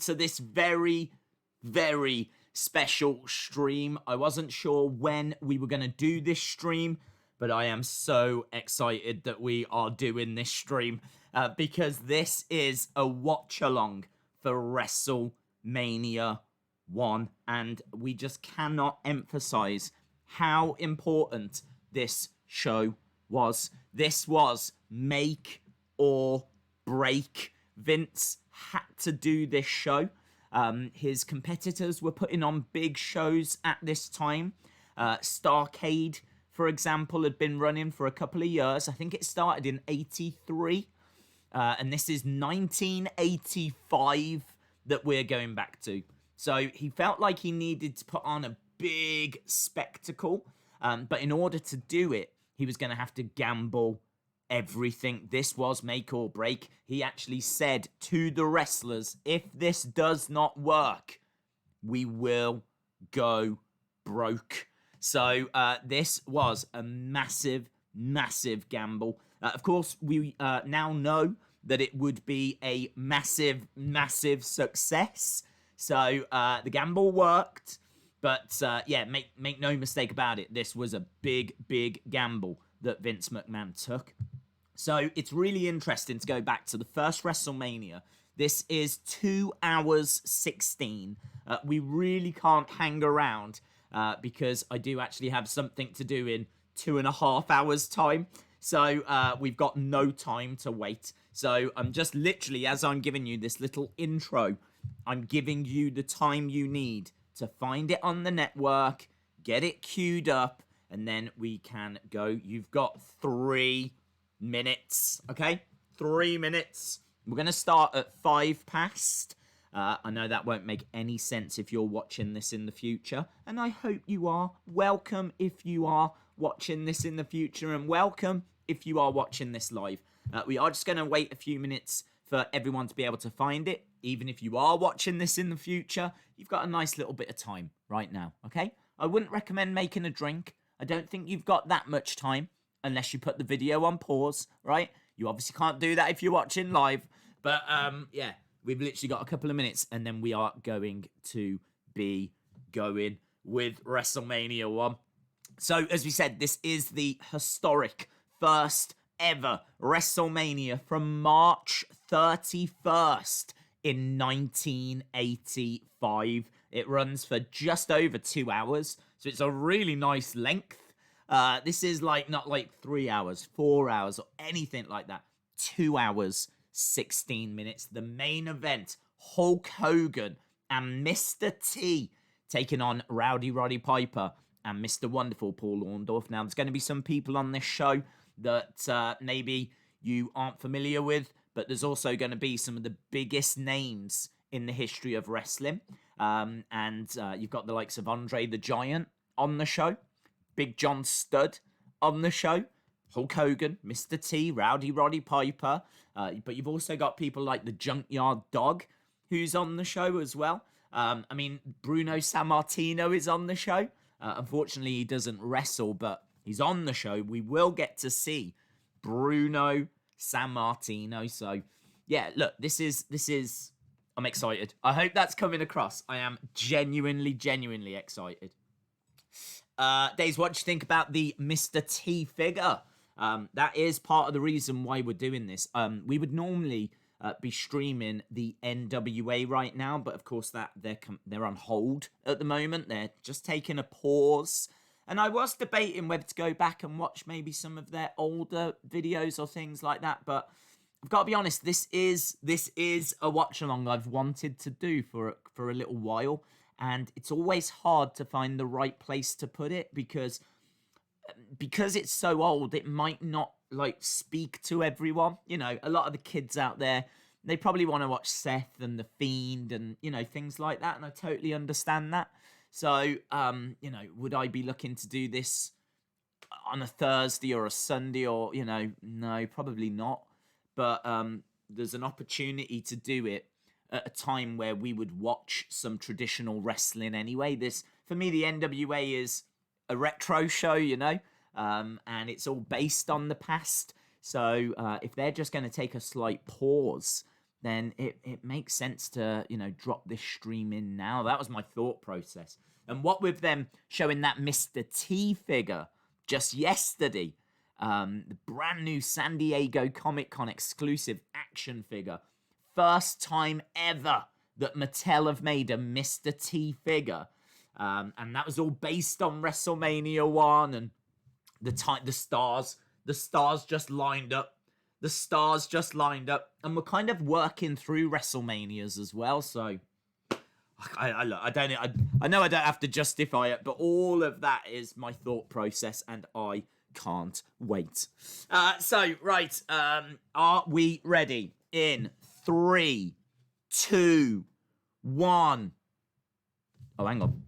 to this very, very special stream. I wasn't sure when we were going to do this stream, but I am so excited that we are doing this stream because this is a watch-along for WrestleMania 1, and we just cannot emphasize how important this show was. This was make or break. Vince had to do this show. His competitors were putting on big shows at this time. Starrcade, for example, had been running for a couple of years. I think it started in 83. And this is 1985 that we're going back to. So he felt like he needed to put on a big spectacle. But in order to do it, he was going to have to gamble everything. This was make or break. He actually said to the wrestlers, if this does not work, we will go broke. So this was a massive, massive gamble. Of course, we now know that it would be a massive, massive success. So the gamble worked. But yeah, make no mistake about it. This was a big, big gamble that Vince McMahon took. So it's really interesting to go back to the first WrestleMania. This is 2 hours 16. We really can't hang around because I do actually have something to do in 2.5 hours time. So we've got no time to wait. So I'm just literally, as I'm giving you this little intro, I'm giving you the time you need to find it on the network, get it queued up, and then we can go. You've got 3 minutes, okay? 3 minutes. We're going to start at 5 past. I know that won't make any sense if you're watching this in the future, and I hope you are. Welcome if you are watching this in the future, and welcome if you are watching this live. We are just going to wait a few minutes for everyone to be able to find it. Even if you are watching this in the future, you've got a nice little bit of time right now, okay? I wouldn't recommend making a drink. I don't think you've got that much time unless you put the video on pause, right? You obviously can't do that if you're watching live. But, yeah, we've literally got a couple of minutes and then we are going to be going with WrestleMania 1. So, as we said, this is the historic first ever WrestleMania from March 31st in 1985. It runs for just over 2 hours, so it's a really nice length. This is like not like 3 hours, 4 hours, or anything like that. 2 hours, 16 minutes. The main event, Hulk Hogan and Mr. T taking on Rowdy Roddy Piper and Mr. Wonderful Paul Orndorff. Now, there's going to be some people on this show that maybe you aren't familiar with, but there's also going to be some of the biggest names in the history of wrestling. And you've got the likes of Andre the Giant on the show, Big John Studd on the show, Hulk Hogan, Mr. T, Rowdy Roddy Piper. But you've also got people like the Junkyard Dog, who's on the show as well. I mean, Bruno Sammartino is on the show. Unfortunately, he doesn't wrestle, but he's on the show. We will get to see Bruno Sammartino. So, yeah, look, this is, I'm excited. I hope that's coming across. I am genuinely excited. Days, what do you think about the Mr. T figure? That is part of the reason why we're doing this. We would normally be streaming the NWA right now, but of course that they're on hold at the moment. They're just taking a pause. And I was debating whether to go back and watch maybe some of their older videos or things like that. But I've got to be honest, this is a watch along I've wanted to do for a little while. And it's always hard to find the right place to put it because it's so old, it might not like speak to everyone. You know, a lot of the kids out there, they probably want to watch Seth and The Fiend and, you know, things like that. And I totally understand that. So, you know, would I be looking to do this on a Thursday or a Sunday or, you know, no, probably not. But there's an opportunity to do it at a time where we would watch some traditional wrestling anyway. This, for me, the NWA is a retro show, you know, and it's all based on the past. So if they're just going to take a slight pause, then it makes sense to, drop this stream in now. That was my thought process. And what with them showing that Mr. T figure just yesterday, the brand new San Diego Comic-Con exclusive action figure. First time ever that Mattel have made a Mr. T figure. And that was all based on WrestleMania 1 and the stars just lined up. The stars just lined up, and we're kind of working through WrestleManias as well. So, I know I don't have to justify it, but all of that is my thought process, and I can't wait. Right, are we ready? In 3, 2, 1. Oh, hang on.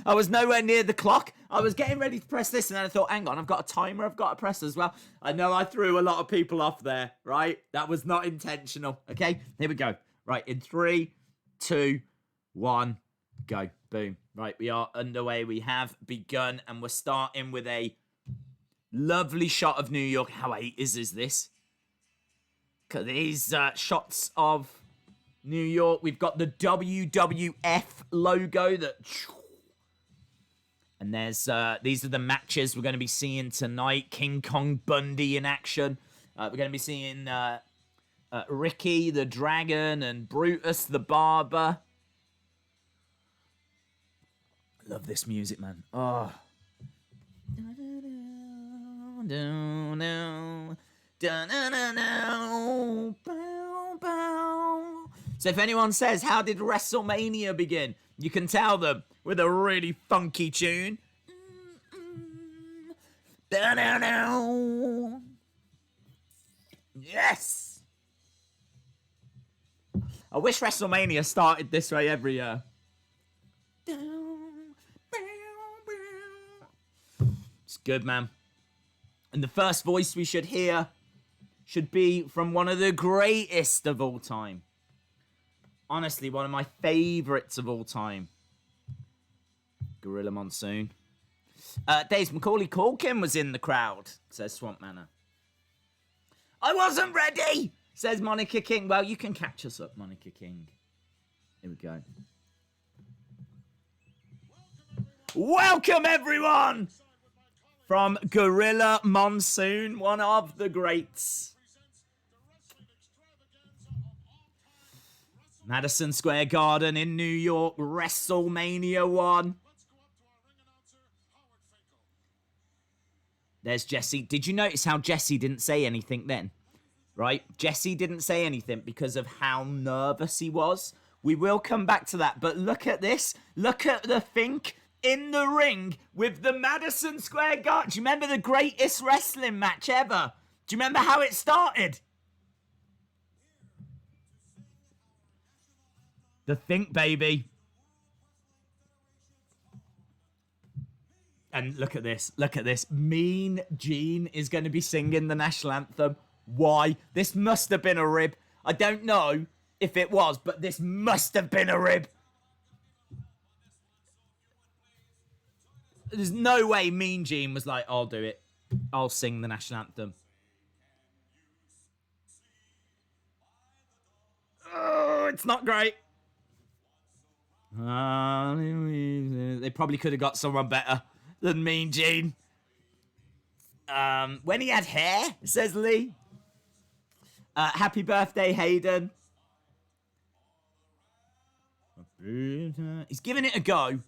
I was nowhere near the clock. I was getting ready to press this, and then I thought, hang on, I've got a timer I've got to press as well. I know I threw a lot of people off there, right? That was not intentional, okay? Here we go. Right, in 3, 2, 1, go. Boom. Right, we are underway. We have begun, and we're starting with a lovely shot of New York. How 80s is this? These shots of New York. We've got the WWF logo that... And these are the matches we're going to be seeing tonight. King Kong Bundy in action. We're going to be seeing Ricky the Dragon and Brutus the Barber. I love this music, man. Oh. So if anyone says, how did WrestleMania begin? You can tell them with a really funky tune. Yes! I wish WrestleMania started this way every year. It's good, man. And the first voice we should hear should be from one of the greatest of all time. Honestly, one of my favorites of all time. Gorilla Monsoon. Dave's Macaulay Culkin was in the crowd, says Swamp Manor. I wasn't ready, says Monica King. Well, you can catch us up, Monica King. Here we go. Welcome, everyone, from Gorilla Monsoon, one of the greats. Madison Square Garden in New York, WrestleMania 1. There's Jesse. Did you notice how Jesse didn't say anything then? Right? Jesse didn't say anything because of how nervous he was. We will come back to that, but look at this. Look at the Fink in the ring with the Madison Square Garden. Do you remember the greatest wrestling match ever? Do you remember how it started? The Think, baby. And look at this. Look at this. Mean Gene is going to be singing the national anthem. Why? This must have been a rib. I don't know if it was, but this must have been a rib. There's no way Mean Gene was like, I'll do it. I'll sing the national anthem. Oh, it's not great. They probably could have got someone better than Mean Gene. When he had hair, says Lee. Happy birthday, Hayden. He's giving it a go.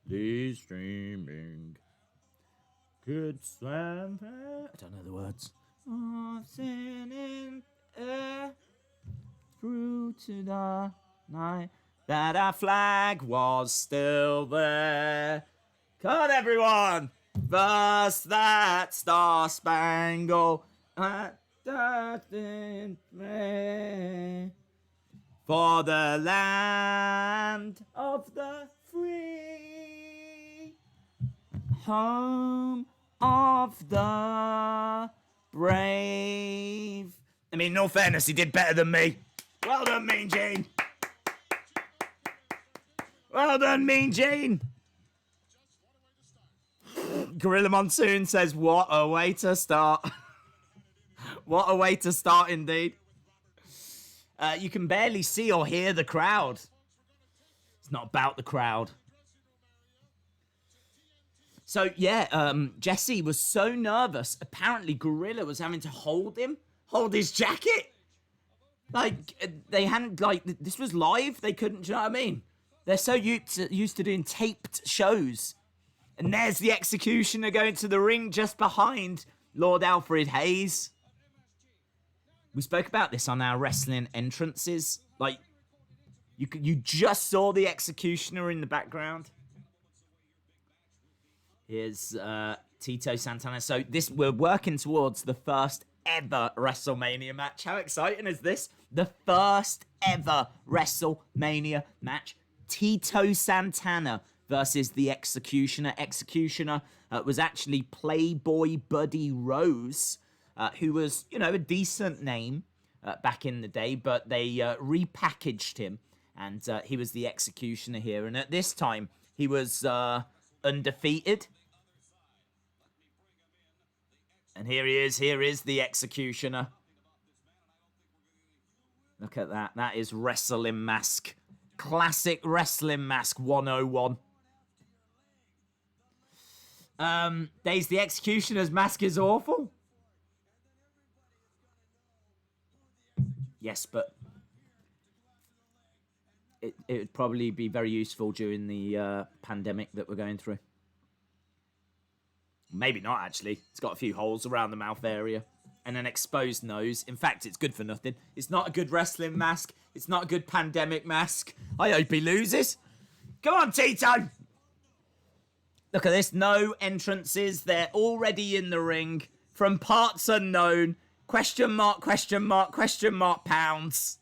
Lee's streaming. Could swim. I don't know the words. Singing through to the night. That our flag was still there. Come on, everyone! First that star-spangled for the land of the free, home of the brave. I mean, in all fairness, he did better than me. Well done, Mean Gene. Well done, Mean Gene. Gorilla Monsoon says, what a way to start. What a way to start, indeed. You can barely see or hear the crowd. It's not about the crowd. So, yeah, Jesse was so nervous. Apparently, Gorilla was having to hold his jacket. Like, they hadn't, like, this was live. They couldn't, do you know what I mean? They're so used to doing taped shows. And there's the Executioner going to the ring just behind Lord Alfred Hayes. We spoke about this on our wrestling entrances. Like, you just saw the Executioner in the background. Here's Tito Santana. So we're working towards the first ever WrestleMania match. How exciting is this? The first ever WrestleMania match. Tito Santana versus the Executioner. Executioner was actually Playboy Buddy Rose, who was, you know, a decent name back in the day, but they repackaged him, and he was the Executioner here. And at this time, he was undefeated. And here is the Executioner. Look at that. That is Wrestling Mask. Classic Wrestling Mask 101. Days the Executioner's mask is awful. Yes, but it would probably be very useful during the pandemic that we're going through. Maybe not, actually. It's got a few holes around the mouth area and an exposed nose. In fact, it's good for nothing. It's not a good wrestling mask. It's not a good pandemic mask. I hope he loses. Come on, Tito. Look at this. No entrances. They're already in the ring. From parts unknown. Question mark, question mark, question mark, pounds.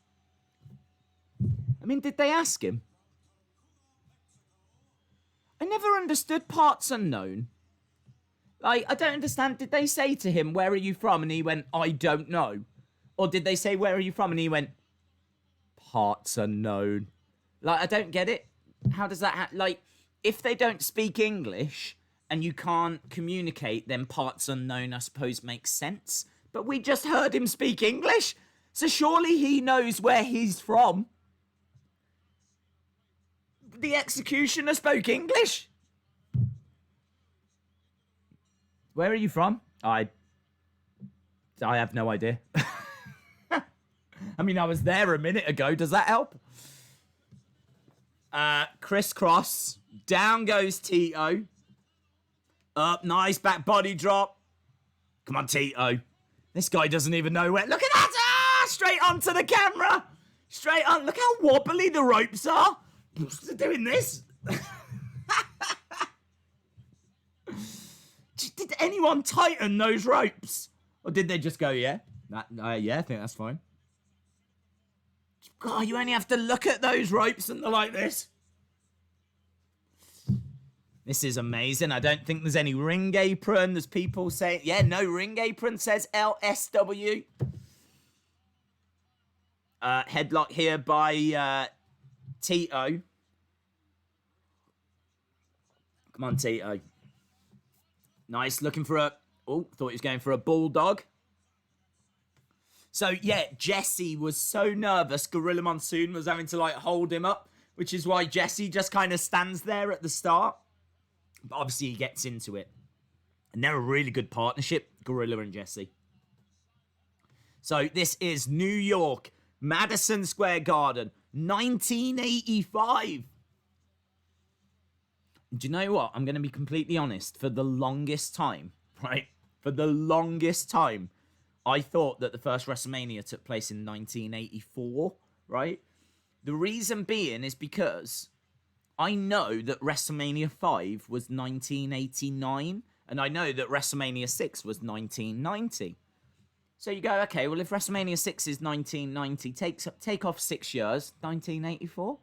I mean, did they ask him? I never understood parts unknown. Like, I don't understand. Did they say to him, where are you from? And he went, I don't know. Or did they say, where are you from? And he went, parts unknown. Like, I don't get it. How does that like, if they don't speak English and you can't communicate, then parts unknown, I suppose, makes sense. But we just heard him speak English. So surely he knows where he's from. The Executioner spoke English. Where are you from? I have no idea. I mean, I was there a minute ago. Does that help? Crisscross. Down goes Tito. Up, nice back body drop. Come on, Tito. This guy doesn't even know where. Look at that! Ah, straight onto the camera. Straight on. Look how wobbly the ropes are. They're doing this. Did anyone tighten those ropes? Or did they just go, yeah? Yeah, I think that's fine. God, you only have to look at those ropes and they're like this. This is amazing. I don't think there's any ring apron. There's people saying, yeah, no ring apron, says LSW. Headlock here by Tito. Come on, Tito. Nice, looking for a... Oh, thought he was going for a bulldog. So, yeah, Jesse was so nervous. Gorilla Monsoon was having to, like, hold him up, which is why Jesse just kind of stands there at the start. But obviously, he gets into it. And they're a really good partnership, Gorilla and Jesse. So, this is New York, Madison Square Garden, 1985. Do you know what? I'm going to be completely honest. For the longest time, right? For the longest time, I thought that the first WrestleMania took place in 1984, right? The reason being is because I know that WrestleMania 5 was 1989, and I know that WrestleMania 6 was 1990. So you go, okay, well, if WrestleMania 6 is 1990, take off 6 years, 1984?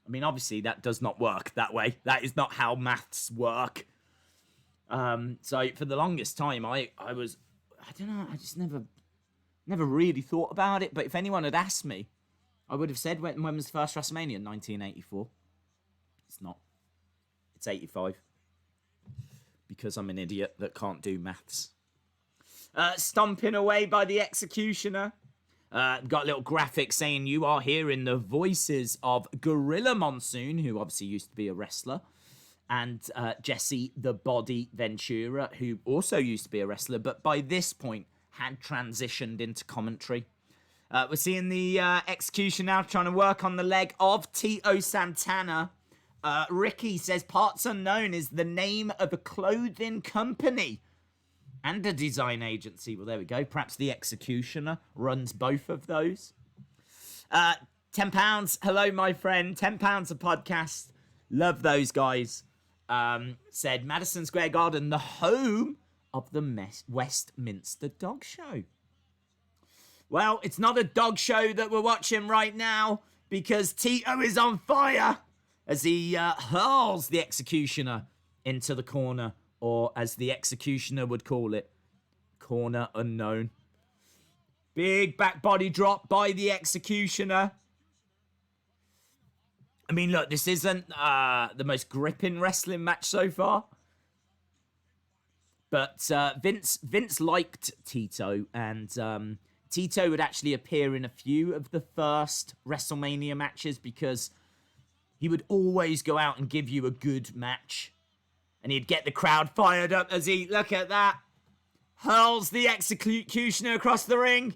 I mean, obviously, that does not work that way. That is not how maths work. So for the longest time, I don't know, I just never really thought about it. But if anyone had asked me, I would have said, when was the first WrestleMania? 1984. It's not. It's 85. Because I'm an idiot that can't do maths. Stomping away by the Executioner. Got a little graphic saying you are hearing the voices of Gorilla Monsoon, who obviously used to be a wrestler, and Jesse the Body Ventura, who also used to be a wrestler, but by this point had transitioned into commentary. We're seeing the Execution now trying to work on the leg of Tito Santana. Ricky says Parts Unknown is the name of a clothing company and a design agency. Well, there we go. Perhaps the Executioner runs both of those. £10. Hello, my friend. £10 a podcast. Love those guys. Said Madison Square Garden, the home of the Westminster Dog Show. Well, it's not a dog show that we're watching right now because Tito is on fire as he hurls the Executioner into the corner, or as the Executioner would call it, corner unknown. Big back body drop by the Executioner. I mean, look, this isn't the most gripping wrestling match so far. But Vince liked Tito, and Tito would actually appear in a few of the first WrestleMania matches because he would always go out and give you a good match. And he'd get the crowd fired up as he, look at that, hurls the Executioner across the ring.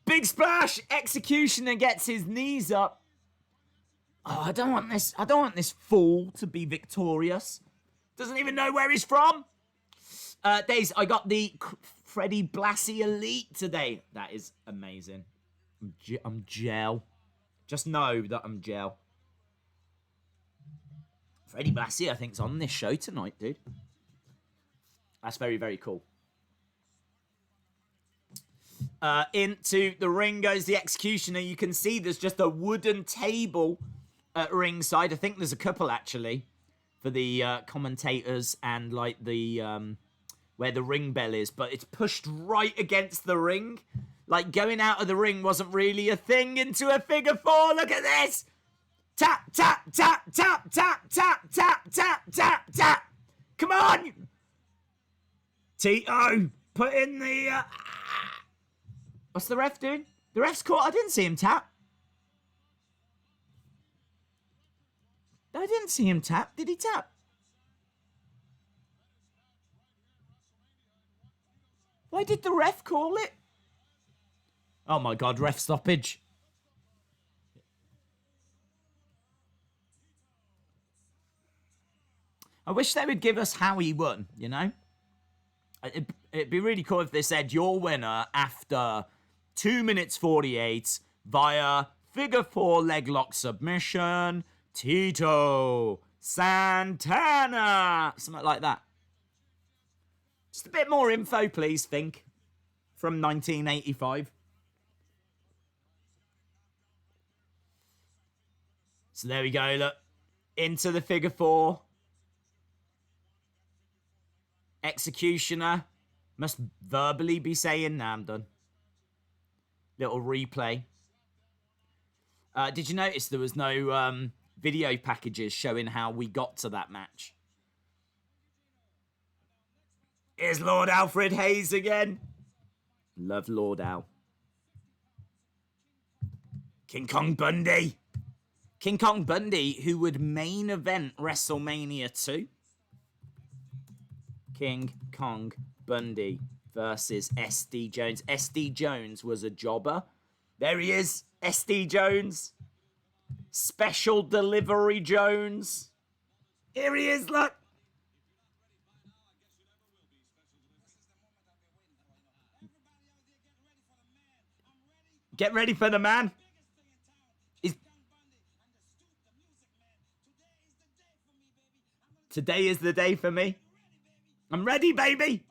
Big splash, Executioner gets his knees up. Oh, I don't want this fool to be victorious. Doesn't even know where he's from. Days, I got the Freddie Blassie Elite today. That is amazing. I'm gel. Just know that I'm gel. Freddie Blassie, I think, is on this show tonight, dude. That's very, very cool. Into the ring goes the Executioner. You can see there's just a wooden table at ringside. I think there's a couple, actually, for the commentators and, like, the where the ring bell is. But it's pushed right against the ring. Like, going out of the ring wasn't really a thing into a figure four. Look at this! Tap, tap, tap, tap, tap, tap, tap, tap, tap, tap. Come on! Tito, put in the... What's the ref doing? The ref's caught. I didn't see him tap. I didn't see him tap. Did he tap? Why did the ref call it? Oh my God, ref stoppage. I wish they would give us how he won, you know? It'd be really cool if they said your winner after 2 minutes 48 via figure four leg lock submission, Tito Santana. Something like that. Just a bit more info, please, Fink. From 1985. So there we go, look. Into the figure four. Executioner must verbally be saying, nah, I'm done. Little replay. Did you notice there was no video packages showing how we got to that match? Here's Lord Alfred Hayes again. Love Lord Al. King Kong Bundy. King Kong Bundy, who would main event WrestleMania 2. King Kong Bundy versus SD Jones. SD Jones was a jobber. There he is, SD Jones. Special Delivery Jones. Here he is, look. Get ready for the man. Today is the day for me. I'm ready, baby.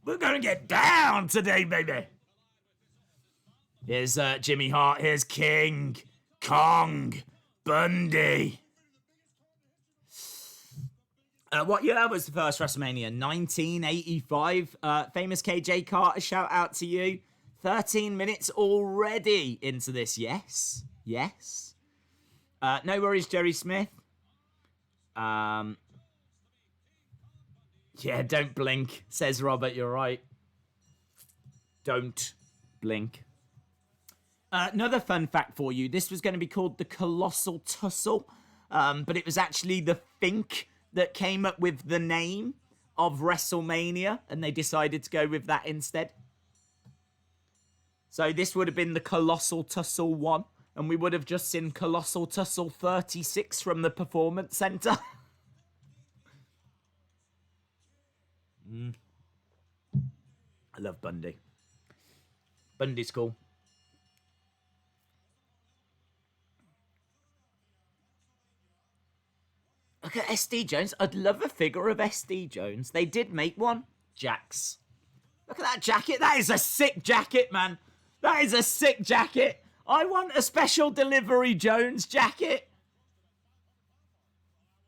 We're going to get down today, baby. Here's Jimmy Hart. Here's King Kong Bundy. What year was the first WrestleMania? 1985. Famous KJ Carter, shout out to you. 13 minutes already into this. Yes. Yes. No worries, Jerry Smith. Yeah, don't blink, says Robert. You're right. Don't blink. Another fun fact for you. This was going to be called the Colossal Tussle, but it was actually the Fink that came up with the name of WrestleMania, and they decided to go with that instead. So this would have been the Colossal Tussle 1, and we would have just seen Colossal Tussle 36 from the Performance Center. I love Bundy. Bundy's cool. Look at SD Jones. I'd love a figure of SD Jones. They did make one. Jax. Look at that jacket. That is a sick jacket, man. That is a sick jacket. I want a special delivery Jones jacket.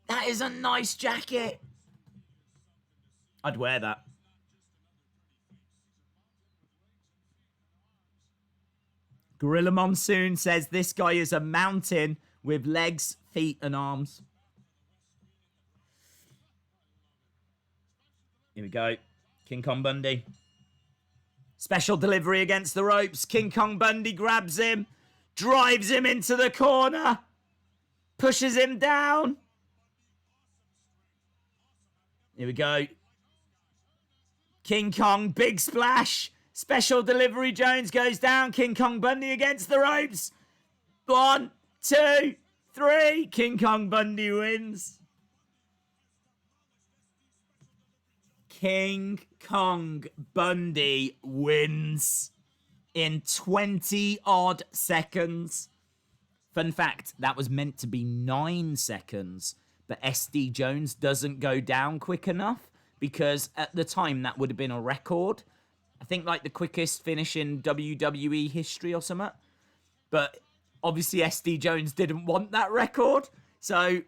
That is a nice jacket. I'd wear that. Gorilla Monsoon says this guy is a mountain with legs, feet, and arms. Here we go. King Kong Bundy. Special delivery against the ropes. King Kong Bundy grabs him, drives him into the corner, pushes him down. Here we go. King Kong, big splash. Special delivery, Jones goes down. King Kong Bundy against the ropes. 1, 2, 3. King Kong Bundy wins. King Kong Bundy wins in 20 odd seconds. Fun fact, that was meant to be 9 seconds, but SD Jones doesn't go down quick enough because at the time that would have been a record. I think like the quickest finish in WWE history or something. But obviously SD Jones didn't want that record. So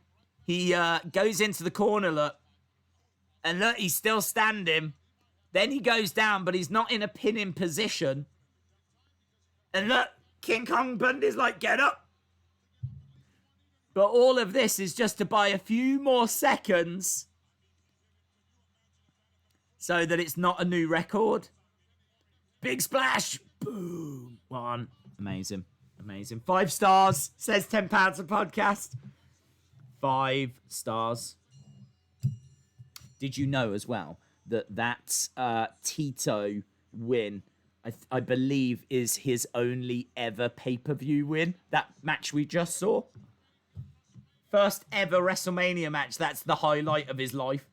he goes into the corner, look. And look, he's still standing. Then he goes down, but he's not in a pinning position. And look, King Kong Bundy's like, get up. But all of this is just to buy a few more seconds so that it's not a new record. Big splash. Boom. 1. Amazing. Amazing. 5 stars. Says £10 a podcast. 5 stars. Did you know as well that Tito win, I believe, is his only ever pay-per-view win? That match we just saw. First ever WrestleMania match. That's the highlight of his life.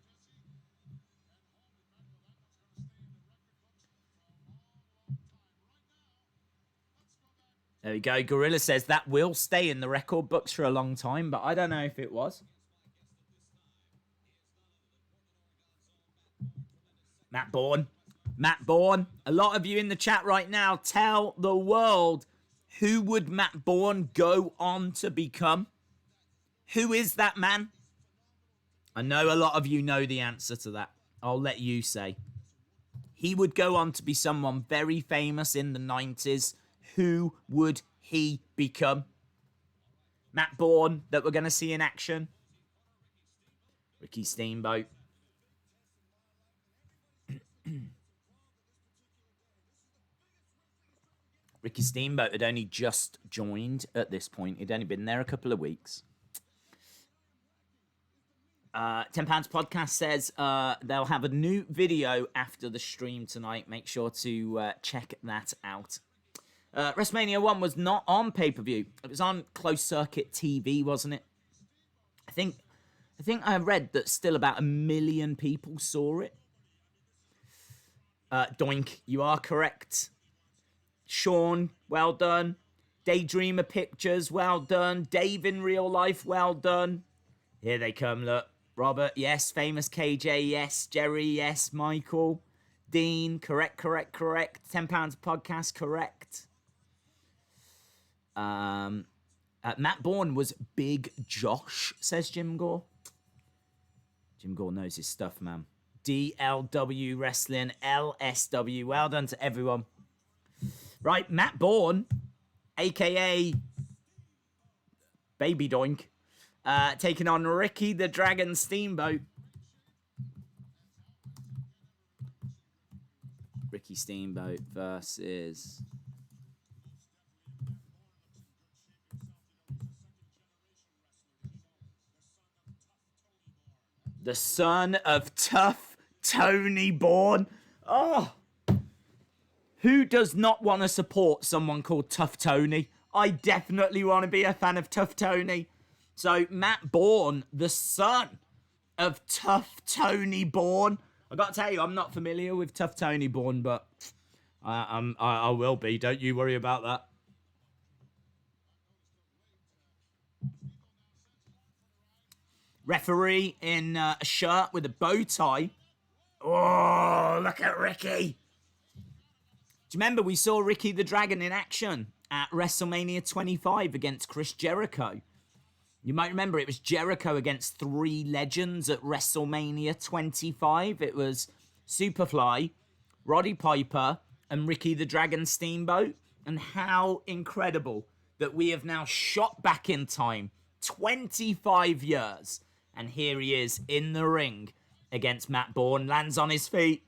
There we go. Gorilla says that will stay in the record books for a long time, but I don't know if it was. Matt Bourne. Matt Bourne. A lot of you in the chat right now, tell the world, who would Matt Bourne go on to become? Who is that man? I know a lot of you know the answer to that. I'll let you say. He would go on to be someone very famous in the 90s. Who would he become? Matt Bourne, that we're going to see in action. Ricky Steamboat. Ricky Steamboat had only just joined at this point. He'd only been there a couple of weeks. £10 podcast says they'll have a new video after the stream tonight. Make sure to check that out. WrestleMania 1 was not on pay-per-view. It was on closed circuit TV, wasn't it? I think I read that still about 1 million people saw it. Doink, you are correct. Sean, well done. Daydreamer Pictures, well done. Dave in real life, well done. Here they come, look. Robert, yes. Famous KJ, yes. Jerry, yes. Michael. Dean, correct. £10 podcast, correct. Matt Bourne was Big Josh, says Jim Gore. Jim Gore knows his stuff, man. DLW Wrestling, LSW. Well done to everyone. Right, Matt Bourne, a.k.a. Baby Doink, taking on Ricky the Dragon Steamboat. Ricky Steamboat versus... the son of Tough Tony Bourne. Oh! Who does not want to support someone called Tough Tony? I definitely want to be a fan of Tough Tony. So, Matt Bourne, the son of Tough Tony Bourne. I got to tell you, I'm not familiar with Tough Tony Bourne, but I will be. Don't you worry about that. Referee in a shirt with a bow tie. Oh, look at Ricky. Do you remember we saw Ricky the Dragon in action at WrestleMania 25 against Chris Jericho? You might remember it was Jericho against 3 legends at WrestleMania 25. It was Superfly, Roddy Piper, and Ricky the Dragon Steamboat. And how incredible that we have now shot back in time 25 years. And here he is in the ring against Matt Bourne. Lands on his feet.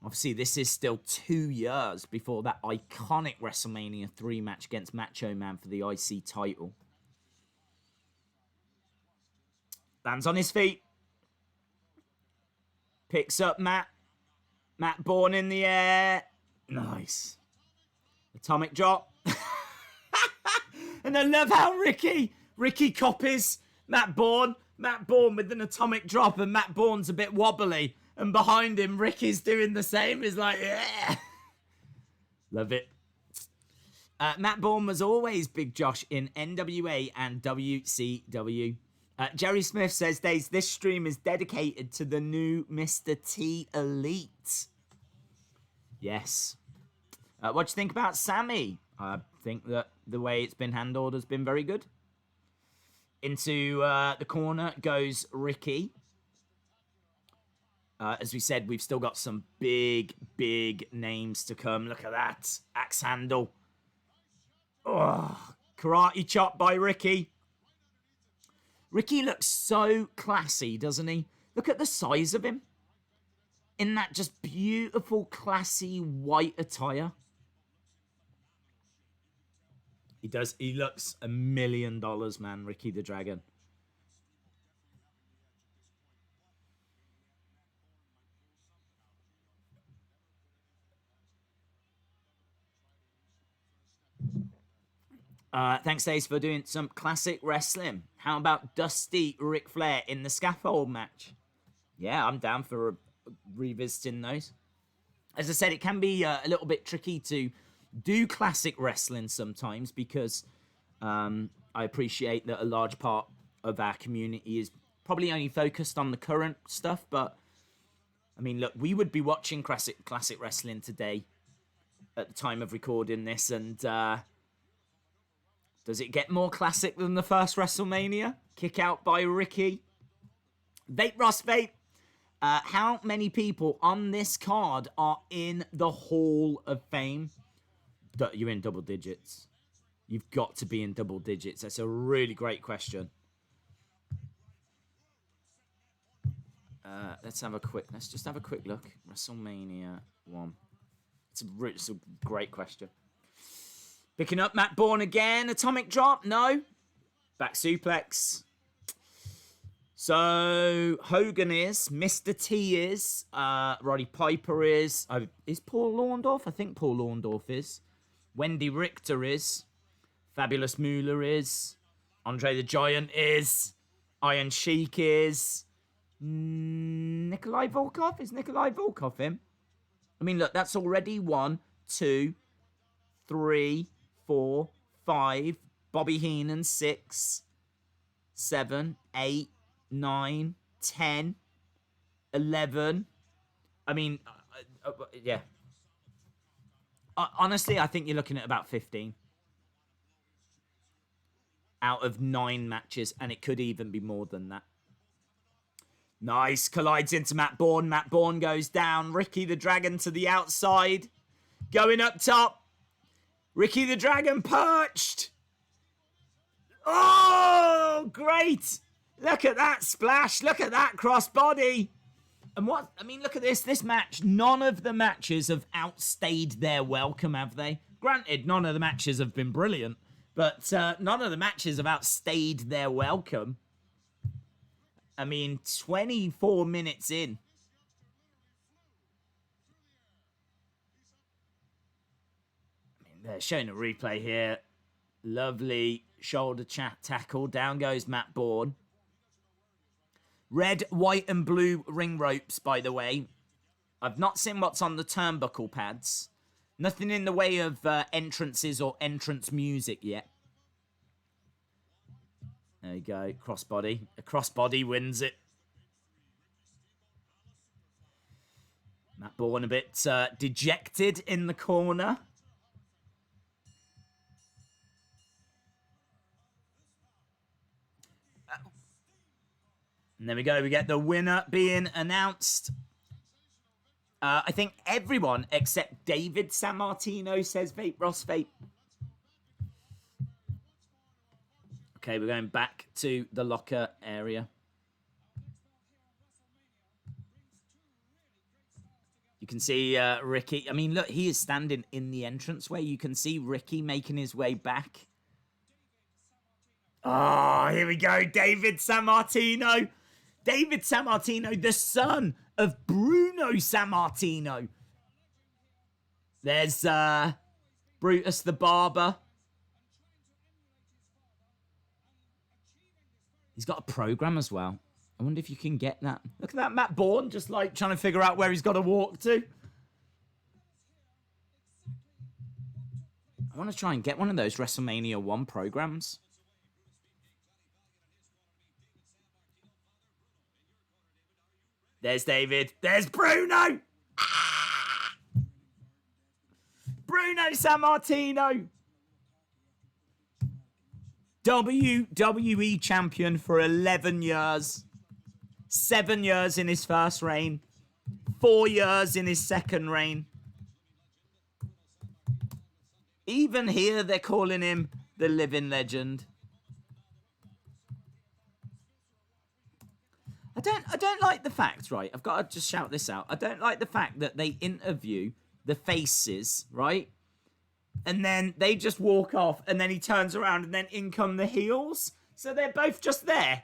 Obviously, this is still 2 years before that iconic WrestleMania 3 match against Macho Man for the IC title. Lands on his feet. Picks up Matt. Matt Bourne in the air. Nice. Atomic drop. And I love how Ricky copies Matt Bourne. Matt Bourne with an atomic drop, and Matt Bourne's a bit wobbly. And behind him, Ricky's doing the same. He's like, yeah. Love it. Matt Bourne was always Big Josh in NWA and WCW. Jerry Smith says, Days, this stream is dedicated to the new Mr T Elite. Yes. What do you think about Sammy? I think that the way it's been handled has been very good. Into the corner goes Ricky. As we said, we've still got some big names to come. Look at that. Axe handle. Oh, karate chop by Ricky. Ricky looks so classy, doesn't he? Look at the size of him. In that just beautiful, classy white attire. He does. He looks $1 million, man, Ricky the Dragon. Thanks, Ace, for doing some classic wrestling. How about Dusty Ric Flair in the scaffold match? Yeah, I'm down for revisiting those. As I said, it can be a little bit tricky to do classic wrestling sometimes because I appreciate that a large part of our community is probably only focused on the current stuff. But, I mean, look, we would be watching classic wrestling today at the time of recording this, and... does it get more classic than the first WrestleMania? Kick out by Ricky. Vape Ross Vape. How many people on this card are in the Hall of Fame? You're in double digits. You've got to be in double digits. That's a really great question. Let's just have a quick look. WrestleMania 1. It's a great question. Picking up Matt Bourne again. Atomic drop. No. Back suplex. So, Hogan is. Mr. T is. Roddy Piper is. Is Paul Orndorff? I think Paul Orndorff is. Wendi Richter is. Fabulous Moolah is. Andre the Giant is. Iron Sheik is. Nikolai Volkoff? Is Nikolai Volkoff him? I mean, look, that's already 1, 2, 3... 4, 5, Bobby Heenan, 6, 7, 8, 9, 10, 11. I mean, yeah. Honestly, I think you're looking at about 15 out of 9 matches, and it could even be more than that. Nice. Collides into Matt Bourne. Matt Bourne goes down. Ricky the Dragon to the outside. Going up top. Ricky the Dragon perched. Oh, great. Look at that splash. Look at that crossbody. And what, I mean, look at this. This match, none of the matches have outstayed their welcome, have they? Granted, none of the matches have been brilliant, but none of the matches have outstayed their welcome. I mean, 24 minutes in. I mean, they're showing a replay here. Lovely shoulder tackle. Down goes Matt Bourne. Red, white, and blue ring ropes, by the way. I've not seen what's on the turnbuckle pads. Nothing in the way of entrances or entrance music yet. There you go. Crossbody. A crossbody wins it. Matt Bourne a bit dejected in the corner. And there we go. We get the winner being announced. I think everyone except David Sammartino says Vape Ross Vape. Okay, we're going back to the locker area. You can see Ricky. I mean, look, he is standing in the entranceway. You can see Ricky making his way back. Oh, here we go. David Sammartino. David Sammartino, the son of Bruno Sammartino. There's Brutus the Barber. He's got a program as well. I wonder if you can get that. Look at that Matt Bourne, just like trying to figure out where he's got to walk to. I want to try and get one of those WrestleMania 1 programs. There's David. There's Bruno. Ah! Bruno Sammartino. WWE champion for 11 years. 7 years in his first reign. 4 years in his second reign. Even here, they're calling him the living legend. I don't like the fact, right? I've got to just shout this out. I don't like the fact that they interview the faces, right? And then they just walk off, and then he turns around, and then in come the heels. So they're both just there.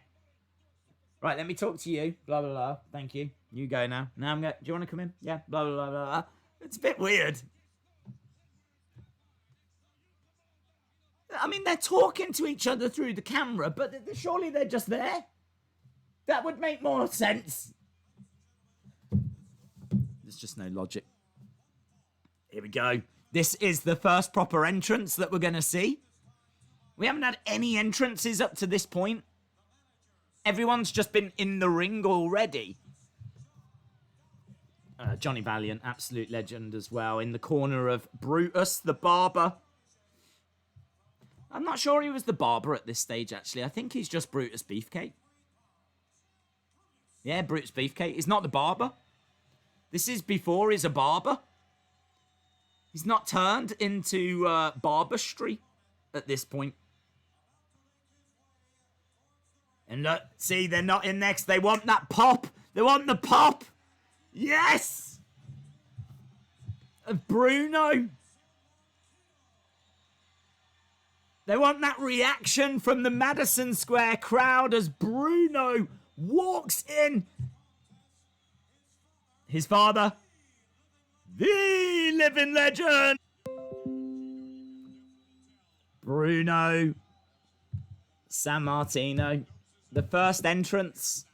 Right, let me talk to you. Blah, blah, blah. Thank you. You go now. Now I'm going. Do you want to come in? Yeah. Blah, blah, blah, blah, blah. It's a bit weird. I mean, they're talking to each other through the camera, but surely they're just there. That would make more sense. There's just no logic. Here we go. This is the first proper entrance that we're going to see. We haven't had any entrances up to this point. Everyone's just been in the ring already. Johnny Valiant, absolute legend as well. In the corner of Brutus, the Barber. I'm not sure he was the Barber at this stage, actually. I think he's just Brutus Beefcake. Yeah, Brutus Beefcake. He's not the Barber. This is before he's a barber. He's not turned into barbistry at this point. And look, see, they're not in next. They want that pop. They want the pop. Yes! Of Bruno. They want that reaction from the Madison Square crowd as Bruno walks in. His father, the living legend. Bruno Sammartino. The first entrance.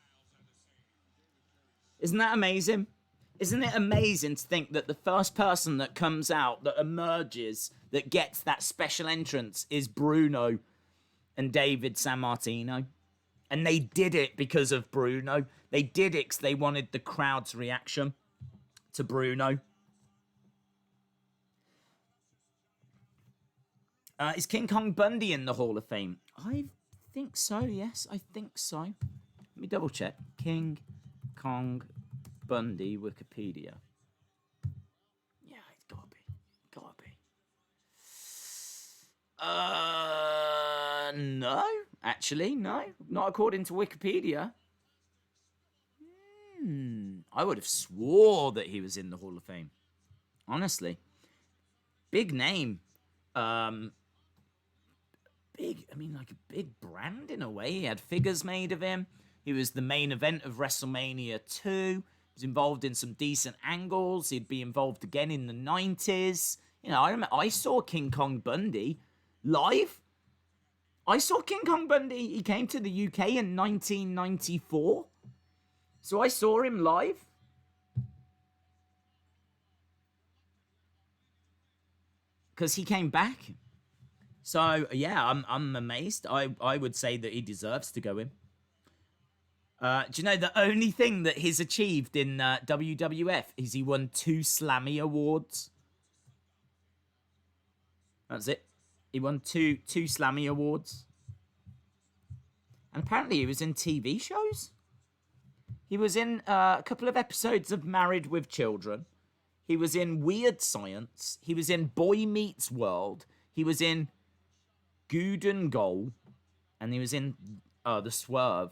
Isn't that amazing? Isn't it amazing to think that the first person that comes out, that emerges, that gets that special entrance is Bruno and David Sammartino? And they did it because of Bruno. They did it because they wanted the crowd's reaction to Bruno. Is King Kong Bundy in the Hall of Fame? I think so, yes. I think so. Let me double check. King Kong Bundy, Wikipedia. Yeah, it's gotta be. Gotta be. No. Actually, no. Not according to Wikipedia. I I would have swore that he was in the Hall of Fame. Honestly. Big name. Like a big brand in a way. He had figures made of him. He was the main event of WrestleMania 2. He was involved in some decent angles. He'd be involved again in the 90s. I saw King Kong Bundy live. I saw King Kong Bundy. He came to the UK in 1994. So I saw him live. Because he came back. So, yeah, I'm amazed. I would say that he deserves to go in. Do you know the only thing that he's achieved in WWF is he won 2 Slammy Awards? That's it. He won two Slammy Awards. And apparently he was in TV shows. He was in a couple of episodes of Married with Children. He was in Weird Science. He was in Boy Meets World. He was in Guden Goal. And he was in The Swerve.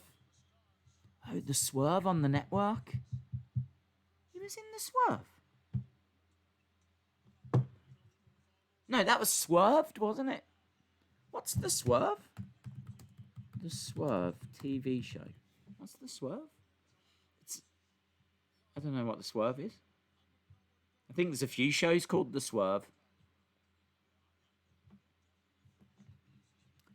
Oh, The Swerve on the network? He was in The Swerve. No, that was Swerved, wasn't it? What's The Swerve? The Swerve TV show. What's The Swerve? I don't know what The Swerve is. I think there's a few shows called The Swerve.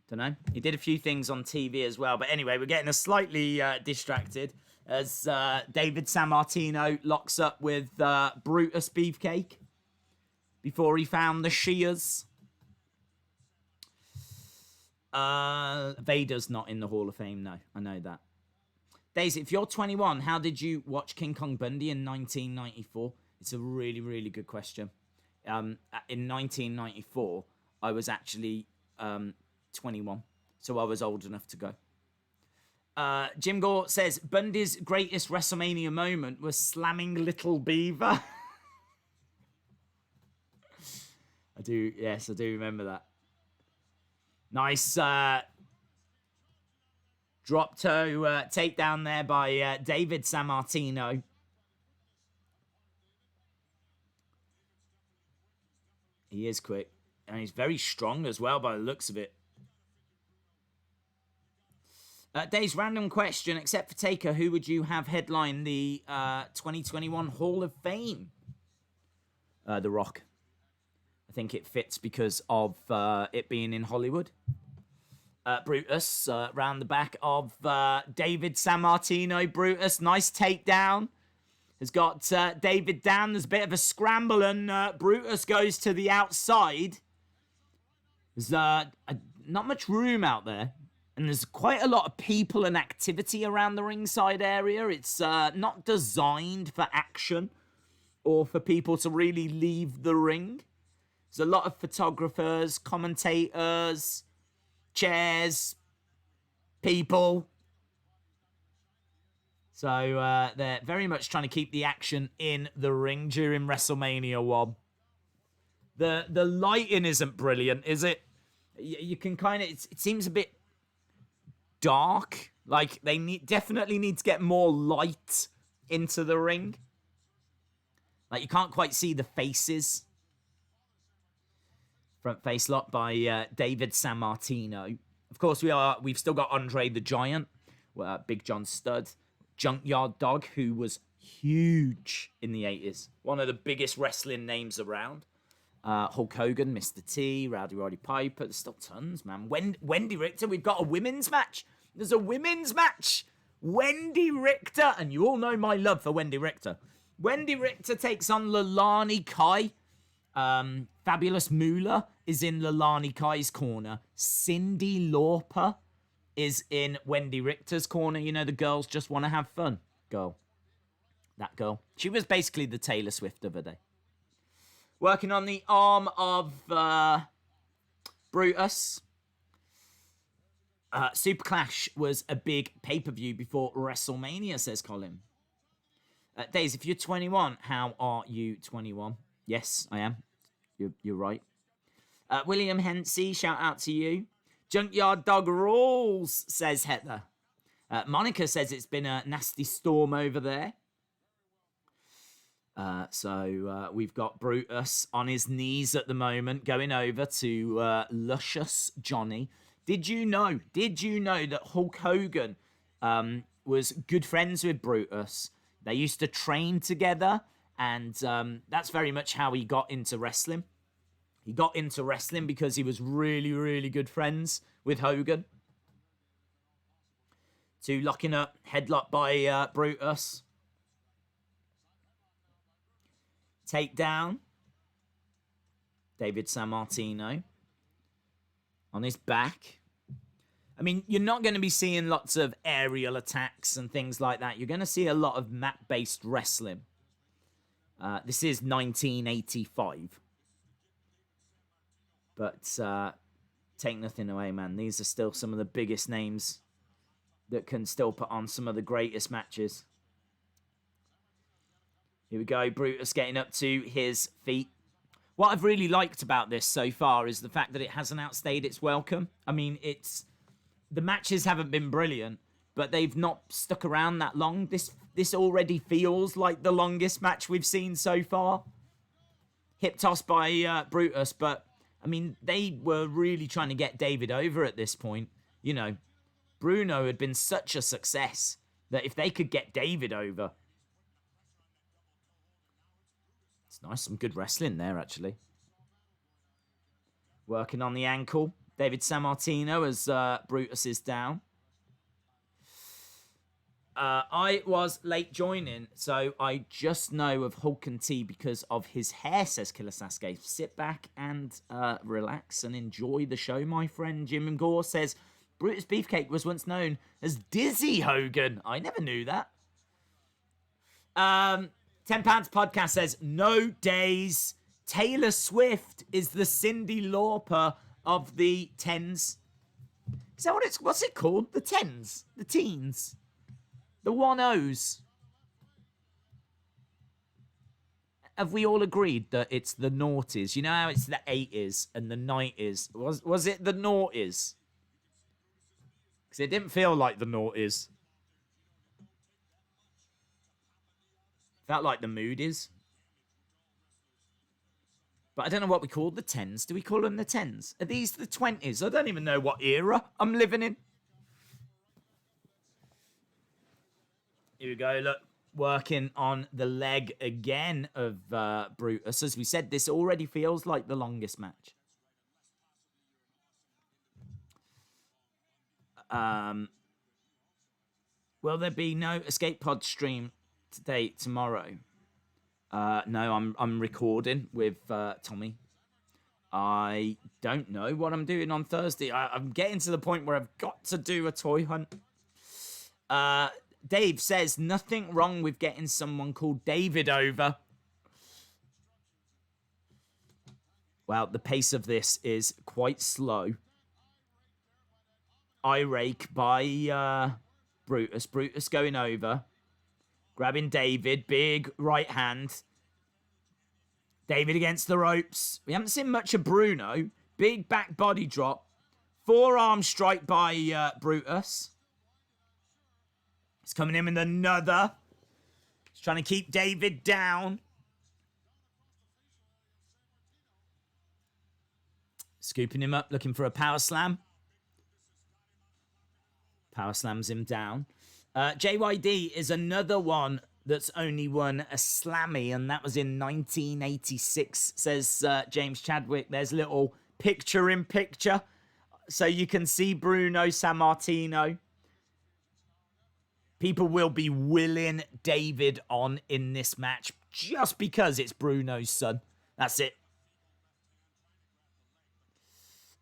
Don't know. He did a few things on TV as well. But anyway, we're getting slightly distracted as David Sammartino locks up with Brutus Beefcake before he found the Shears. Vader's not in the Hall of Fame, no. I know that. Daisy, if you're 21, how did you watch King Kong Bundy in 1994? It's a really, really good question. In 1994, I was actually 21, so I was old enough to go. Jim Gore says, Bundy's greatest WrestleMania moment was slamming Little Beaver. I do remember that. Nice drop toe takedown there by David Sammartino. He is quick. And he's very strong as well by the looks of it. Dave's random question. Except for Taker, who would you have headline the 2021 Hall of Fame? The Rock. I think it fits because of it being in Hollywood. Brutus, round the back of David Sammartino. Brutus, nice takedown. Has got David down. There's a bit of a scramble, and Brutus goes to the outside. There's not much room out there, and there's quite a lot of people and activity around the ringside area. It's not designed for action or for people to really leave the ring. There's a lot of photographers, commentators, chairs, people. So they're very much trying to keep the action in the ring during WrestleMania 1. The lighting isn't brilliant, is it? You can kind of... It seems a bit dark. Like, they definitely need to get more light into the ring. Like, you can't quite see the faces. Front face lock by David Sammartino. Of course, we've still got Andre the Giant, Big John Studd, Junkyard Dog, who was huge in the 80s. One of the biggest wrestling names around. Hulk Hogan, Mr. T, Roddy Piper. There's still tons, man. Wendi Richter, we've got a women's match. There's a women's match. Wendi Richter, and you all know my love for Wendi Richter. Wendi Richter takes on Leilani Kai. Fabulous Moolah is in Leilani Kai's corner. Cyndi Lauper is in Wendi Richter's corner. You know, the girls just want to have fun. Girl. That girl. She was basically the Taylor Swift of her day. Working on the arm of Brutus. Super Clash was a big pay-per-view before WrestleMania, says Colin. Days, if you're 21, how are you 21? Yes, I am. You're right. William Hensey, shout out to you. Junkyard Dog rules, says Heather. Monica says it's been a nasty storm over there. So we've got Brutus on his knees at the moment, going over to Luscious Johnny. Did you know that Hulk Hogan was good friends with Brutus? They used to train together, and that's very much how he got into wrestling. He got into wrestling because he was really, really good friends with Hogan. Two locking up, headlock by Brutus. Takedown. David Sammartino on his back. I mean, you're not going to be seeing lots of aerial attacks and things like that. You're going to see a lot of mat-based wrestling. This is 1985. But take nothing away, man. These are still some of the biggest names that can still put on some of the greatest matches. Here we go, Brutus getting up to his feet. What I've really liked about this so far is the fact that it hasn't outstayed its welcome. I mean, the matches haven't been brilliant, but they've not stuck around that long. This already feels like the longest match we've seen so far. Hip toss by Brutus, but I mean, they were really trying to get David over at this point. You know, Bruno had been such a success that if they could get David over... It's nice, some good wrestling there, actually. Working on the ankle. David Sammartino as Brutus is down. I was late joining, so I just know of Hulk and T because of his hair, says Killer Sasuke. Sit back and relax and enjoy the show, my friend. Jim and Gore says, Brutus Beefcake was once known as Dizzy Hogan. I never knew that. 10 Pounds Podcast says, no days. Taylor Swift is the Cyndi Lauper of the tens. Is that what's it called? The tens? The teens? The 1-0s. Have we all agreed that it's the noughties? You know how it's the 80s and the 90s? Was it the noughties? Because it didn't feel like the noughties. Felt like the moodies. But I don't know what we call the tens. Do we call them the tens? Are these the 20s? I don't even know what era I'm living in. Here we go, look. Working on the leg again of Brutus. As we said, this already feels like the longest match. Will there be no Escape Pod stream tomorrow? No, I'm recording with Tommy. I don't know what I'm doing on Thursday. I'm getting to the point where I've got to do a toy hunt. Dave says, nothing wrong with getting someone called David over. Well, the pace of this is quite slow. Eye rake by Brutus. Brutus going over. Grabbing David. Big right hand. David against the ropes. We haven't seen much of Bruno. Big back body drop. Forearm strike by Brutus. He's coming in with another. He's trying to keep David down. Scooping him up, looking for a power slam. Power slams him down. JYD is another one that's only won a Slammy, and that was in 1986, says James Chadwick. There's a little picture-in-picture, so you can see Bruno Sammartino. People will be willing David on in this match just because it's Bruno's son. That's it.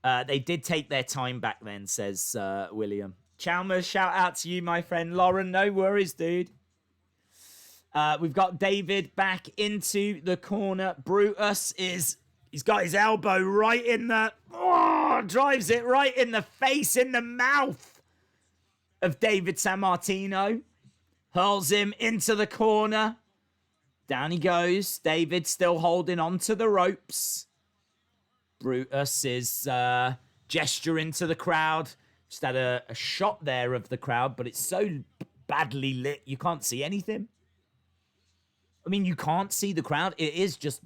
They did take their time back then, says William. Chalmers, shout out to you, my friend. Lauren, no worries, dude. We've got David back into the corner. Brutus he's got his elbow right in the... Oh, drives it right in the face, in the mouth of David Sammartino. Hurls him into the corner. Down he goes. David still holding on to the ropes. Brutus is gesturing to the crowd. Just had a shot there of the crowd, but it's so badly lit you can't see anything. I mean, you can't see the crowd. It is just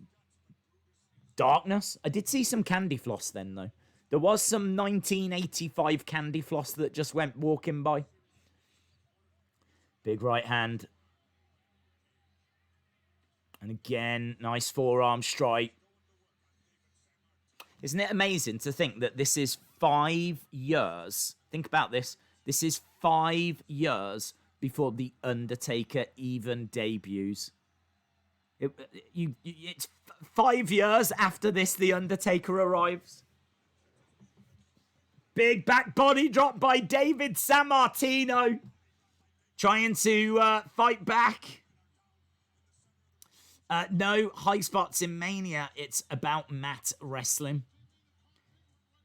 darkness. I did see some candy floss then, though. There was some 1985 candy floss that just went walking by. Big right hand. And again, nice forearm strike. Isn't it amazing to think that this is 5 years? Think about this. This is 5 years before The Undertaker even debuts. It's 5 years after this, The Undertaker arrives. Big back body drop by David Sammartino. Trying to fight back. No, high spots in Mania. It's about mat wrestling.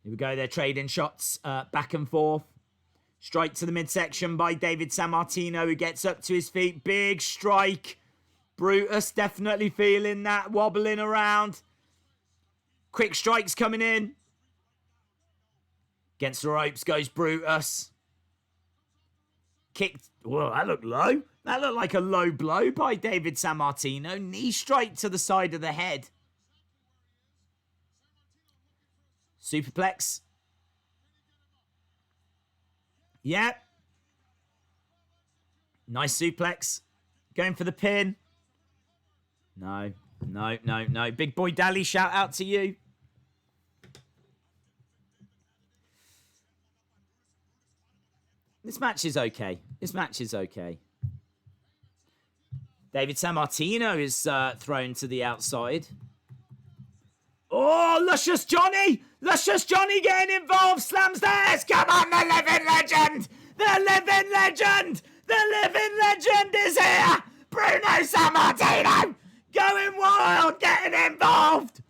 Here we go. They're trading shots back and forth. Strike to the midsection by David Sammartino, who gets up to his feet. Big strike. Brutus definitely feeling that, wobbling around. Quick strikes coming in. Against the ropes goes Brutus. Kicked. Whoa, that looked low. That looked like a low blow by David Sammartino. Knee straight to the side of the head. Superplex. Yep. Nice suplex. Going for the pin. No. Big boy Dally, shout out to you. This match is okay. David Sammartino is thrown to the outside. Oh, Luscious Johnny! Luscious Johnny getting involved. Slams this. Come on, the living legend! The living legend! The living legend is here! Bruno Sammartino! Going wild, getting involved!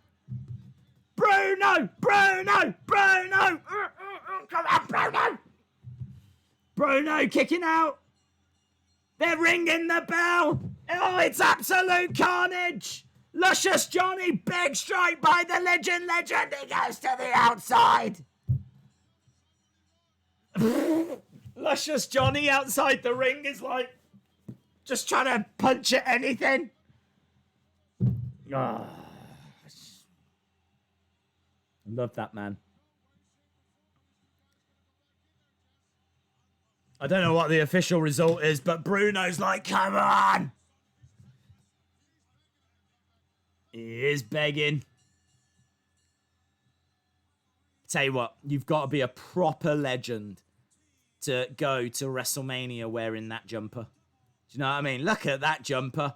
Bruno! Come on, Bruno! Bruno kicking out. They're ringing the bell. Oh, it's absolute carnage. Luscious Johnny, big strike by the legend. He goes to the outside. Luscious Johnny outside the ring is like just trying to punch at anything. Oh, I love that man. I don't know what the official result is, but Bruno's like, come on. He is begging. Tell you what, you've got to be a proper legend to go to WrestleMania wearing that jumper. Do you know what I mean? Look at that jumper.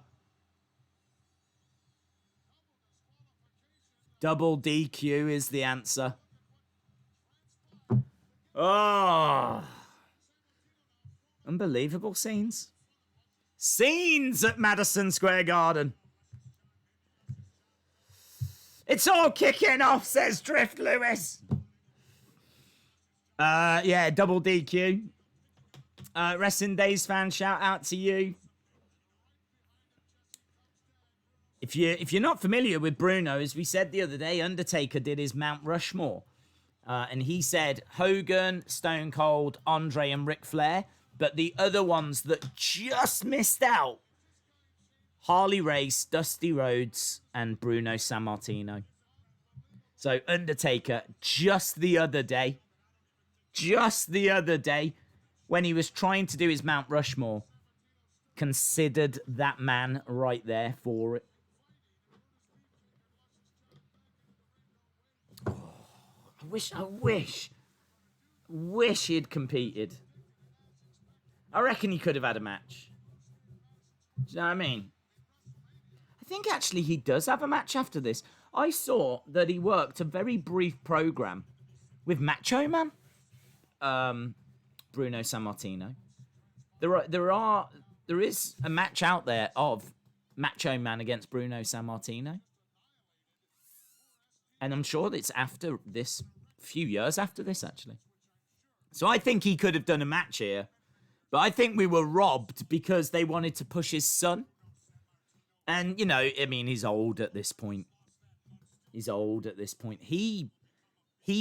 Double DQ is the answer. Oh. Unbelievable scenes. Scenes at Madison Square Garden. It's all kicking off, says Drift Lewis. Yeah, double DQ. Wrestling Days fan, shout out to you. If you're not familiar with Bruno, as we said the other day, Undertaker did his Mount Rushmore. And he said Hogan, Stone Cold, Andre, and Ric Flair. But the other ones that just missed out, Harley Race, Dusty Rhodes, and Bruno Sammartino. So Undertaker, just the other day, when he was trying to do his Mount Rushmore, considered that man right there for it. Oh, I wish he'd competed. I reckon he could have had a match. Do you know what I mean? I think actually he does have a match after this. I saw that he worked a very brief program with Macho Man, Bruno Sammartino. There is a match out there of Macho Man against Bruno Sammartino, and I'm sure it's after this, few years after this actually. So I think he could have done a match here. But I think we were robbed because they wanted to push his son. And, you know, I mean, he's old at this point. He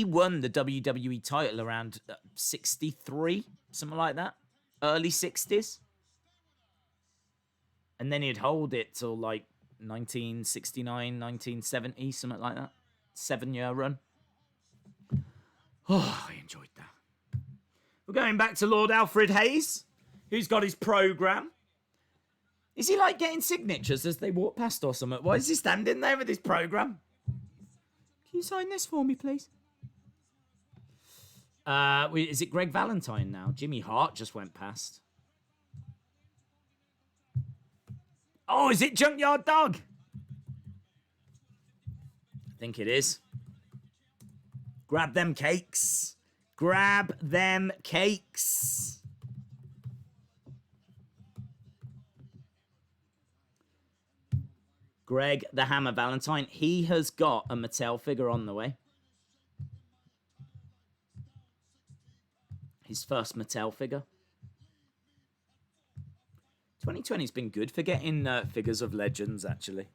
won the WWE title around 63, something like that. Early 60s. And then he'd hold it till like 1969, 1970, something like that. 7-year run. Oh, I enjoyed that. We're going back to Lord Alfred Hayes, who's got his program. Is he like getting signatures as they walk past or something? Why is he standing there with his program? Can you sign this for me, please? Is it Greg Valentine now? Jimmy Hart just went past. Oh, is it Junkyard Dog? I think it is. Grab them cakes. Grab them cakes. Greg the Hammer Valentine. He has got a Mattel figure on the way. His first Mattel figure. 2020's been good for getting figures of legends, actually.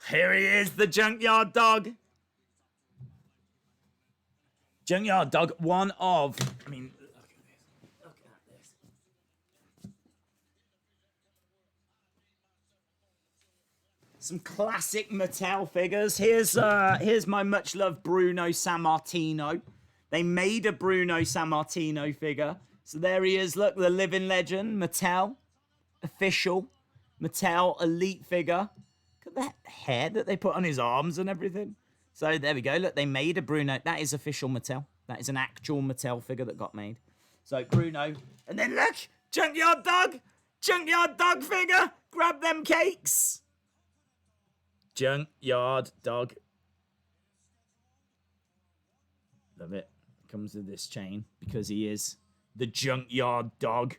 Here he is, the Junkyard Dog. Junkyard Dog, one of... I mean, look at this. Look at this. Some classic Mattel figures. Here's my much-loved Bruno Sammartino. They made a Bruno Sammartino figure. So there he is. Look, the living legend. Mattel. Official. Mattel elite figure. Look at that hair that they put on his arms and everything. So there we go. Look, they made a Bruno. That is official Mattel. That is an actual Mattel figure that got made. So Bruno. And then look. Junkyard Dog. Junkyard Dog figure. Grab them cakes. Junkyard Dog. Love it. Comes with this chain because he is the Junkyard Dog.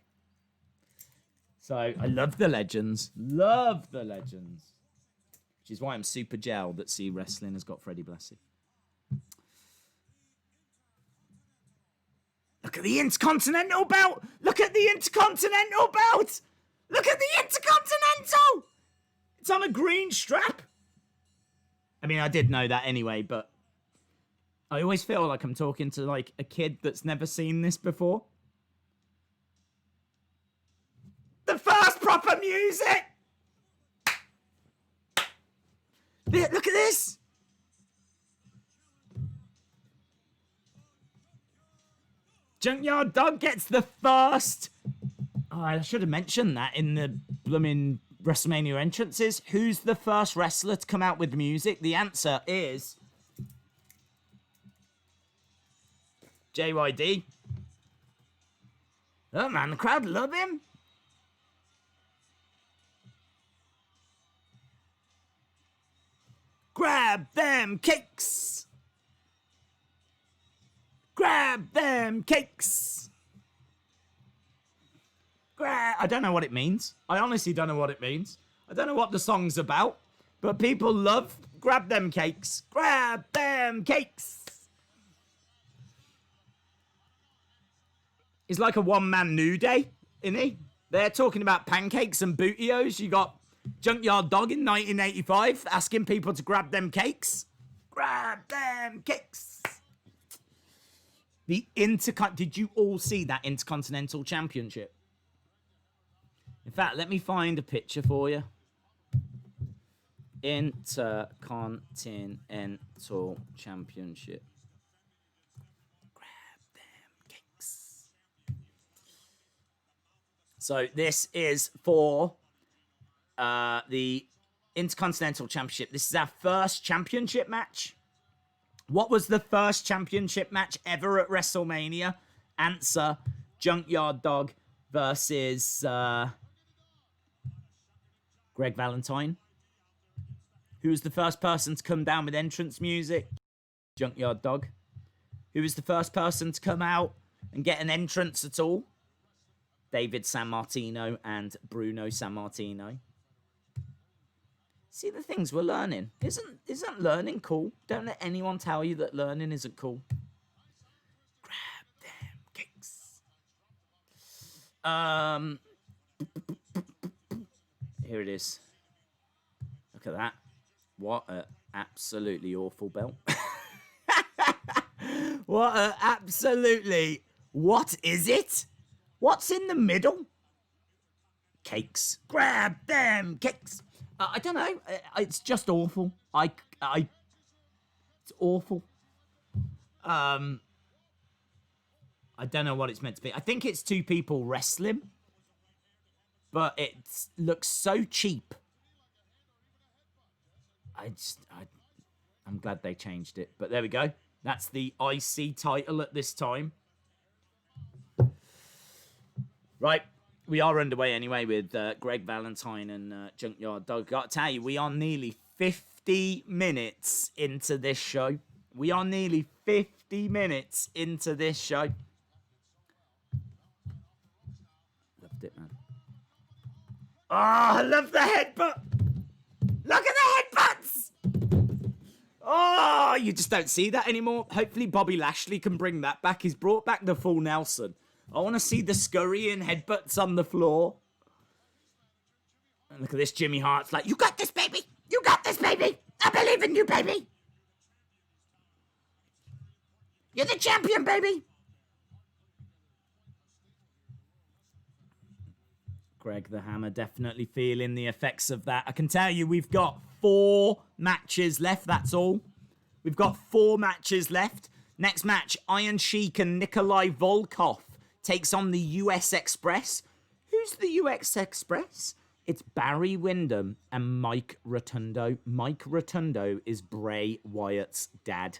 So I love the legends. Love the legends. Which is why I'm super gel that C Wrestling has got Freddie Blassie. Look at the Intercontinental belt. Look at the Intercontinental belt. Look at the Intercontinental. It's on a green strap. I mean, I did know that anyway, but I always feel like I'm talking to like a kid that's never seen this before. The first proper music. Look at this. Junkyard Dog gets the first. Oh, I should have mentioned that in the blooming WrestleMania entrances. Who's the first wrestler to come out with music? The answer is JYD. Oh man, the crowd love him. Grab them cakes. Grab them cakes. I don't know what it means. I honestly don't know what it means. I don't know what the song's about. But people love grab them cakes. Grab them cakes. He's like a one-man New Day, isn't he? They're talking about pancakes and bootios. You got Junkyard Dog in 1985 asking people to grab them cakes. Grab them cakes. Did you all see that Intercontinental Championship? In fact, let me find a picture for you. Intercontinental Championship. Grab them cakes. So this is for the Intercontinental Championship. This is our first championship match. What was the first championship match ever at WrestleMania? Answer, Junkyard Dog versus Greg Valentine. Who was the first person to come down with entrance music? Junkyard Dog. Who was the first person to come out and get an entrance at all? David Sammartino and Bruno Sammartino. See the things we're learning. Isn't learning cool? Don't let anyone tell you that learning isn't cool. Grab them cakes. Here it is. Look at that. What a absolutely awful belt. What a absolutely... What is it? What's in the middle? cakes. Grab them cakes. I don't know. It's just awful. It's awful. I don't know what it's meant to be. I think it's two people wrestling, but it looks so cheap. I'm glad they changed it. But there we go. That's the IC title at this time. Right. We are underway anyway with Greg Valentine and Junkyard Dog. Got to tell you, we are nearly 50 minutes into this show. We are nearly 50 minutes into this show. Loved it, man. Oh, I love the headbutt. Look at the headbutts. Oh, you just don't see that anymore. Hopefully Bobby Lashley can bring that back. He's brought back the full Nelson. I want to see the scurrying headbutts on the floor. And look at this, Jimmy Hart's like, you got this, baby. You got this, baby. I believe in you, baby. You're the champion, baby. Greg the Hammer definitely feeling the effects of that. I can tell you we've got 4 matches left, that's all. We've got 4 matches left. Next match, Iron Sheik and Nikolai Volkoff takes on the US Express. Who's the US Express? It's Barry Windham and Mike Rotundo. Mike Rotundo is Bray Wyatt's dad.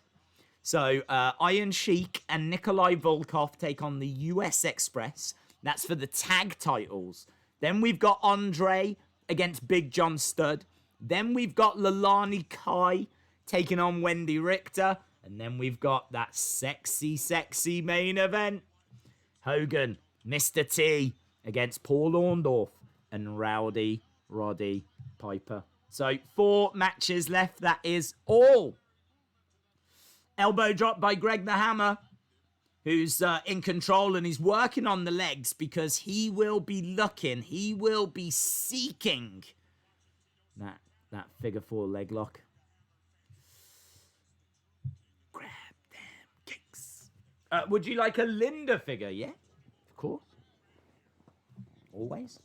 So Iron Sheik and Nikolai Volkoff take on the US Express. That's for the tag titles. Then we've got Andre against Big John Studd. Then we've got Leilani Kai taking on Wendi Richter. And then we've got that sexy, sexy main event. Hogan Mr T against Paul Orndorff and Rowdy Roddy Piper. So 4 matches left. That is all. Elbow drop by Greg the Hammer, who's in control, and he's working on the legs because he will be looking, he will be seeking that figure 4 leg lock. Grab them kicks. Would you like a Linda figure? Yeah, of course. Always.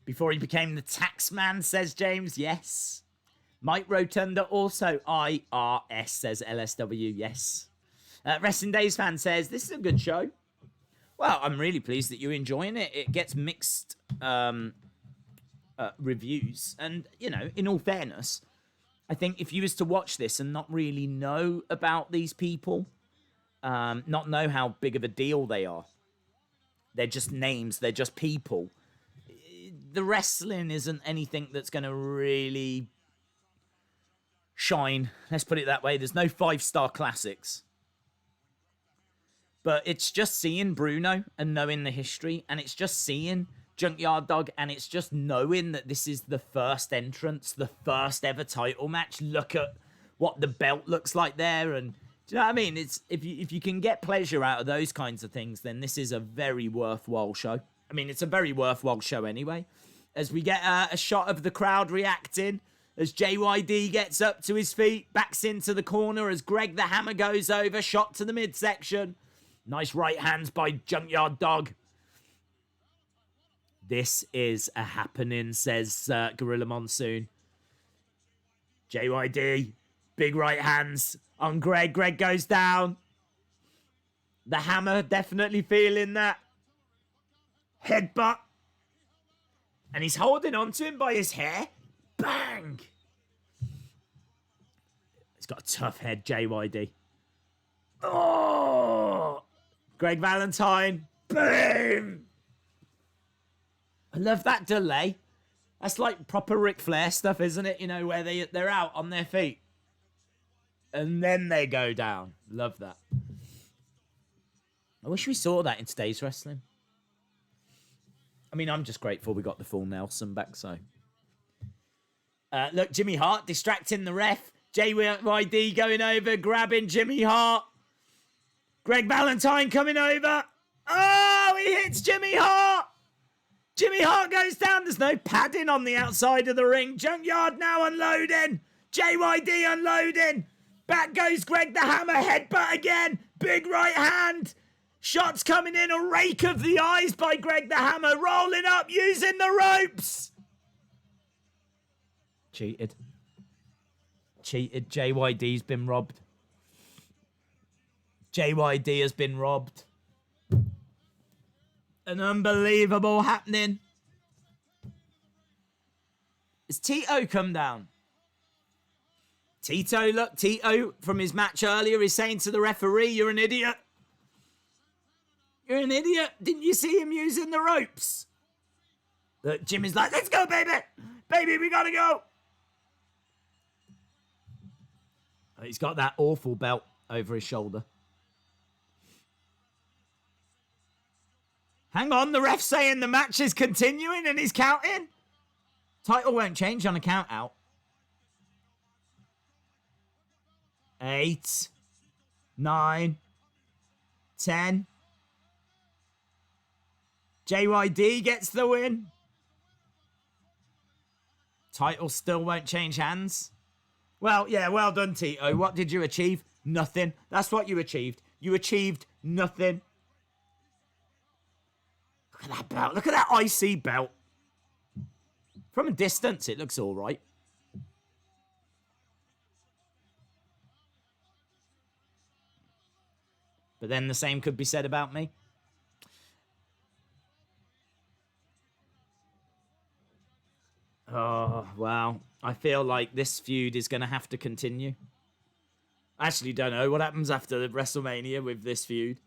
Before he became the tax man, says James. Yes. Mike Rotunda also IRS, says LSW. Yes. Wrestling Days fan says, this is a good show. Well, I'm really pleased that you're enjoying it. It gets mixed reviews. And, you know, in all fairness, I think if you was to watch this and not really know about these people, not know how big of a deal they are, they're just names, they're just people, the wrestling isn't anything that's going to really shine. Let's put it that way. There's no 5-star classics. But it's just seeing Bruno and knowing the history, and it's just seeing Junkyard Dog, and it's just knowing that this is the first entrance, the first ever title match. Look at what the belt looks like there, and do you know what I mean? It's if you can get pleasure out of those kinds of things, then this is a very worthwhile show. I mean, it's a very worthwhile show anyway. As we get a shot of the crowd reacting, as JYD gets up to his feet, backs into the corner as Greg the Hammer goes over, shot to the midsection. Nice right hands by Junkyard Dog. This is a happening, says Gorilla Monsoon. JYD, big right hands on Greg. Greg goes down. The Hammer definitely feeling that. Headbutt. And he's holding on to him by his hair. Bang! He's got a tough head, JYD. Oh! Greg Valentine. Boom! I love that delay. That's like proper Ric Flair stuff, isn't it? You know, where they're out on their feet. And then they go down. Love that. I wish we saw that in today's wrestling. I mean, I'm just grateful we got the full Nelson back, so. Look, Jimmy Hart distracting the ref. JYD going over, grabbing Jimmy Hart. Greg Valentine coming over. Oh, he hits Jimmy Hart. Jimmy Hart goes down. There's no padding on the outside of the ring. Junkyard now unloading. JYD unloading. Back goes Greg the Hammer. Headbutt again. Big right hand. Shots coming in, a rake of the eyes by Greg the Hammer, rolling up, using the ropes. Cheated. JYD's been robbed. JYD has been robbed. An unbelievable happening. Has Tito come down? Tito, look, Tito from his match earlier is saying to the referee, you're an idiot. You're an idiot. Didn't you see him using the ropes? Look, Jimmy's like, let's go, baby. Baby, we gotta go. He's got that awful belt over his shoulder. Hang on, the ref's saying the match is continuing and he's counting. Title won't change on a count out. 8, 9, 10. JYD gets the win. Title still won't change hands. Well, yeah, well done, Tito. What did you achieve? Nothing. That's what you achieved. You achieved nothing. Look at that belt. Look at that IC belt. From a distance, it looks all right. But then the same could be said about me. Oh, wow. I feel like this feud is going to have to continue. I actually don't know what happens after the WrestleMania with this feud.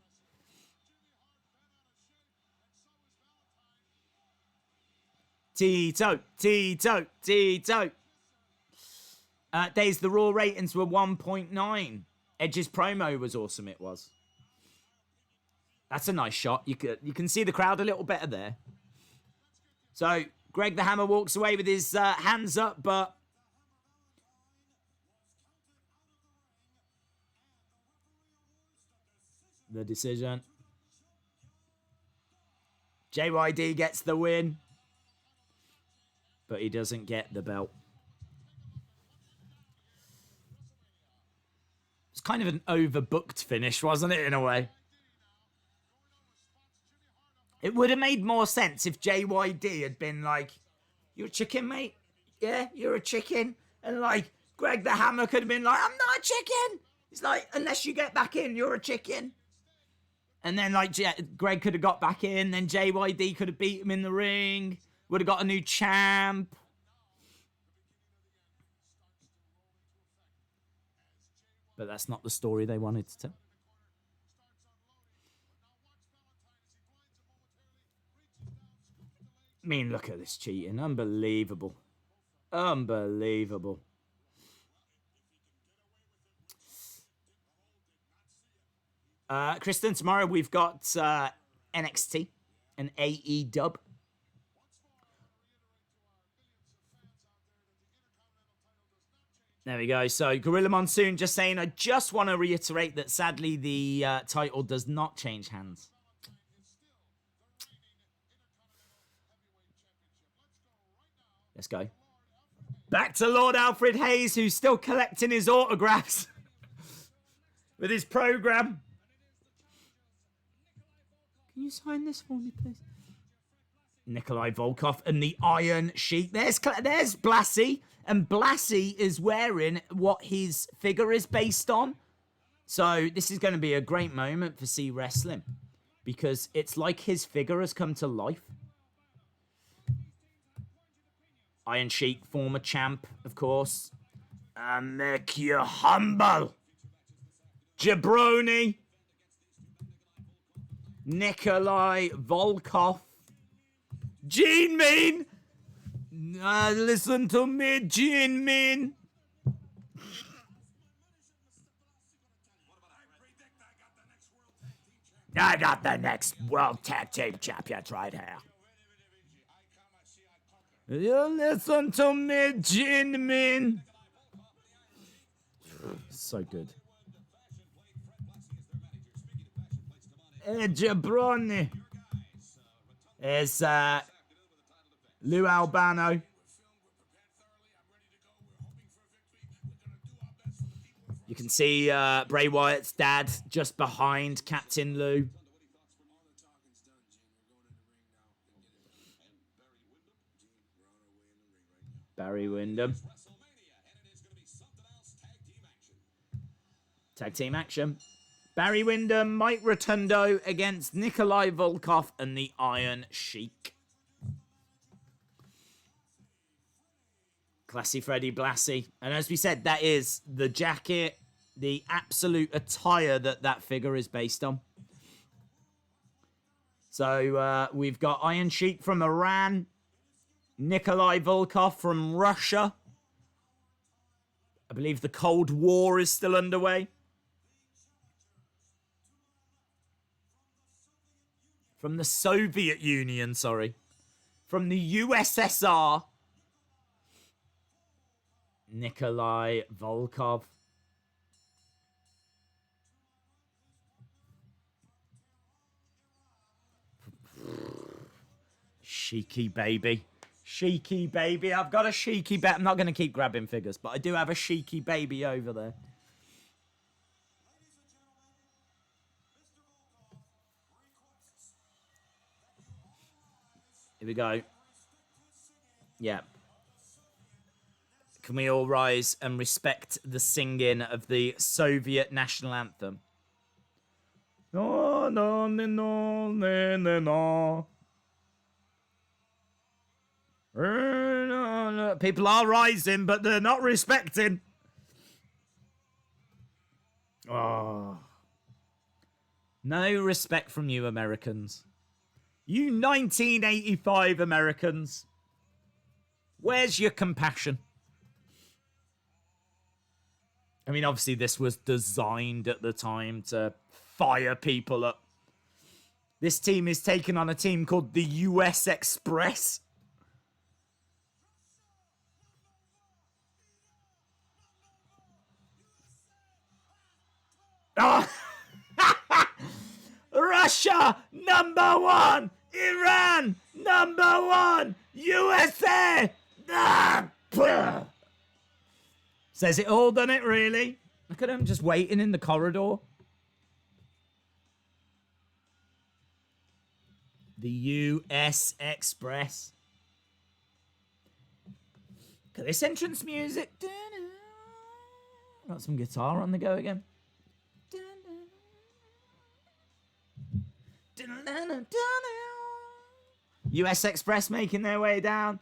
Tito. Days the Raw ratings were 1.9. Edge's promo was awesome, it was. That's a nice shot. You can see the crowd a little better there. So, Greg the Hammer walks away with his hands up, but the decision. JYD gets the win, but he doesn't get the belt. It's kind of an overbooked finish, wasn't it, in a way? It would have made more sense if JYD had been like, you're a chicken, mate? Yeah, you're a chicken. And like, Greg the Hammer could have been like, I'm not a chicken. It's like, unless you get back in, you're a chicken. And then like, Greg could have got back in. Then JYD could have beat him in the ring. Would have got a new champ. But that's not the story they wanted to tell. I mean, look at this cheating. Unbelievable. Unbelievable. Kristen, tomorrow we've got NXT and AE dub. There we go. So, Gorilla Monsoon just saying, I just want to reiterate that sadly the title does not change hands. Let's go. Back to Lord Alfred Hayes, who's still collecting his autographs with his program. Can you sign this for me, please? Nikolai Volkoff and the Iron Sheik. There's Blassie, and Blassie is wearing what his figure is based on. So this is going to be a great moment for C Wrestling because it's like his figure has come to life. Iron Sheik, former champ, of course. Make you humble. Jabroni. Nikolai Volkoff. Gene Mean. Listen to me, Gene Mean. I got the next World Tag Team Champions right here. You listen to me, Gene Mean. So good. Jabroni. It's Lou Albano. You can see Bray Wyatt's dad just behind Captain Lou. Windham. Tag team action. Barry Windham, Mike Rotundo against Nikolai Volkoff and the Iron Sheik. Classy Freddy Blassie. And as we said, that is the jacket, the absolute attire that figure is based on. So we've got Iron Sheik from Iran, Nikolai Volkoff from Russia. I believe the Cold War is still underway. From the Soviet Union, sorry. From the USSR. Nikolai Volkoff. Sheiky baby. Sheiky baby. I've got a Sheiky baby. I'm not going to keep grabbing figures, but I do have a Sheiky baby over there. Here we go. Yeah. Can we all rise and respect the singing of the Soviet national anthem? No, no, no, no, no, no. People are rising, but they're not respecting. Oh. No respect from you, Americans. You 1985 Americans. Where's your compassion? I mean, obviously, this was designed at the time to fire people up. This team is taking on a team called the US Express. Oh. Russia, #1. Iran, #1. USA. Says it all, doesn't it, really? Look at him just waiting in the corridor. The US Express. Look at this entrance music. Got some guitar on the go again. US Express making their way down.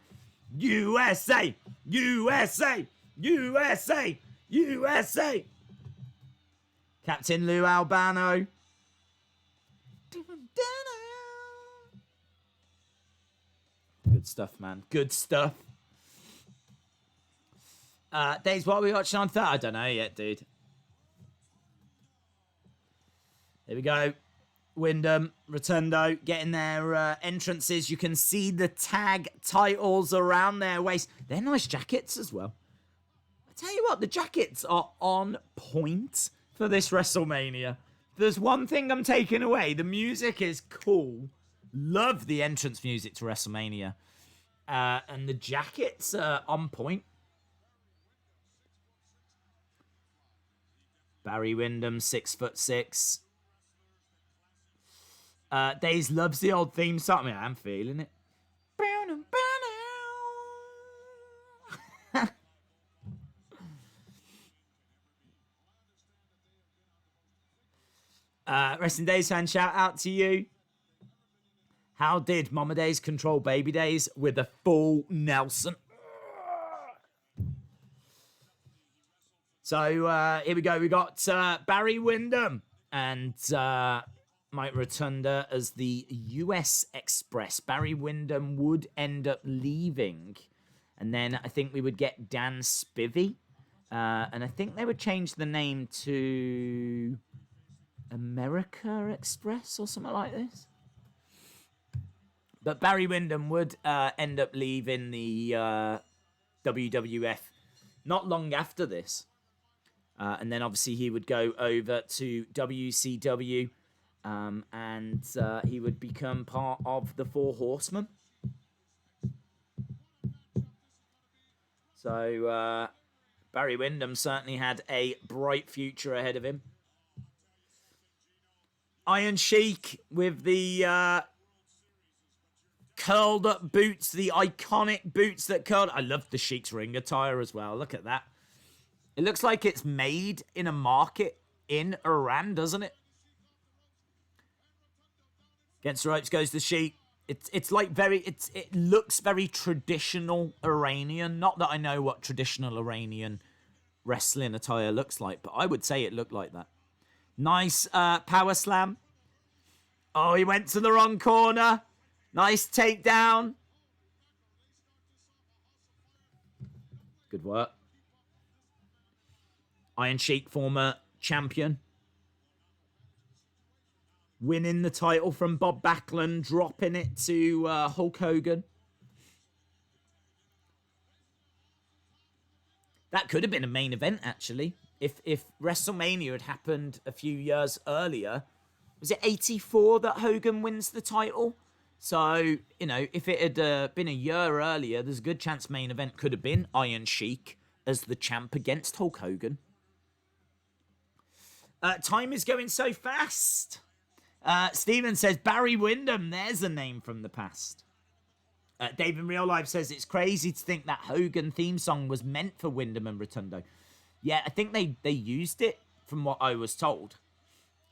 USA! USA! USA! USA! Captain Lou Albano. Good stuff, man. Good stuff. Days, what are we watching on Thursday? I don't know yet, dude. Here we go. Wyndham, Rotundo getting their entrances. You can see the tag titles around their waist. They're nice jackets as well. I tell you what, the jackets are on point for this WrestleMania. If there's one thing I'm taking away, the music is cool. Love the entrance music to WrestleMania. And the jackets are on point. Barry Windham, 6'6". Days loves the old theme song. I mean, I'm feeling it. Resting Days fan, shout out to you. How did Mama Days control Baby Days with a full Nelson? So here we go. We got Barry Windham and Mike Rotunda as the US Express. Barry Windham would end up leaving. And then I think we would get Dan Spivey. And I think they would change the name to America Express or something like this. But Barry Windham would end up leaving the WWF not long after this. And then obviously he would go over to WCW. And he would become part of the Four Horsemen. So Barry Windham certainly had a bright future ahead of him. Iron Sheik with the curled up boots, the iconic boots that curled. I love the Sheik's ring attire as well. Look at that. It looks like it's made in a market in Iran, doesn't it? Against the ropes goes the Sheik. It's like it looks very traditional Iranian. Not that I know what traditional Iranian wrestling attire looks like, but I would say it looked like that. Nice power slam. Oh, he went to the wrong corner. Nice takedown. Good work. Iron Sheik, former champion. Winning the title from Bob Backlund, dropping it to Hulk Hogan. That could have been a main event, actually. If WrestleMania had happened a few years earlier. Was it 84 that Hogan wins the title? So, you know, if it had been a year earlier, there's a good chance main event could have been Iron Sheik as the champ against Hulk Hogan. Time is going so fast. Steven says, Barry Windham, there's a name from the past. Dave in Real Life says, it's crazy to think that Hogan theme song was meant for Windham and Rotundo. Yeah, I think they used it, from what I was told.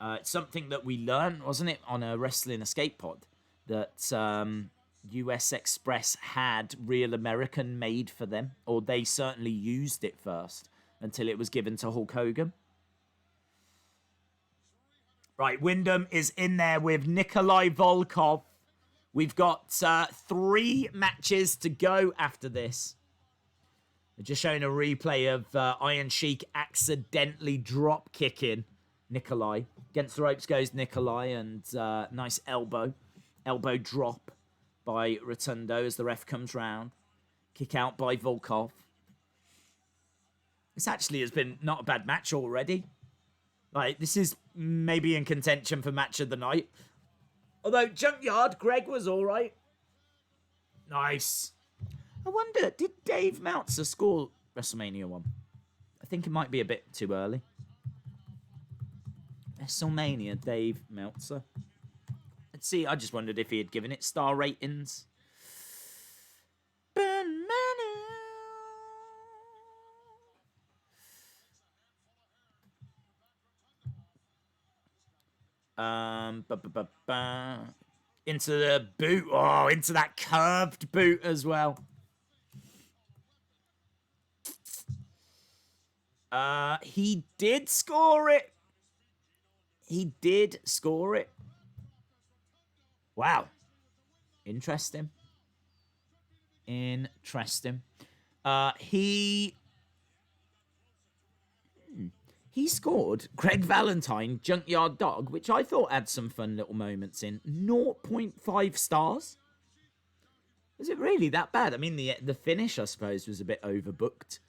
It's something that we learned, wasn't it, on a Wrestling Escape Pod, that US Express had Real American made for them, or they certainly used it first, until it was given to Hulk Hogan. Right, Windham is in there with Nikolai Volkoff. We've got 3 matches to go after this. They're just showing a replay of Iron Sheik accidentally drop kicking Nikolai. Against the ropes goes Nikolai, and nice elbow drop by Rotundo as the ref comes round. Kick out by Volkoff. This actually has been not a bad match already. Like, this is maybe in contention for match of the night. Although, Junkyard, Greg was all right. Nice. I wonder, did Dave Meltzer score WrestleMania 1? I think it might be a bit too early. WrestleMania, Dave Meltzer. Let's see, I just wondered if he had given it star ratings. Into the boot. Oh, into that curved boot as well. He did score it. He did score it. Wow. Interesting. Interesting. He scored Greg Valentine, Junkyard Dog, which I thought had some fun little moments in. 0.5 stars. Was it really that bad? I mean, the finish, I suppose, was a bit overbooked.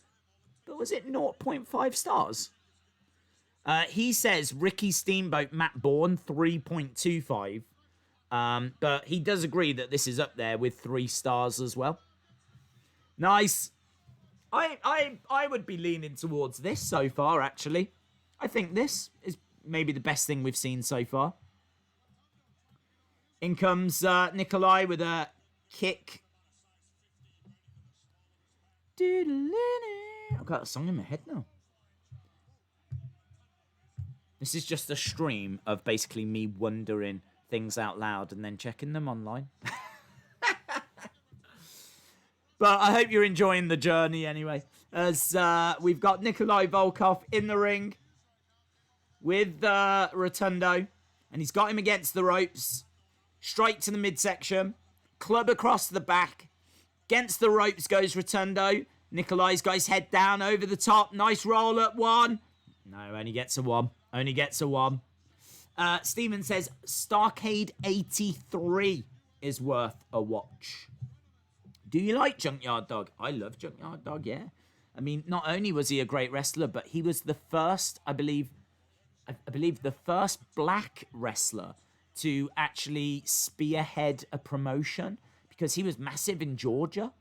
But was it 0.5 stars? He says Ricky Steamboat, Matt Bourne, 3.25. But he does agree that this is up there with 3 stars as well. Nice. I would be leaning towards this so far, actually. I think this is maybe the best thing we've seen so far. In comes Nikolai with a kick. I've got a song in my head now. This is just a stream of basically me wondering things out loud and then checking them online. But I hope you're enjoying the journey anyway. As we've got Nikolai Volkoff in the ring with Rotundo. And he's got him against the ropes. Straight to the midsection. Club across the back. Against the ropes goes Rotundo. Nikolai's got his head down over the top. Nice roll up 1. No, only gets a 1. Only gets a 1. Steven says Starcade 83 is worth a watch. Do you like Junkyard Dog? I love Junkyard Dog, yeah. I mean, not only was he a great wrestler, but he was the first, I believe the first black wrestler to actually spearhead a promotion, because he was massive in Georgia.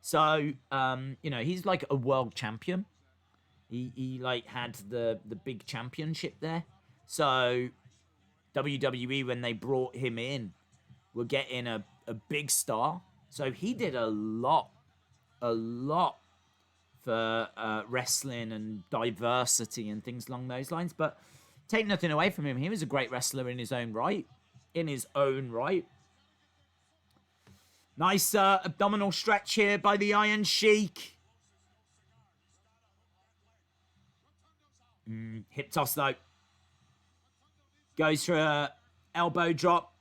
So, you know, he's like a world champion. He like had the big championship there. So WWE, when they brought him in, were getting a a big star. So he did a lot for wrestling and diversity and things along those lines. But take nothing away from him. He was a great wrestler in his own right. Nice abdominal stretch here by the Iron Sheik. Hip toss though. Goes for a elbow drop.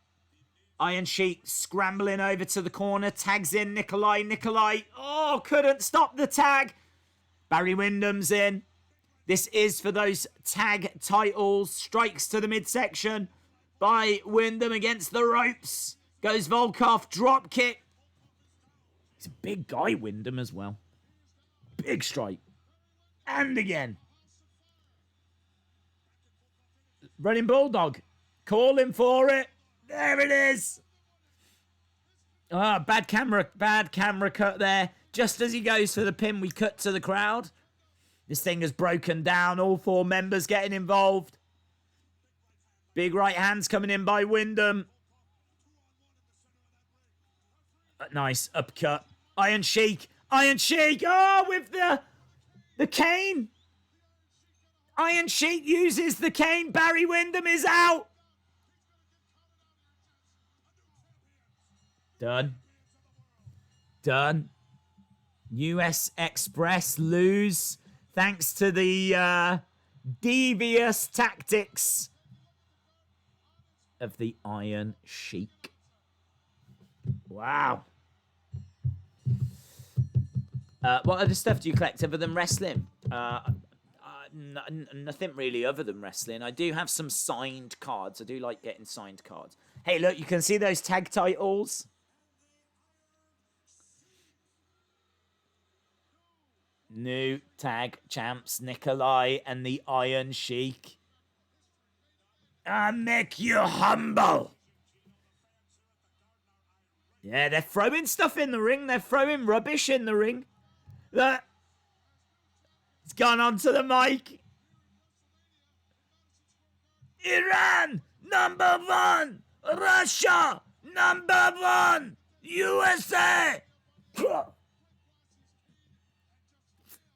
Iron Sheik scrambling over to the corner. Tags in Nikolai. Nikolai, oh, couldn't stop the tag. Barry Windham's in. This is for those tag titles. Strikes to the midsection by Windham against the ropes. Goes Volkoff, drop kick. He's a big guy, Windham, as well. Big strike. And again. Running Bulldog. Calling for it. There it is. Ah, bad camera cut there. Just as he goes for the pin, we cut to the crowd. This thing has broken down. All 4 members getting involved. Big right hands coming in by Windham. Nice uppercut. Iron Sheik. Iron Sheik. Oh, with the cane. Iron Sheik uses the cane. Barry Windham is out. Done. US Express lose thanks to the devious tactics of the Iron Sheik. Wow. What other stuff do you collect other than wrestling? Nothing really other than wrestling. I do have some signed cards. I do like getting signed cards. Hey, look, you can see those tag titles. New tag champs, Nikolai and the Iron Sheik. I make you humble. Yeah, they're throwing stuff in the ring. They're throwing rubbish in the ring. Look. It's gone onto the mic. Iran, #1. Russia, #1. USA.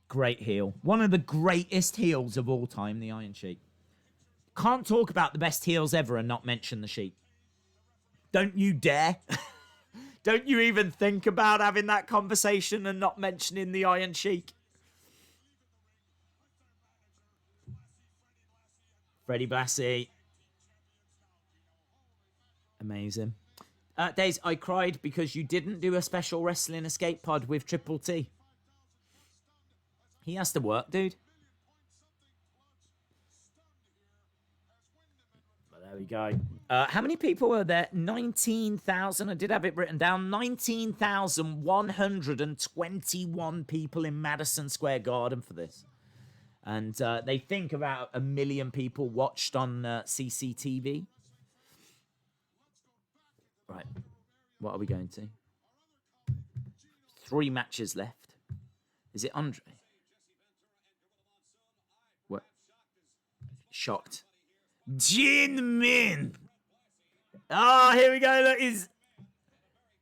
Great heel. One of the greatest heels of all time, the Iron Sheik. Can't talk about the best heels ever and not mention the Sheik. Don't you dare. Don't you even think about having that conversation and not mentioning the Iron Sheik. Freddie Blassie. Amazing. Days, I cried because you didn't do a special wrestling escape pod with Triple T. He has to work, dude. But there we go. How many people were there? 19,000. I did have it written down. 19,121 people in Madison Square Garden for this. And they think about 1 million people watched on CCTV. Right. What are we going to? 3 matches left. Is it Andre? What? Shocked. Jin Min. Oh, here we go. Look, he's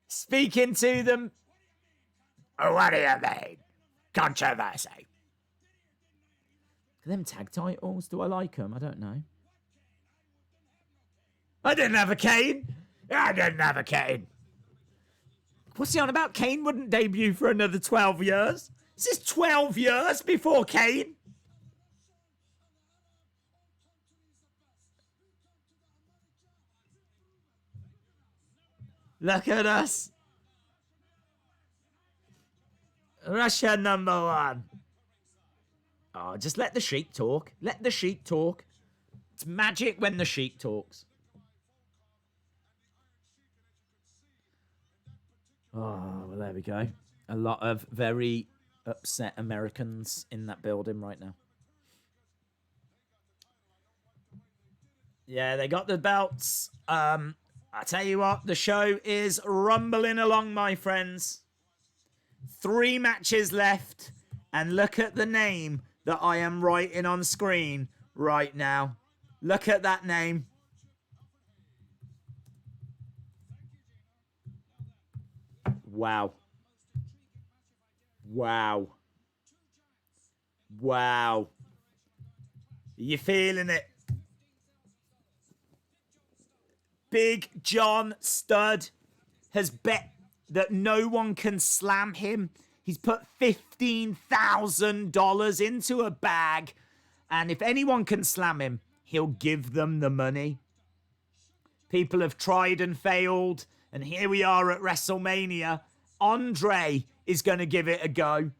speaking to them. Oh, what do you mean? Controversy. Them tag titles, do I like them? I don't know. I didn't have a cane. I didn't have a cane. What's he on about? Kane wouldn't debut for another 12 years. Is this 12 years before Kane? Look at us. Russia #1. Oh, just let the Sheik talk. Let the Sheik talk. It's magic when the Sheik talks. Oh, well, there we go. A lot of very upset Americans in that building right now. Yeah, they got the belts. I tell you what, the show is rumbling along, my friends. 3 matches left. And look at the name that I am writing on screen right now. Look at that name. Wow. Wow. Wow. You feeling it? Big John Studd has bet that no one can slam him. He's put $15,000 into a bag. And if anyone can slam him, he'll give them the money. People have tried and failed. And here we are at WrestleMania. Andre is going to give it a go.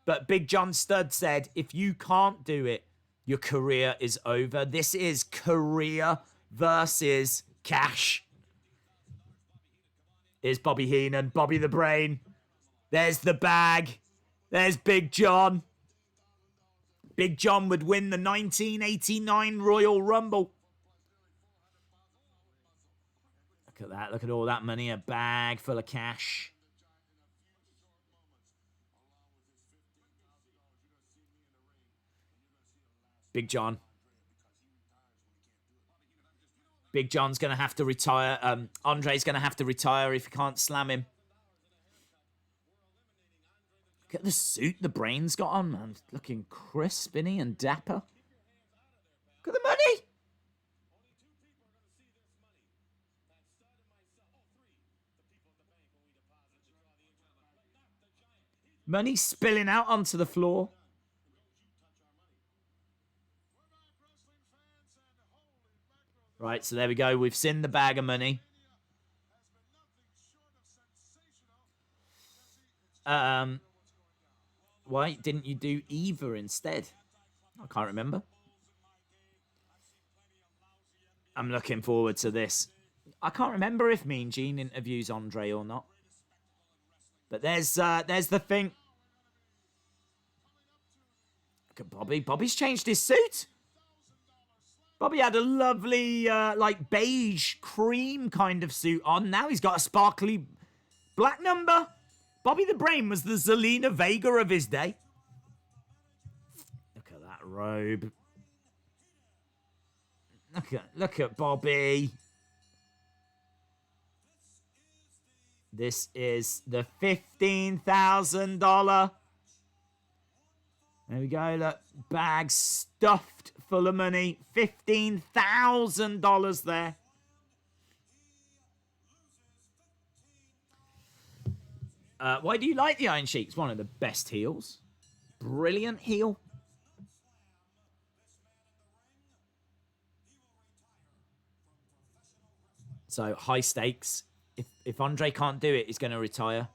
But Big John Studd said, if you can't do it, your career is over. This is career versus cash. Here's Bobby Heenan, Bobby the Brain. There's the bag. There's Big John. Big John would win the 1989 Royal Rumble. Look at that. Look at all that money. A bag full of cash. Big John. Big John's going to have to retire. Andre's going to have to retire if you can't slam him. Look at the suit the Brain's got on, man. Looking crisp, isn't he? And dapper. Look at the money. Money spilling out onto the floor. Right, so there we go. We've seen the bag of money. Why didn't you do Eva instead? I can't remember. I'm looking forward to this. I can't remember if Mean Gene interviews Andre or not. But there's the thing. Look at Bobby. Bobby's changed his suit. Bobby had a lovely, like, beige cream kind of suit on. Now he's got a sparkly black number. Bobby the Brain was the Zelina Vega of his day. Look at that robe. Look at Bobby. This is the $15,000. There we go. Look, bag stuffed full of money. $15,000 there. Why do you like the Iron Sheik? It's one of the best heels. Brilliant heel. So, high stakes. If Andre can't do it, he's going to retire.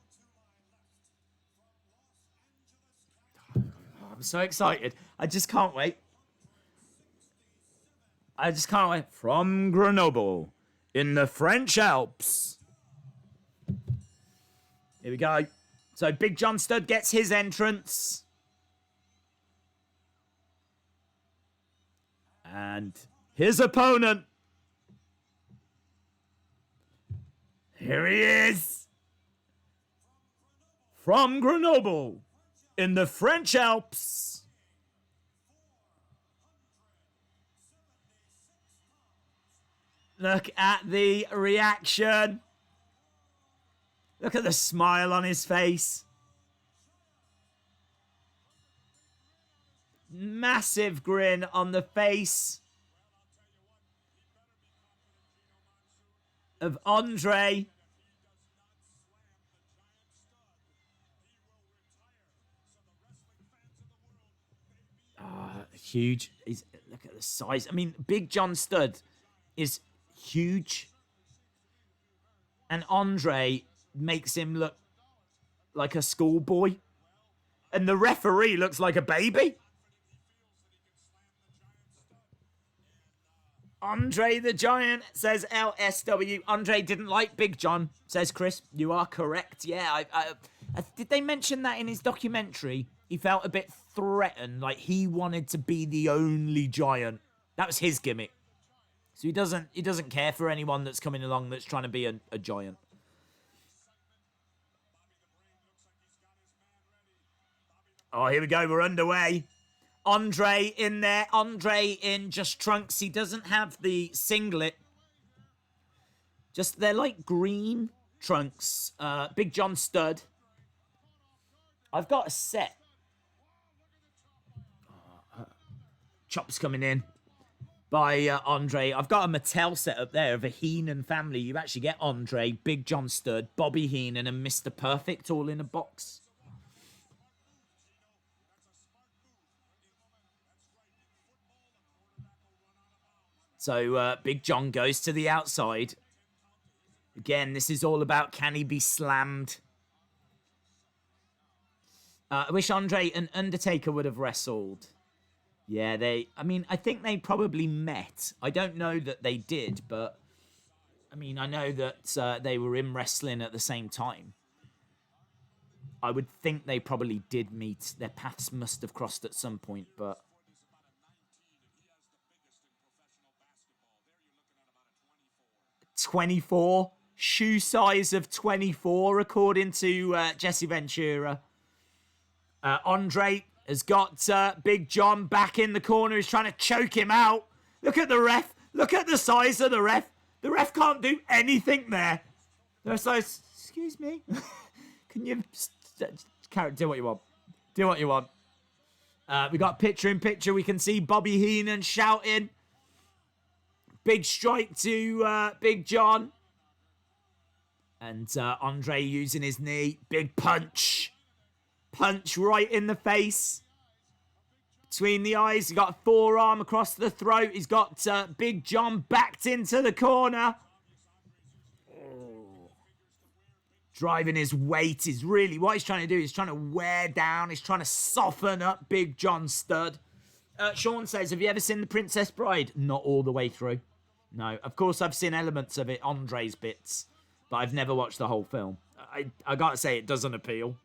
I'm so excited. I just can't wait. I just can't wait. From Grenoble in the French Alps. Here we go. So Big John Studd gets his entrance. And his opponent. Here he is. From Grenoble in the French Alps. Look at the reaction. Look at the smile on his face. Massive grin on the face of Andre. Huge. Look at the size. I mean, Big John Studd is huge. And Andre makes him look like a schoolboy. And the referee looks like a baby. Andre the Giant, says LSW. Andre didn't like Big John, says Chris. You are correct. Yeah, did they mention that in his documentary? He felt a bit threatened, like he wanted to be the only giant. That was his gimmick. So he doesn't care for anyone that's coming along that's trying to be a giant. Oh, here we go. We're underway. Andre in there. Andre in just trunks. He doesn't have the singlet. Just, they're like green. trunks. Big John Stud. I've got a set. Chops coming in by Andre. I've got a Mattel set up there of a Heenan family. You actually get Andre, Big John Stud, Bobby Heenan, and Mr. Perfect all in a box. So Big John goes to the outside. Again, this is all about can he be slammed. I wish Andre and Undertaker would have wrestled. Yeah, I think they probably met. I don't know that they did, but I mean, I know that they were in wrestling at the same time. I would think they probably did meet. Their paths must have crossed at some point, but 24, shoe size of 24, according to Jesse Ventura. Andre has got Big John back in the corner. He's trying to choke him out. Look at the ref. Look at the size of the ref. The ref can't do anything there. They're so, excuse me. Can you do what you want? Do what you want. We got picture in picture. We can see Bobby Heenan shouting. Big strike to Big John. And Andre using his knee. Big punch. Punch right in the face. Between the eyes. He's got a forearm across the throat. He's got Big John backed into the corner. Driving his weight is really... What he's trying to do is trying to wear down. He's trying to soften up Big John Stud. Sean says, have you ever seen The Princess Bride? Not all the way through. No. Of course, I've seen elements of it, Andre's bits. But I've never watched the whole film. I gotta say, it doesn't appeal.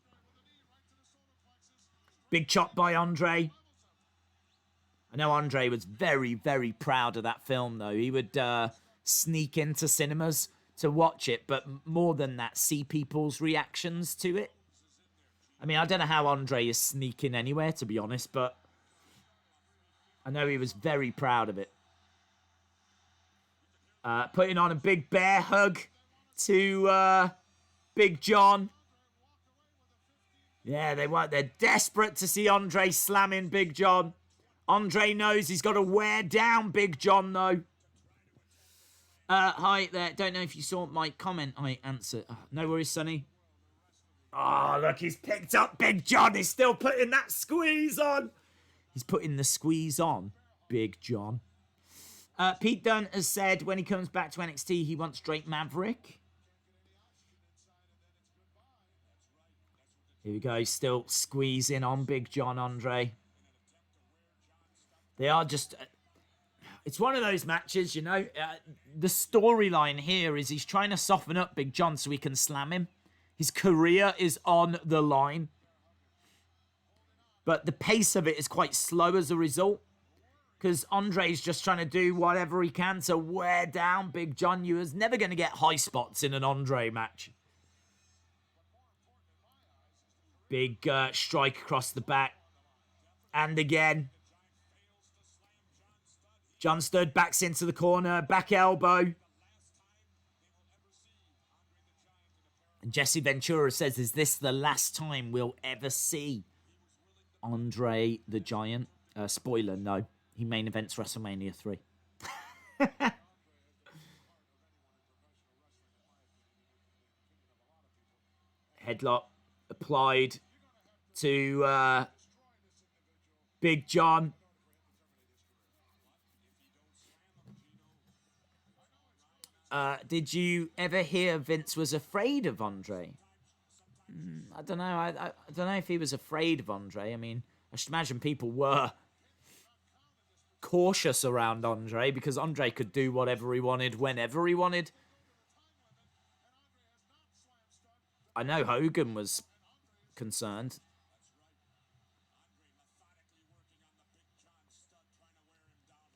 Big chop by Andre. I know Andre was very, very proud of that film, though. He would sneak into cinemas to watch it, but more than that, see people's reactions to it. I mean, I don't know how Andre is sneaking anywhere, to be honest, but I know he was very proud of it. Putting on a big bear hug to Big John. Yeah, they're desperate to see Andre slamming Big John. Andre knows he's got to wear down Big John, though. Hi there. Don't know if you saw my comment. I answered. Oh, no worries, Sonny. Oh, look, he's picked up Big John. He's still putting that squeeze on. He's putting the squeeze on, Big John. Pete Dunne has said when he comes back to NXT, he wants Drake Maverick. Here we go. Still squeezing on Big John, Andre. They are just... It's one of those matches, you know. The storyline here is he's trying to soften up Big John so he can slam him. His career is on the line. But the pace of it is quite slow as a result. Because Andre's just trying to do whatever he can to wear down Big John. You was never going to get high spots in an Andre match. Big strike across the back. And again. John Studd backs into the corner. Back elbow. And Jesse Ventura says, is this the last time we'll ever see Andre the Giant? Spoiler, no. He main events WrestleMania 3. Headlock applied to Big John. Did you ever hear Vince was afraid of Andre? I don't know. I don't know if he was afraid of Andre. I mean, I should imagine people were cautious around Andre because Andre could do whatever he wanted whenever he wanted. I know Hogan was concerned.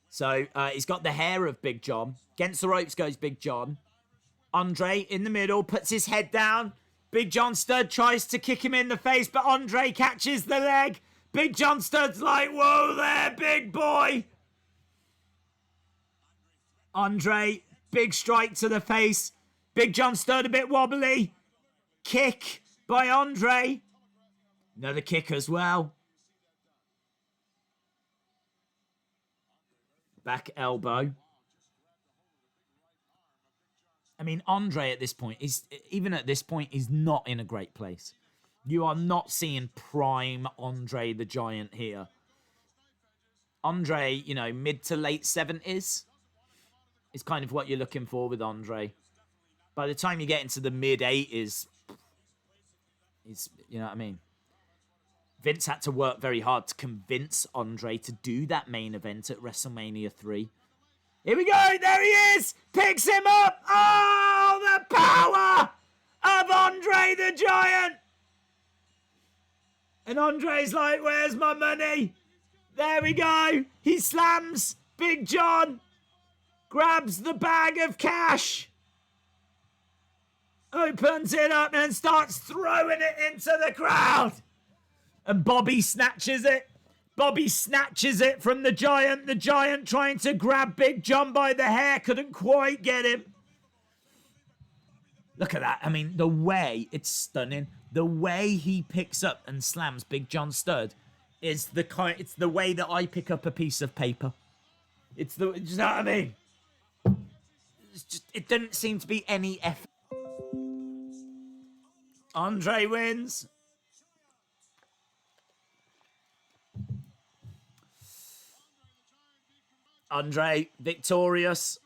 So he's got the hair of Big John. Against the ropes goes Big John. Andre in the middle, puts his head down. Big John Studd tries to kick him in the face, but Andre catches the leg. Big John Studd's like, whoa there, big boy. Andre, big strike to the face. Big John Studd a bit wobbly. Kick by Andre. Another kick as well. Back elbow. I mean, Andre at this point is not in a great place. You are not seeing prime Andre the Giant here. Andre, you know, mid to late 70s is kind of what you're looking for with Andre. By the time you get into the mid 80s, you know what I mean? Vince had to work very hard to convince Andre to do that main event at WrestleMania 3. Here we go. There he is. Picks him up. Oh, the power of Andre the Giant. And Andre's like, where's my money? There we go. He slams Big John. Grabs the bag of cash. Opens it up and starts throwing it into the crowd. And Bobby snatches it. Bobby snatches it from the Giant. The Giant trying to grab Big John by the hair. Couldn't quite get him. Look at that. I mean, the way, it's stunning. The way he picks up and slams Big John Studd is it's the way that I pick up a piece of paper. You know what I mean? It didn't seem to be any effort. Andre wins. Andre victorious.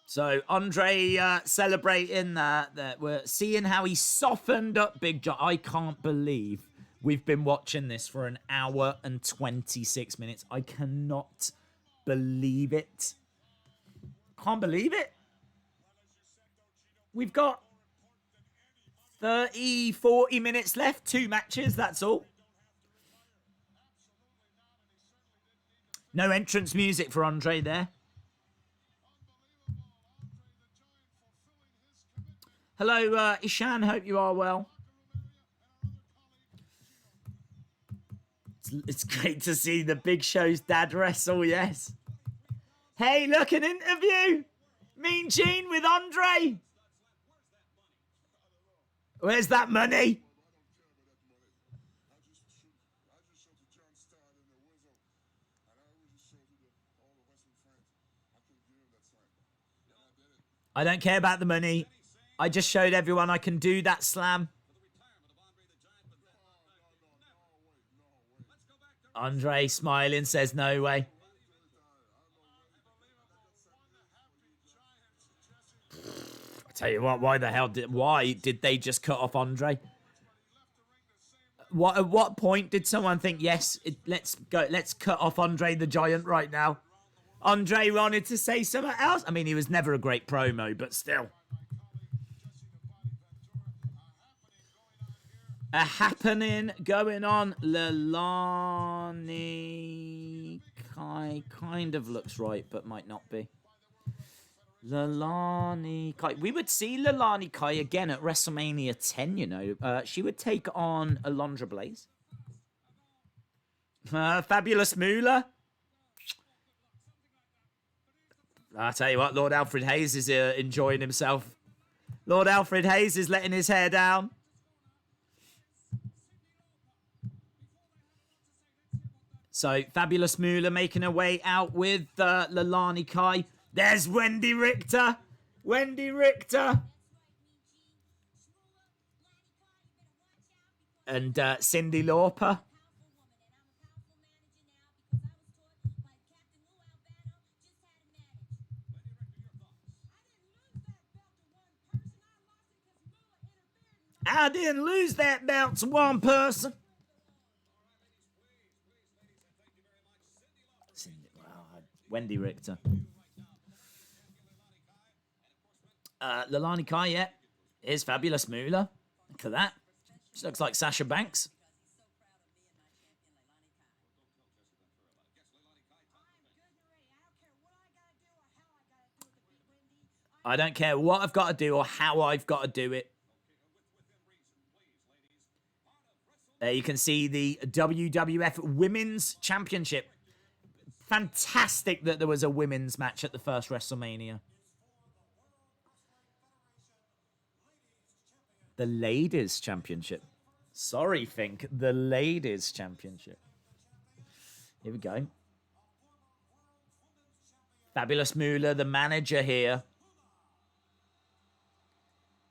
So Andre celebrating that we're seeing how he softened up Big John. I can't believe we've been watching this for an hour and 26 minutes. I cannot believe it. Can't believe it. We've got 30, 40 minutes left. 2 matches, that's all. No entrance music for Andre there. Hello, Ishan. Hope you are well. It's great to see the Big Show's dad wrestle, yes. Hey, look, an interview. Mean Gene with Andre. Where's that money? I don't care about the money. I just showed everyone I can do that slam. Andre smiling says no way. I tell you what, why did they just cut off Andre? At what point did someone think, yes, let's cut off Andre the Giant right now? Andre wanted to say something else. I mean, he was never a great promo, but still. A happening going on. Leilani Kai kind of looks right, but might not be. Leilani Kai. We would see Leilani Kai again at WrestleMania 10, you know. She would take on Alundra Blaze. Fabulous Moolah. I tell you what, Lord Alfred Hayes is enjoying himself. Lord Alfred Hayes is letting his hair down. So, Fabulous Moolah making her way out with Leilani Kai. There's Wendi Richter. Wendi Richter. And Cyndi Lauper. I didn't lose that belt to one person. Wendi Richter. Leilani Kai, yeah. Here's Fabulous Moolah. Look at that. She looks like Sasha Banks. I don't care what I've got to do or how I've got to do it. There you can see the WWF Women's Championship. Fantastic that there was a women's match at the first WrestleMania. The Ladies Championship. Sorry, Fink. The Ladies Championship. Here we go. Fabulous Moolah, the manager here.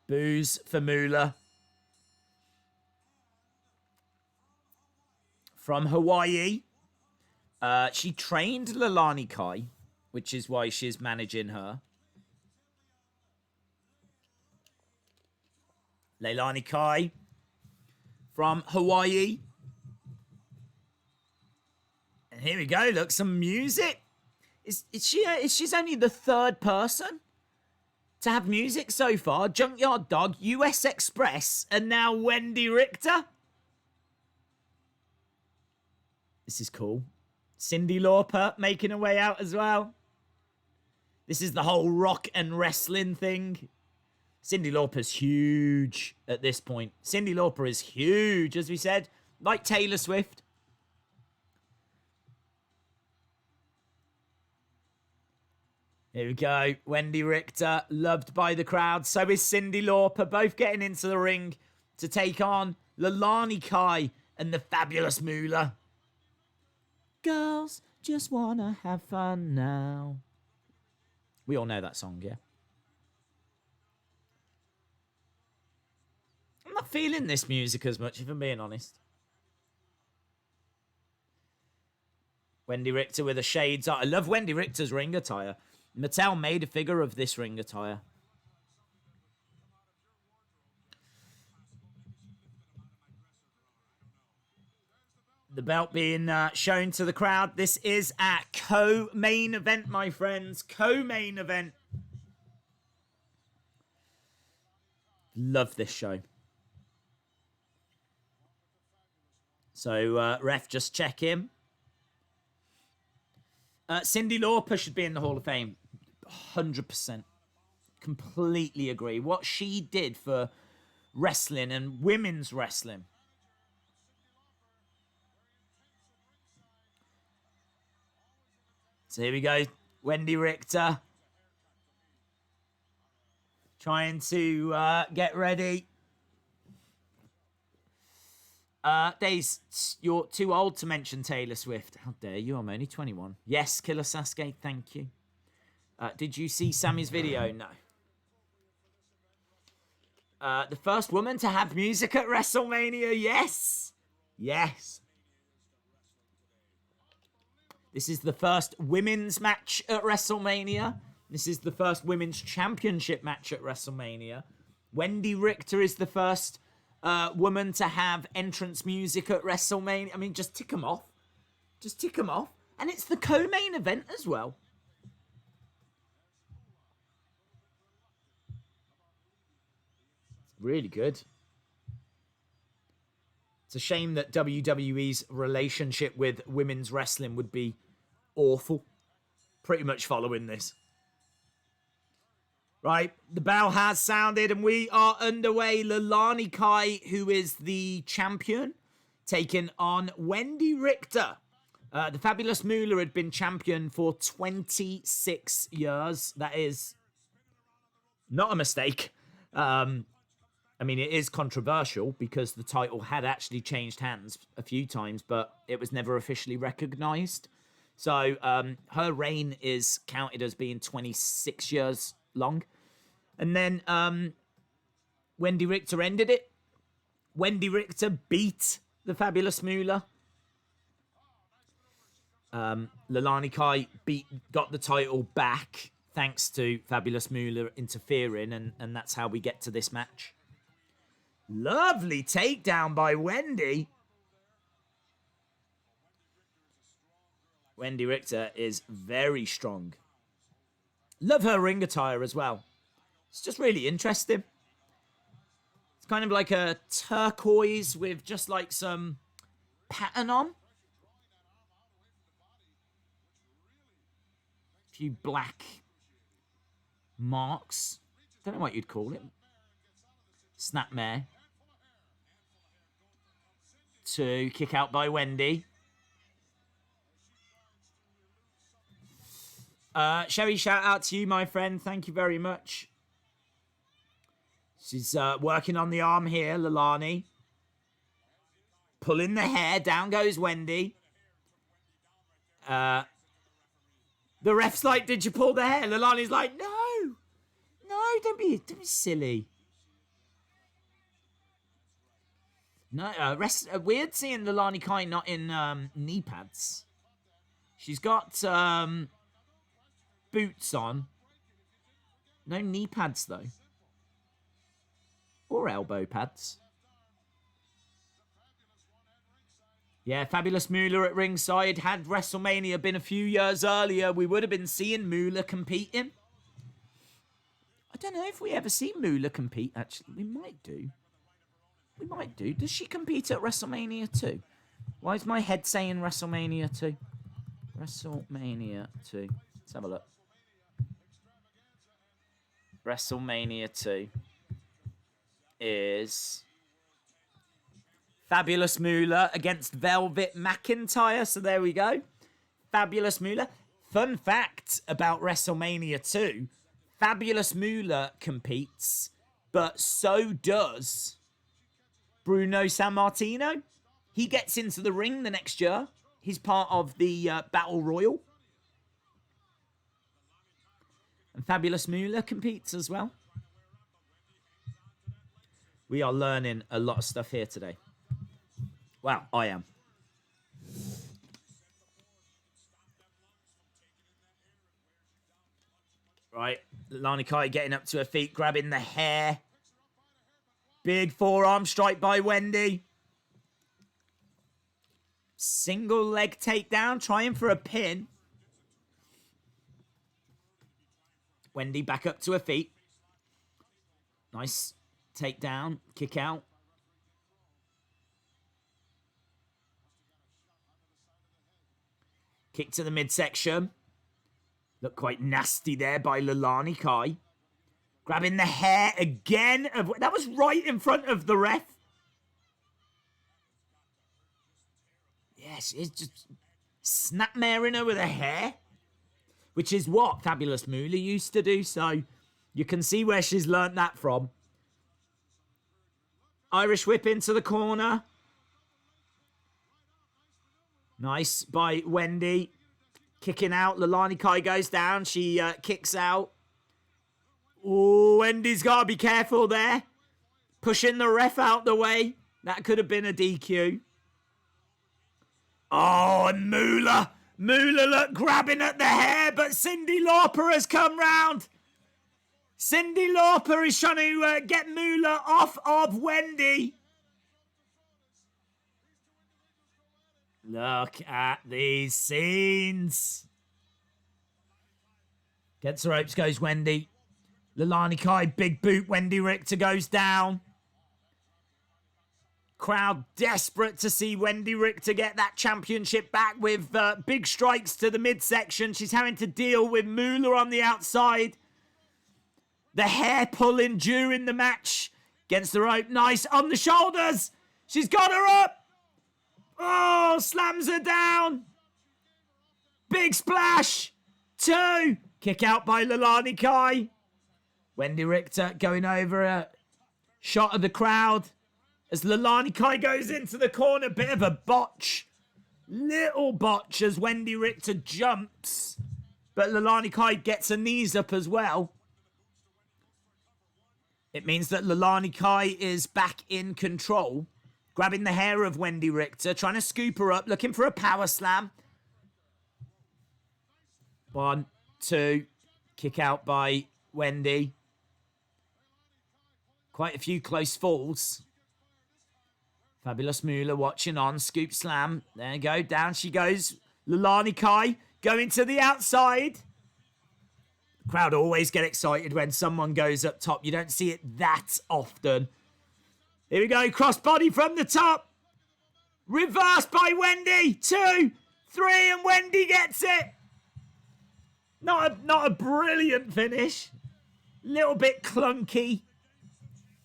Boos for Moolah. From Hawaii. She trained Leilani Kai, which is why she's managing her. Leilani Kai from Hawaii. And here we go. Look, some music. She's only the third person to have music so far. Junkyard Dog, US Express, and now Wendi Richter. This is cool. Cyndi Lauper making her way out as well. This is the whole rock and wrestling thing. Cyndi Lauper's huge at this point. Cyndi Lauper is huge, as we said. Like Taylor Swift. Here we go. Wendi Richter, loved by the crowd. So is Cyndi Lauper, both getting into the ring to take on Leilani Kai and the Fabulous Moolah. Girls just wanna have fun now. We all know that song, yeah? I'm not feeling this music as much, if I'm being honest. Wendi Richter with a shades. I love Wendi Richter's ring attire. Mattel made a figure of this ring attire. The belt being shown to the crowd. This is a co-main event, my friends. Co-main event. Love this show. So, ref, just check in. Cyndi Lauper should be in the Hall of Fame. 100%. Completely agree. What she did for wrestling and women's wrestling. So here we go. Wendi Richter. Trying to get ready. Days, you're too old to mention Taylor Swift. How dare you? I'm only 21. Yes, Killer Sasuke, thank you. Did you see Sammy's video? No. The first woman to have music at WrestleMania? Yes. Yes. This is the first women's match at WrestleMania. This is the first women's championship match at WrestleMania. Wendi Richter is the first woman to have entrance music at WrestleMania. I mean, just tick them off. Just tick them off. And it's the co-main event as well. It's really good. It's a shame that WWE's relationship with women's wrestling would be awful. Pretty much following this. Right, the bell has sounded and we are underway. Leilani Kai, who is the champion, taking on Wendi Richter. The Fabulous Moolah had been champion for 26 years. That is not a mistake. I mean, it is controversial because the title had actually changed hands a few times, but it was never officially recognized. So her reign is counted as being 26 years long. And then Wendi Richter ended it. Wendi Richter beat the Fabulous Moolah. Leilani Kai got the title back thanks to Fabulous Moolah interfering, and that's how we get to this match. Lovely takedown by Wendi. Wendi Richter is very strong. Love her ring attire as well. It's just really interesting. It's kind of like a turquoise with just like some pattern on. A few black marks. Don't know what you'd call it. Snapmare. To kick out by Wendi. Sherry, shout out to you, my friend. Thank you very much. She's working on the arm here, Leilani. Pulling the hair. Down goes Wendi. The ref's like, did you pull the hair? Leilani's like, no. No, don't be silly. No, weird seeing Leilani Kai not in knee pads. She's got boots on. No knee pads, though. Or elbow pads. Yeah, Fabulous Moolah at ringside. Had WrestleMania been a few years earlier, we would have been seeing Moolah competing. I don't know if we ever see Moolah compete, actually. We might do. We might do. Does she compete at WrestleMania 2? Why is my head saying WrestleMania 2? WrestleMania 2. Let's have a look. WrestleMania 2 is Fabulous Moolah against Velvet McIntyre. So there we go. Fabulous Moolah. Fun fact about WrestleMania 2. Fabulous Moolah competes, but so does Bruno Sammartino. He gets into the ring the next year. He's part of the Battle Royal. And Fabulous Moolah competes as well. We are learning a lot of stuff here today. Wow, I am. Right, Leilani Kai getting up to her feet, grabbing the hair. Big forearm strike by Wendi. Single leg takedown, trying for a pin. Wendi back up to her feet. Nice takedown, kick out. Kick to the midsection. Looked quite nasty there by Leilani Kai. Grabbing the hair again. That was right in front of the ref. Yes, it's just snapmaring her with her hair. Which is what Fabulous Moolah used to do. So you can see where she's learnt that from. Irish whip into the corner. Nice by Wendi. Kicking out. Leilani Kai goes down. She kicks out. Oh, Wendy's got to be careful there. Pushing the ref out the way. That could have been a DQ. Oh, and Moolah. Moolah, look, grabbing at the hair, but Cyndi Lauper has come round. Cyndi Lauper is trying to get Moolah off of Wendi. Look at these scenes. Gets the ropes, goes Wendi. Leilani Kai, big boot. Wendi Richter goes down. Crowd desperate to see Wendi Richter get that championship back with big strikes to the midsection. She's having to deal with Moolah on the outside. The hair pulling during the match. Against the rope. Nice on the shoulders. She's got her up. Oh, slams her down. Big splash. 2. Kick out by Leilani Kai. Wendi Richter going over a shot of the crowd. As Leilani Kai goes into the corner. Bit of a botch. Little botch as Wendi Richter jumps. But Leilani Kai gets her knees up as well. It means that Leilani Kai is back in control. Grabbing the hair of Wendi Richter. Trying to scoop her up. Looking for a power slam. 1, 2. Kick out by Wendi. Quite a few close falls. Fabulous Moolah watching on. Scoop slam. There you go. Down she goes. Leilani Kai going to the outside. The crowd always get excited when someone goes up top. You don't see it that often. Here we go. Crossbody from the top. Reversed by Wendi. 2, 3, and Wendi gets it. Not a brilliant finish. Little bit clunky.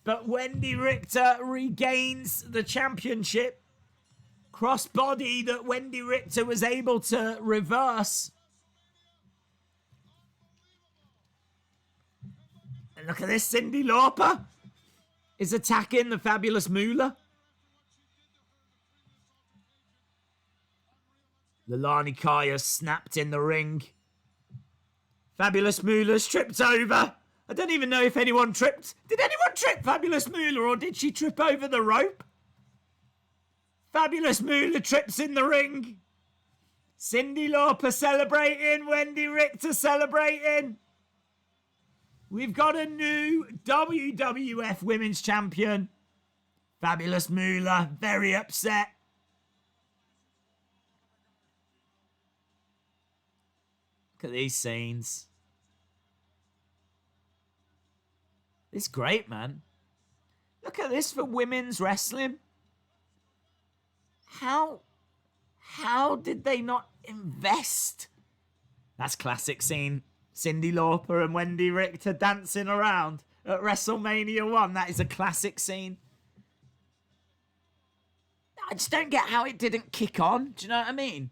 But Wendi Richter regains the championship. Crossbody that Wendi Richter was able to reverse. And look at this, Cyndi Lauper is attacking the Fabulous Moolah. Leilani Kai snapped in the ring. Fabulous Moolah's tripped over. I don't even know if anyone tripped. Did anyone trip Fabulous Moolah, or did she trip over the rope? Fabulous Moolah trips in the ring. Cyndi Lauper celebrating. Wendi Richter celebrating. We've got a new WWF Women's Champion. Fabulous Moolah, very upset. Look at these scenes. It's great, man. Look at this for women's wrestling. How did they not invest? That's classic scene. Cyndi Lauper and Wendi Richter dancing around at WrestleMania 1. That is a classic scene. I just don't get how it didn't kick on. Do you know what I mean?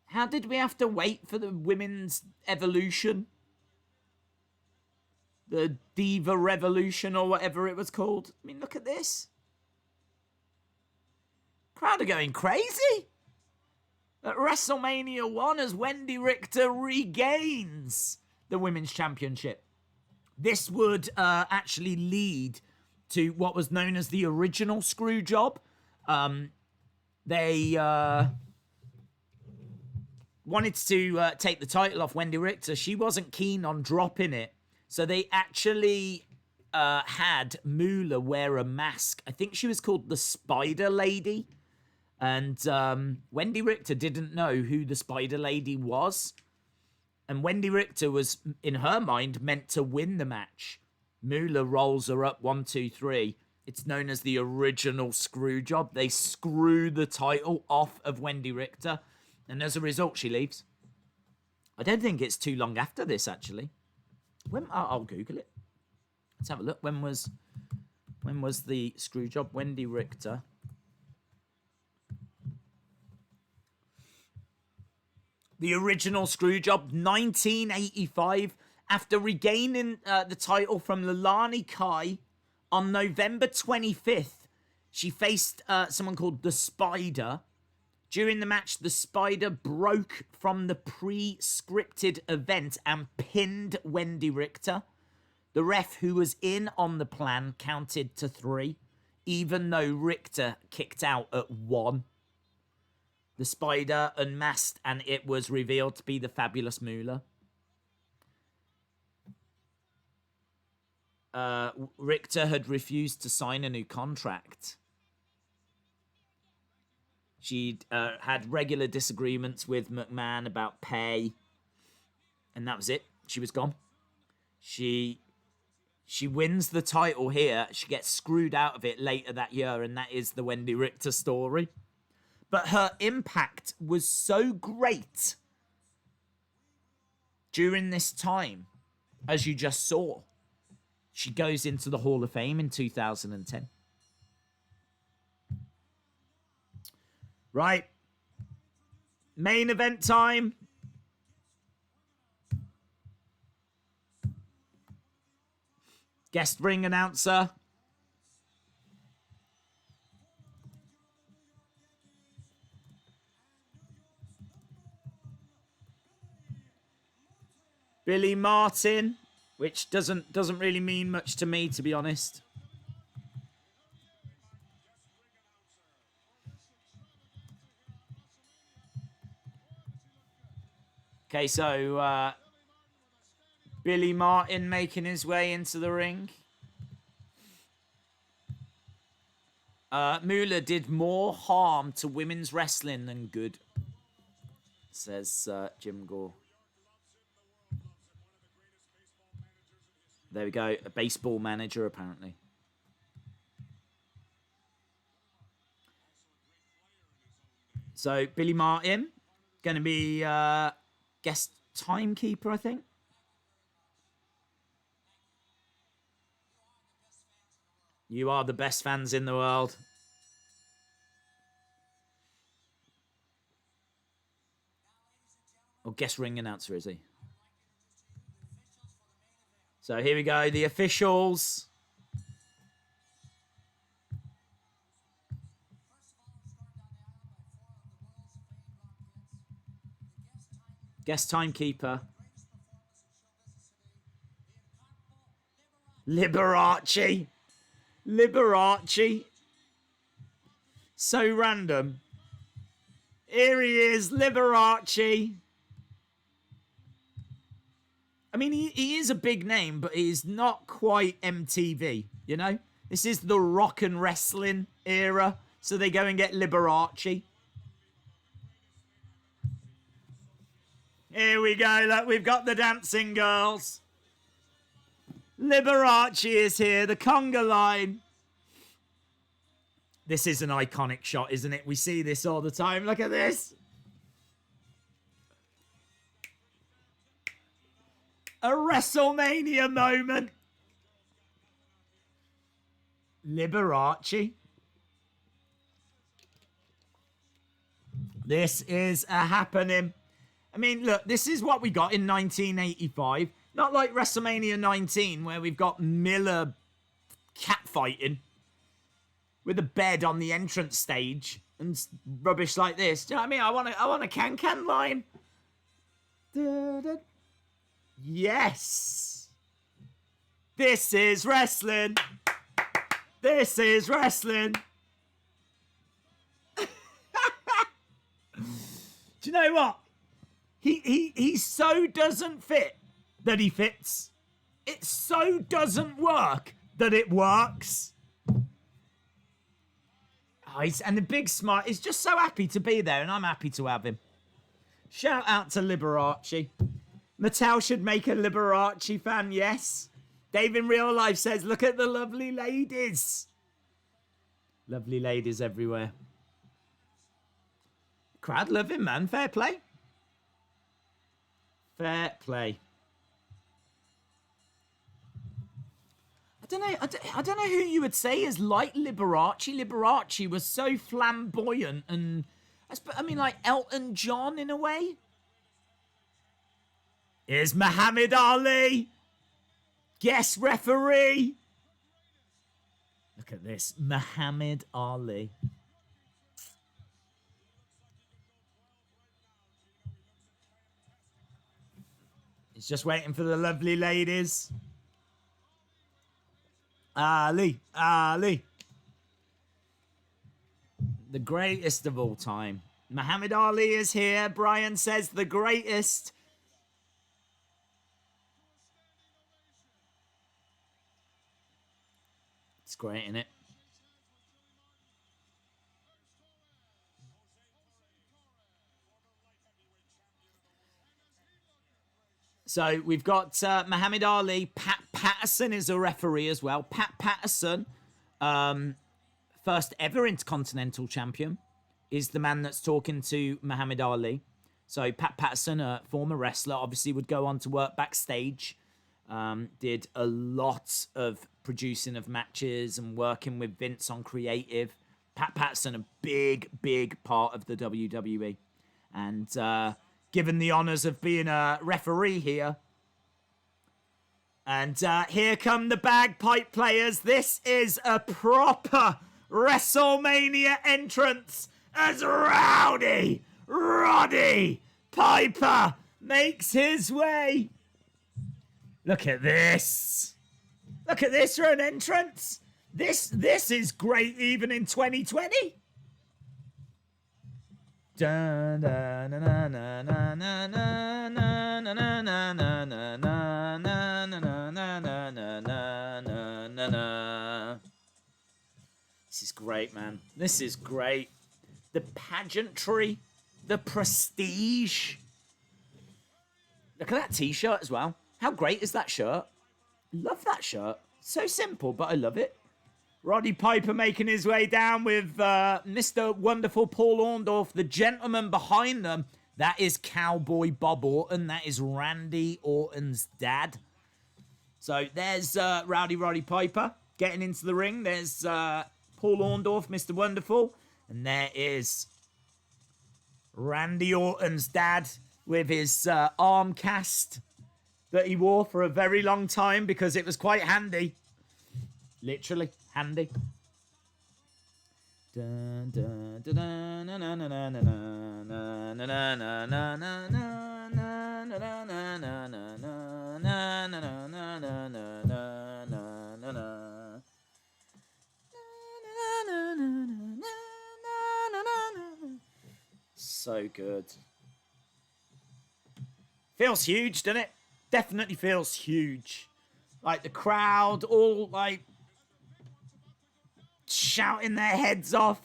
How did we have to wait for the women's evolution? The Diva Revolution or whatever it was called. I mean, look at this. Crowd are going crazy at WrestleMania 1 as Wendi Richter regains the Women's Championship. This would actually lead to what was known as the original screw job. They wanted to take the title off Wendi Richter. She wasn't keen on dropping it. So they actually had Moolah wear a mask. I think she was called the Spider Lady. And Wendi Richter didn't know who the Spider Lady was. And Wendi Richter was, in her mind, meant to win the match. Moolah rolls her up 1, 2, 3. It's known as the original screw job. They screw the title off of Wendi Richter. And as a result, she leaves. I don't think it's too long after this, actually. I'll Google it. Let's have a look. When was the screw job? Wendi Richter. The original screw job, 1985. After regaining the title from Leilani Kai on November 25th, she faced someone called the Spider. During the match, the Spider broke from the pre-scripted event and pinned Wendi Richter. The ref, who was in on the plan, counted to 3, even though Richter kicked out at 1. The Spider unmasked, and it was revealed to be the Fabulous Moolah. Richter had refused to sign a new contract. She'd had regular disagreements with McMahon about pay. And that was it. She was gone. She wins the title here. She gets screwed out of it later that year. And that is the Wendi Richter story. But her impact was so great during this time, as you just saw. She goes into the Hall of Fame in 2010. Right. Main event time. Guest ring announcer. Billy Martin, which doesn't really mean much to me, to be honest. Okay, so Billy Martin making his way into the ring. Moolah did more harm to women's wrestling than good, says Jim Gore. There we go. A baseball manager, apparently. So, Billy Martin, going to be guest timekeeper, I think. You are the best fans in the world. Oh, guest ring announcer, is he? So here we go, the officials. Guest timekeeper. Liberace. Liberace. So random. Here he is, Liberace. I mean, he is a big name, but he's not quite MTV, you know? This is the rock and wrestling era, so they go and get Liberace. Here we go, look, we've got the dancing girls. Liberace is here, the conga line. This is an iconic shot, isn't it? We see this all the time. Look at this. A WrestleMania moment. Liberace. This is a happening. I mean, look, this is what we got in 1985. Not like WrestleMania 19, where we've got Miller catfighting with a bed on the entrance stage and rubbish like this. Do you know what I mean? I want a can-can line. Yes. This is wrestling. This is wrestling. Do you know what? He so doesn't fit that he fits. It so doesn't work that it works. Oh, and the big smile. He's just so happy to be there, and I'm happy to have him. Shout out to Liberace. Mattel should make a Liberace fan, yes. Dave in real life says, look at the lovely ladies. Lovely ladies everywhere. Crowd love him, man. Fair play. Fair play. I don't know who you would say is like Liberace. Liberace was so flamboyant and, I mean, like Elton John in a way. Here's Muhammad Ali. Guest referee. Look at this. Muhammad Ali. He's just waiting for the lovely ladies. Ali. Ali. The greatest of all time. Muhammad Ali is here. Brian says the greatest. It's great, isn't it? So we've got Muhammad Ali. Pat Patterson is a referee as well. Pat Patterson, first ever Intercontinental Champion, is the man that's talking to Muhammad Ali. So Pat Patterson, a former wrestler, obviously would go on to work backstage. Did a lot of producing of matches and working with Vince on creative. Pat Patterson, a big, big part of the WWE. And given the honours of being a referee here. And here come the bagpipe players. This is a proper WrestleMania entrance as Roddy Piper makes his way. Look at this. Look at this for an entrance. This is great even in 2020. This is great, man. This is great. The pageantry, the prestige. Look at that t-shirt as well. How great is that shirt? Love that shirt. So simple, but I love it. Roddy Piper making his way down with Mr. Wonderful Paul Orndorff, the gentleman behind them. That is Cowboy Bob Orton. That is Randy Orton's dad. So there's Roddy Piper getting into the ring. There's Paul Orndorff, Mr. Wonderful. And there is Randy Orton's dad with his arm cast that he wore for a very long time because it was quite handy. Literally handy. So good. Feels huge, doesn't it? Definitely feels huge. Like the crowd all like shouting their heads off.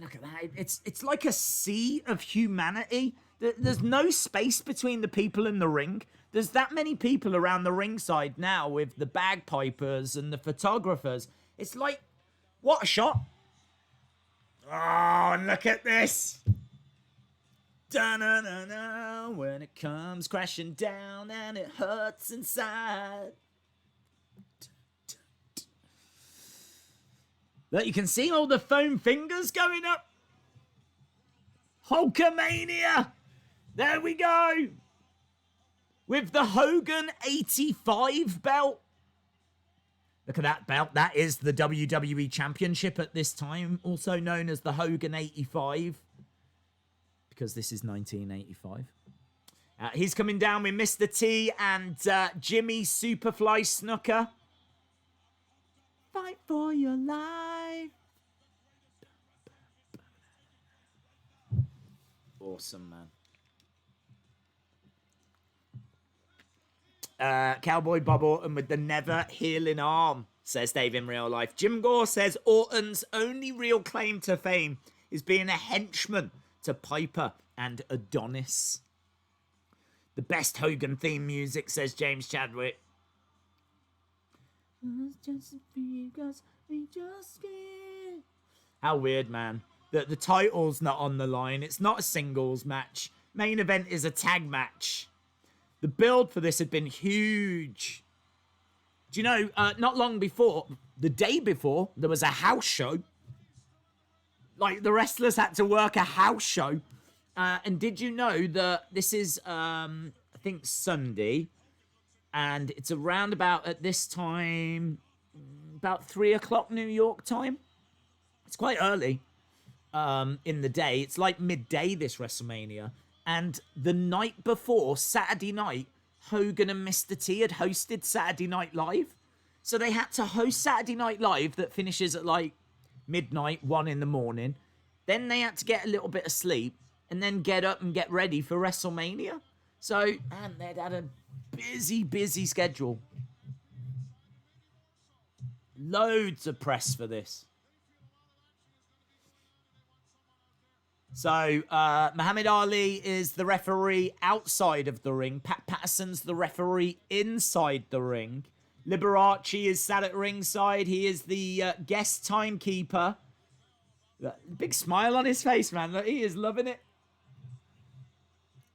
Look at that. It's like a sea of humanity. There's no space between the people in the ring. There's that many people around the ringside now with the bagpipers and the photographers. It's like, what a shot. Oh, and look at this. Da-na-na-na, when it comes crashing down and it hurts inside. Look, you can see all the foam fingers going up. Hulkamania. There we go. With the Hogan 85 belt. Look at that belt. That is the WWE Championship at this time, also known as the Hogan 85. Because this is 1985. He's coming down with Mr. T and Jimmy Superfly Snuka. Fight for your life. Awesome, man. Cowboy Bob Orton with the never healing arm, says Dave in real life. Jim Gore says Orton's only real claim to fame is being a henchman to Piper and Adonis. The best Hogan theme music, says James Chadwick. How weird, man. The title's not on the line. It's not a singles match. Main event is a tag match. The build for this had been huge. Do you know, not long before, the day before, there was a house show. Like, the wrestlers had to work a house show. And did you know that this is, I think, Sunday. And it's around about, at this time, about 3 o'clock New York time. It's quite early in the day. It's like midday, this WrestleMania. And the night before, Saturday night, Hogan and Mr. T had hosted Saturday Night Live. So they had to host Saturday Night Live that finishes at like midnight, 1 in the morning. Then they had to get a little bit of sleep and then get up and get ready for WrestleMania. So, man, they'd had a busy schedule. Loads of press for this. So, Muhammad Ali is the referee outside of the ring. Pat Patterson's the referee inside the ring. Liberace is sat at ringside. He is the guest timekeeper. Big smile on his face, man. Look, he is loving it.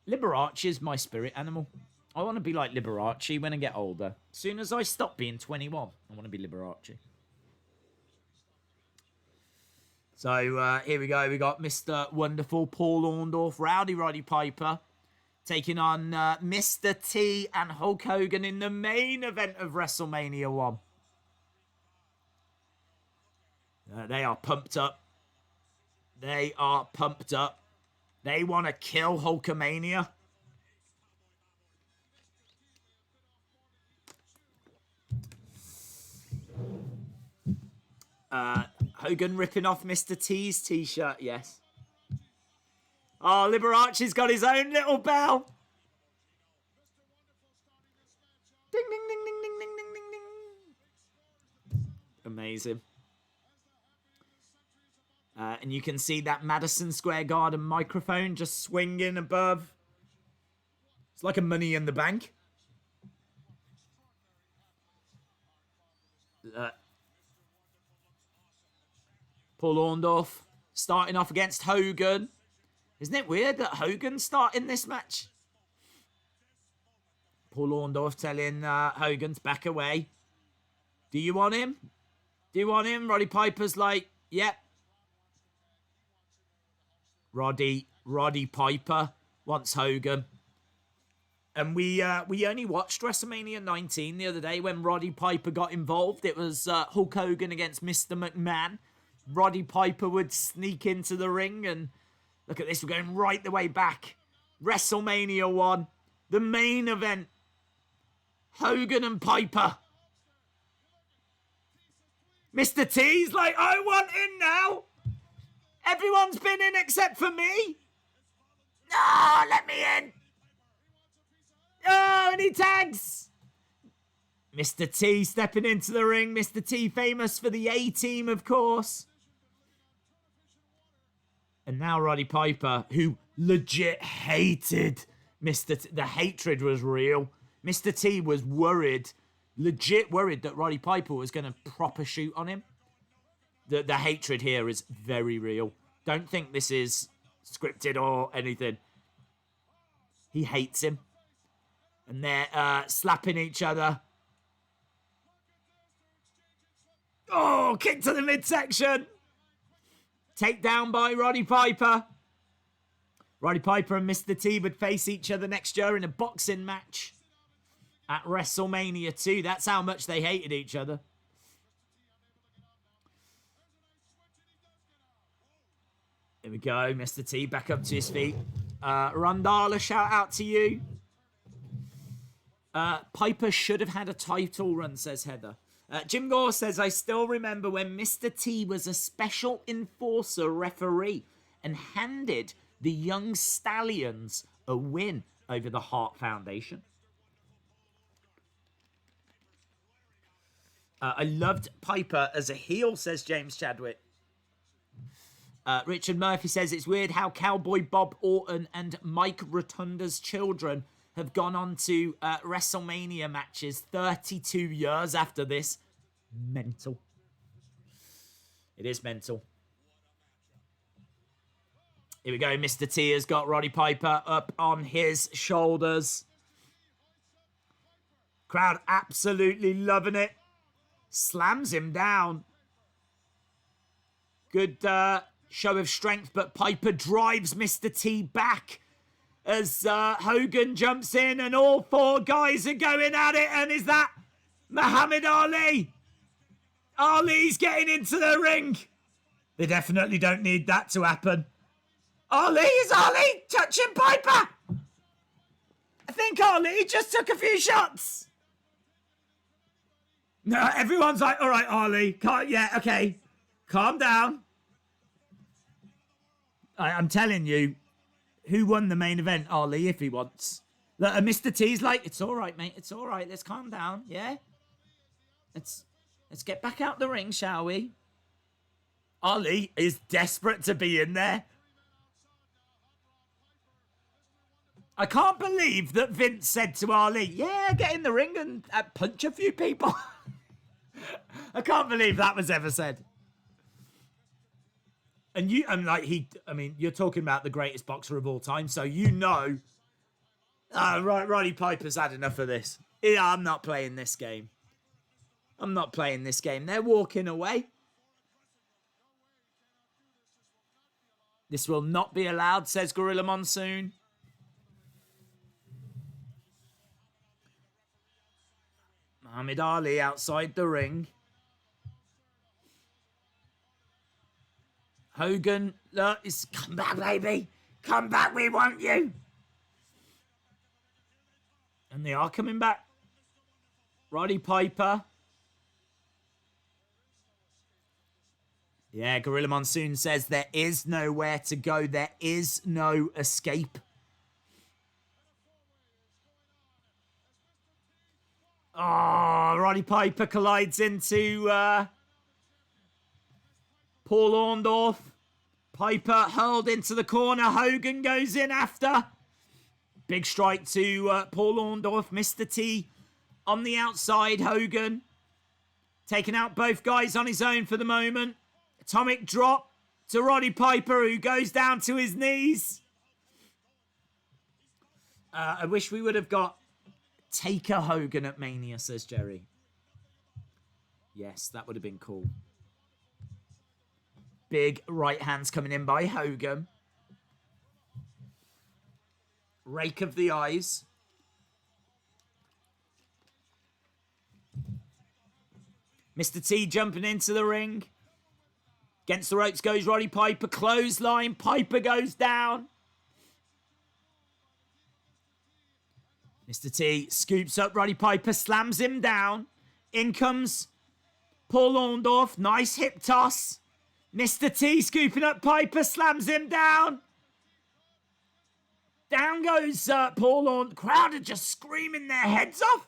Liberace is my spirit animal. I want to be like Liberace when I get older. As soon as I stop being 21, I want to be Liberace. So, here we go. We got Mr. Wonderful Paul Orndorff, Rowdy Roddy Piper, taking on Mr. T and Hulk Hogan in the main event of WrestleMania 1. They are pumped up. They are pumped up. They want to kill Hulkamania. Hogan ripping off Mr. T's t-shirt, yes. Oh, Liberace's got his own little bell. Ding, ding, ding, ding, ding, ding, ding, ding, ding. Amazing. And you can see that Madison Square Garden microphone just swinging above. It's like a Money in the Bank. Paul Orndorff starting off against Hogan. Isn't it weird that Hogan's starting this match? Paul Orndorff telling Hogan to back away. Do you want him? Do you want him? Roddy Piper's like, yep. Roddy Piper wants Hogan. And we only watched WrestleMania 19 the other day when Roddy Piper got involved. It was Hulk Hogan against Mr. McMahon. Roddy Piper would sneak into the ring, and look at this, we're going right the way back. WrestleMania 1, the main event. Hogan and Piper. Mr. T's like, I want in now. Everyone's been in except for me. No, let me in. Oh, and he tags. Mr. T stepping into the ring. Mr. T famous for the A-Team, of course. And now Roddy Piper, who legit hated Mr. T. The hatred was real. Mr. T was worried, legit worried that Roddy Piper was going to proper shoot on him. The hatred here is very real. Don't think this is scripted or anything. He hates him. And they're slapping each other. Oh, kick to the midsection. Takedown by Roddy Piper. Roddy Piper and Mr. T would face each other next year in a boxing match at WrestleMania 2. That's how much they hated each other. Here we go. Mr. T back up to his feet. Rondala, shout out to you. Piper should have had a title run, says Heather. Jim Gore says, I still remember when Mr. T was a special enforcer referee and handed the Young Stallions a win over the Hart Foundation. I loved Piper as a heel, says James Chadwick. Richard Murphy says, it's weird how Cowboy Bob Orton and Mike Rotunda's children have gone on to WrestleMania matches 32 years after this. Mental. It is mental. Here we go. Mr. T has got Roddy Piper up on his shoulders. Crowd absolutely loving it. Slams him down. Good show of strength, but Piper drives Mr. T back as Hogan jumps in and all four guys are going at it. And is that Muhammad Ali? Ali's getting into the ring. They definitely don't need that to happen. Is Ali touching Piper? I think Ali just took a few shots. No, everyone's like, all right, Ali. Okay. Calm down. I'm telling you, who won the main event? Ali, if he wants. Look, Mr. T's like, it's all right, mate. It's all right. Let's calm down, yeah? Let's get back out the ring, shall we? Ali is desperate to be in there. I can't believe that Vince said to Ali, yeah, get in the ring and punch a few people. I can't believe that was ever said. And you're talking about the greatest boxer of all time, so you know, Roddy Piper's had enough of this. Yeah, I'm not playing this game. I'm not playing this game. They're walking away. This will not be allowed, says Gorilla Monsoon. Muhammad Ali outside the ring. Hogan, look, come back, baby. Come back, we want you. And they are coming back. Roddy Piper. Yeah, Gorilla Monsoon says there is nowhere to go. There is no escape. Oh, Roddy Piper collides into Paul Orndorff. Piper hurled into the corner. Hogan goes in after. Big strike to Paul Orndorff. Mr. T on the outside. Hogan taking out both guys on his own for the moment. Atomic drop to Roddy Piper, who goes down to his knees. I wish we would have got Taker Hogan at Mania, says Jerry. Yes, that would have been cool. Big right hands coming in by Hogan. Rake of the eyes. Mr T jumping into the ring. Against the ropes goes Roddy Piper. Clothesline. Piper goes down. Mr T scoops up Roddy Piper. Slams him down. In comes Paul Orndorff. Nice hip toss. Mr T scooping up Piper. Slams him down. Down goes Paul Orndorff. Crowd are just screaming their heads off.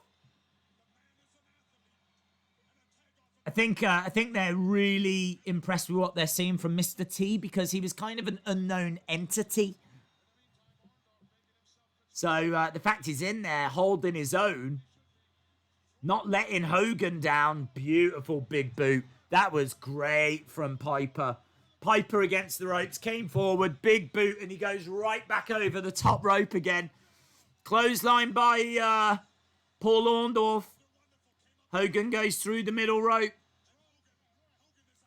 I think they're really impressed with what they're seeing from Mr T because he was kind of an unknown entity. So the fact he's in there holding his own, not letting Hogan down. Beautiful big boot. That was great from Piper. Piper against the ropes, came forward, big boot, and he goes right back over the top rope again. Clothesline by Paul Orndorff. Hogan goes through the middle rope.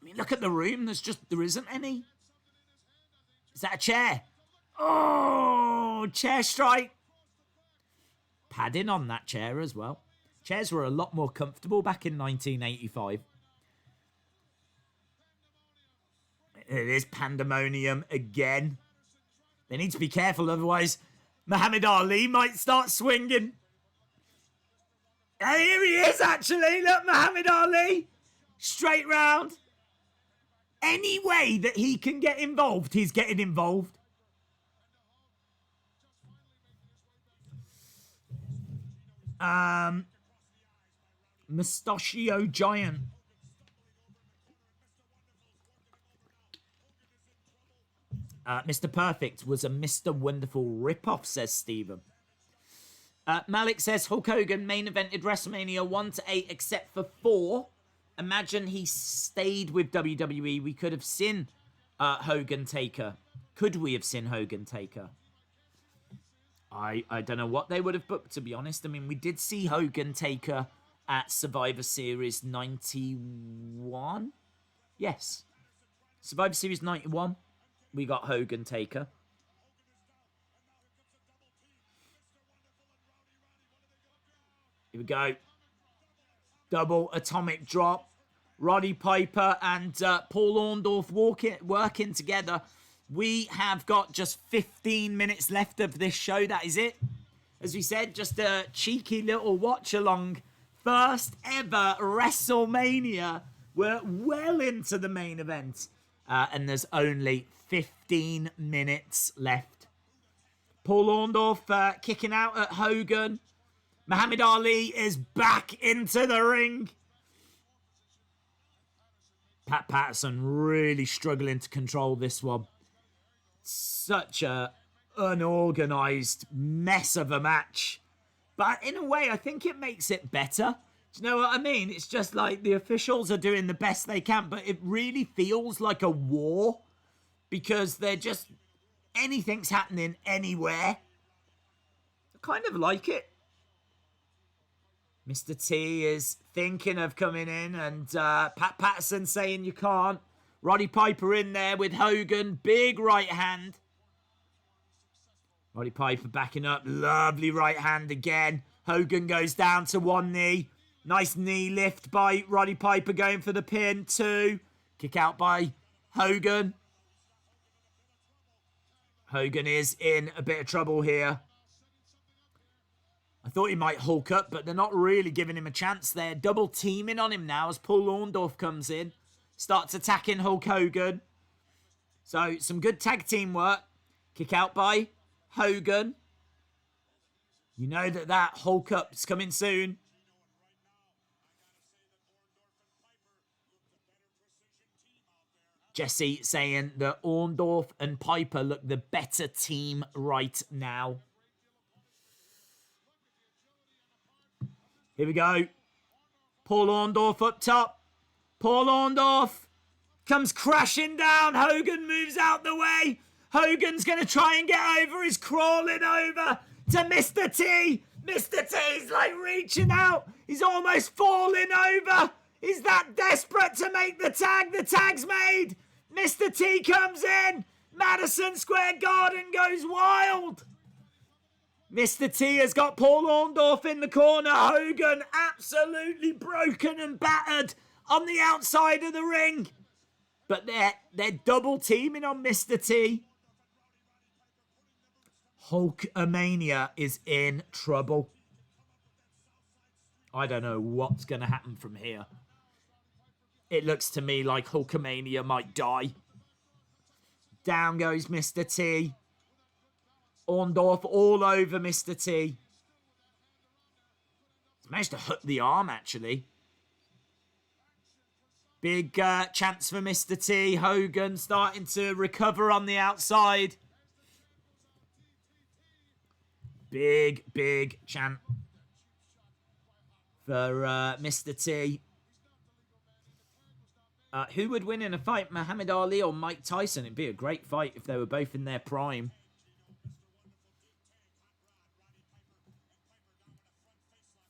I mean, look at the room. There isn't any. Is that a chair? Oh, chair strike. Padding on that chair as well. Chairs were a lot more comfortable back in 1985. It is pandemonium again. They need to be careful, otherwise Muhammad Ali might start swinging. And here he is, actually. Look, Muhammad Ali. Straight round. Any way that he can get involved, he's getting involved. Mustachio Giant. Mr. Perfect was a Mr. Wonderful ripoff, says Steven. Malik says Hulk Hogan main evented WrestleMania 1 to 8 except for 4. Imagine he stayed with WWE. We could have seen Hogan Taker. Could we have seen Hogan Taker? I don't know what they would have booked, to be honest. I mean, we did see Hogan Taker at Survivor Series 91. Yes. Survivor Series 91. We got Hogan Taker. Here we go. Double atomic drop. Roddy Piper and Paul Orndorff working together. We have got just 15 minutes left of this show. That is it. As we said, just a cheeky little watch-along. First ever WrestleMania. We're well into the main event. And there's only 15 minutes left. Paul Orndorff kicking out at Hogan. Muhammad Ali is back into the ring. Pat Patterson really struggling to control this one. Such a unorganized mess of a match. But in a way, I think it makes it better. Do you know what I mean? It's just like the officials are doing the best they can, but it really feels like a war because they're just, anything's happening anywhere. I kind of like it. Mr. T is thinking of coming in and Pat Patterson saying you can't. Roddy Piper in there with Hogan. Big right hand. Roddy Piper backing up. Lovely right hand again. Hogan goes down to one knee. Nice knee lift by Roddy Piper going for the pin. 2. Kick out by Hogan. Hogan is in a bit of trouble here. I thought he might hulk up, but they're not really giving him a chance. They're double teaming on him now as Paul Orndorff comes in. Starts attacking Hulk Hogan. So, some good tag team work. Kick out by Hogan. You know that Hulk up's coming soon. Jesse saying that Orndorff and Piper look the better team right now. Here we go. Paul Orndorff up top. Paul Orndorff comes crashing down. Hogan moves out the way. Hogan's going to try and get over. He's crawling over to Mr. T. Mr. T's like reaching out. He's almost falling over. He's that desperate to make the tag. The tag's made. Mr. T comes in. Madison Square Garden goes wild. Mr. T has got Paul Orndorff in the corner. Hogan absolutely broken and battered. on the outside of the ring. But they're double teaming on Mr. T. Hulkamania is in trouble. I don't know what's going to happen from here. It looks to me like Hulkamania might die. Down goes Mr. T. Orndorff all over Mr. T. He's managed to hook the arm, actually. Big chance for Mr. T. Hogan starting to recover on the outside. Big chant for Mr. T. Who would win in a fight, Muhammad Ali or Mike Tyson? It'd be a great fight if they were both in their prime.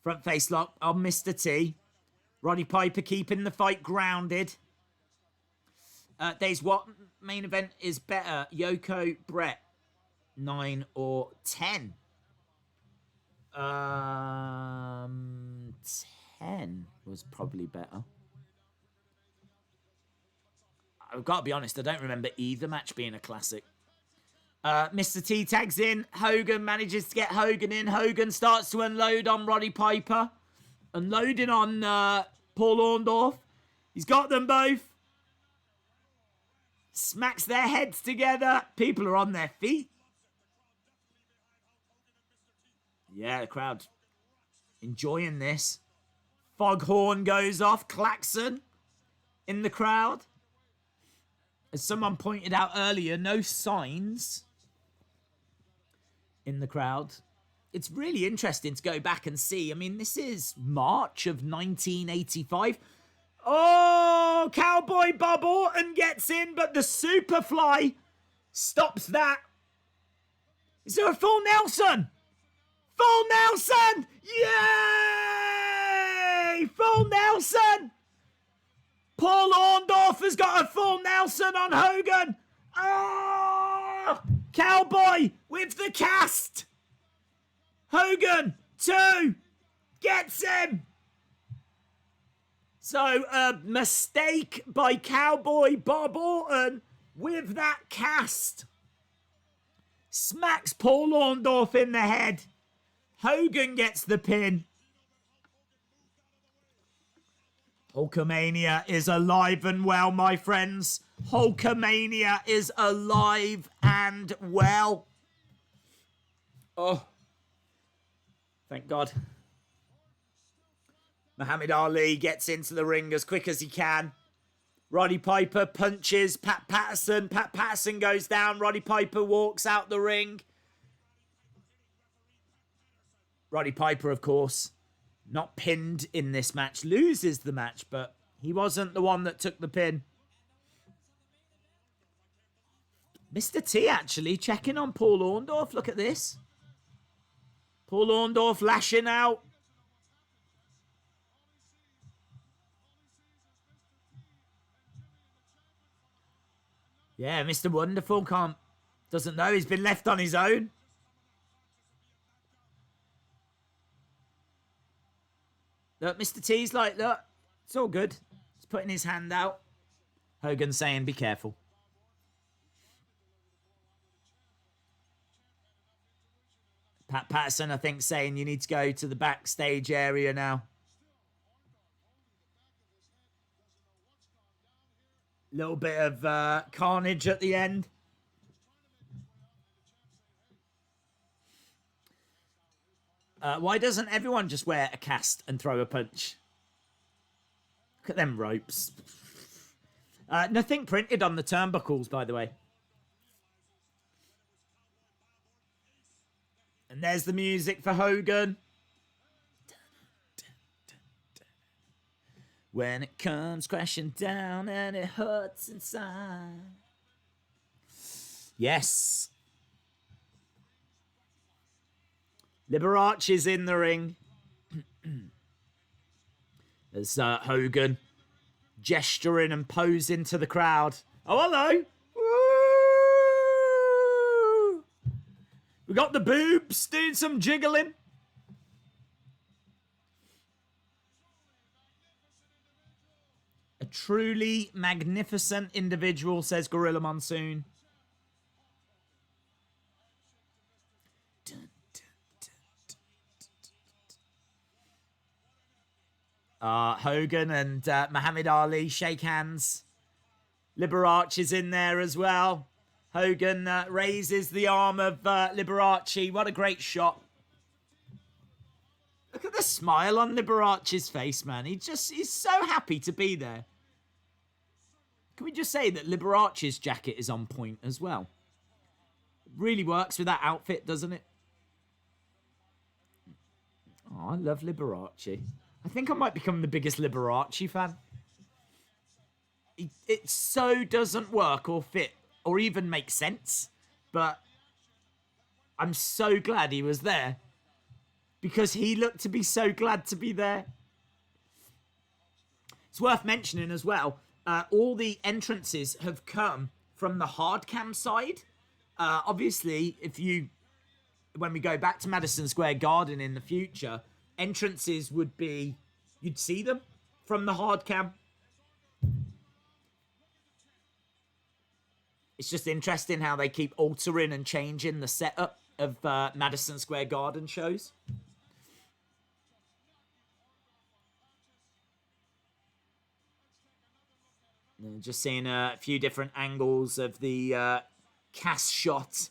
Front face lock on Mr. T. Roddy Piper keeping the fight grounded. Days what main event is better? Yoko, Brett, 9 or 10? 10 was probably better. I've got to be honest, I don't remember either match being a classic. Mr. T tags in. Hogan manages to get Hogan in. Hogan starts to unload on Roddy Piper. Unloading on Paul Orndorff. He's got them both. Smacks their heads together. People are on their feet. Yeah, the crowd enjoying this. Foghorn goes off. Klaxon in the crowd. As someone pointed out earlier, no signs in the crowd. It's really interesting to go back and see. I mean, this is March of 1985. Oh, Cowboy Bob Orton gets in, but the Superfly stops that. Is there a full Nelson? Full Nelson! Yay! Full Nelson! Paul Orndorff has got a full Nelson on Hogan. Oh! Cowboy with the cast. Hogan, 2. Gets him. So, a mistake by Cowboy Bob Orton with that cast. Smacks Paul Orndorff in the head. Hogan gets the pin. Hulkamania is alive and well, my friends. Hulkamania is alive and well. Oh, thank God. Muhammad Ali gets into the ring as quick as he can. Roddy Piper punches Pat Patterson. Pat Patterson goes down. Roddy Piper walks out the ring. Roddy Piper, of course, not pinned in this match, loses the match, but he wasn't the one that took the pin. Mr. T actually checking on Paul Orndorff. Look at this. Paul Orndorff lashing out. Yeah, Mr. Wonderful doesn't know he's been left on his own. Look, Mr. T's like, look, it's all good. He's putting his hand out. Hogan saying, be careful. Pat Patterson, I think, saying you need to go to the backstage area now. Little bit of carnage at the end. Why doesn't everyone just wear a cast and throw a punch? Look at them ropes. Nothing printed on the turnbuckles, by the way. And there's the music for Hogan. When it comes crashing down and it hurts inside. Yes. Liberace is in the ring. There's Hogan gesturing and posing to the crowd. Oh, hello. Woo! We got the boobs doing some jiggling. truly magnificent individual, says Gorilla Monsoon. Hogan and Muhammad Ali shake hands. Liberace's in there as well. Hogan raises the arm of Liberace. What a great shot. Look at the smile on Liberace's face, man. He's so happy to be there. Can we just say that Liberace's jacket is on point as well? It really works with that outfit, doesn't it? Oh, I love Liberace. I think I might become the biggest Liberace fan. It so doesn't work or fit or even make sense. But I'm so glad he was there. Because he looked to be so glad to be there. It's worth mentioning as well, all the entrances have come from the hard cam side. Obviously, when we go back to Madison Square Garden in the future, entrances would be, you'd see them from the hard cam. It's just interesting how they keep altering and changing the setup of Madison Square Garden shows. And just seeing a few different angles of the cast shot.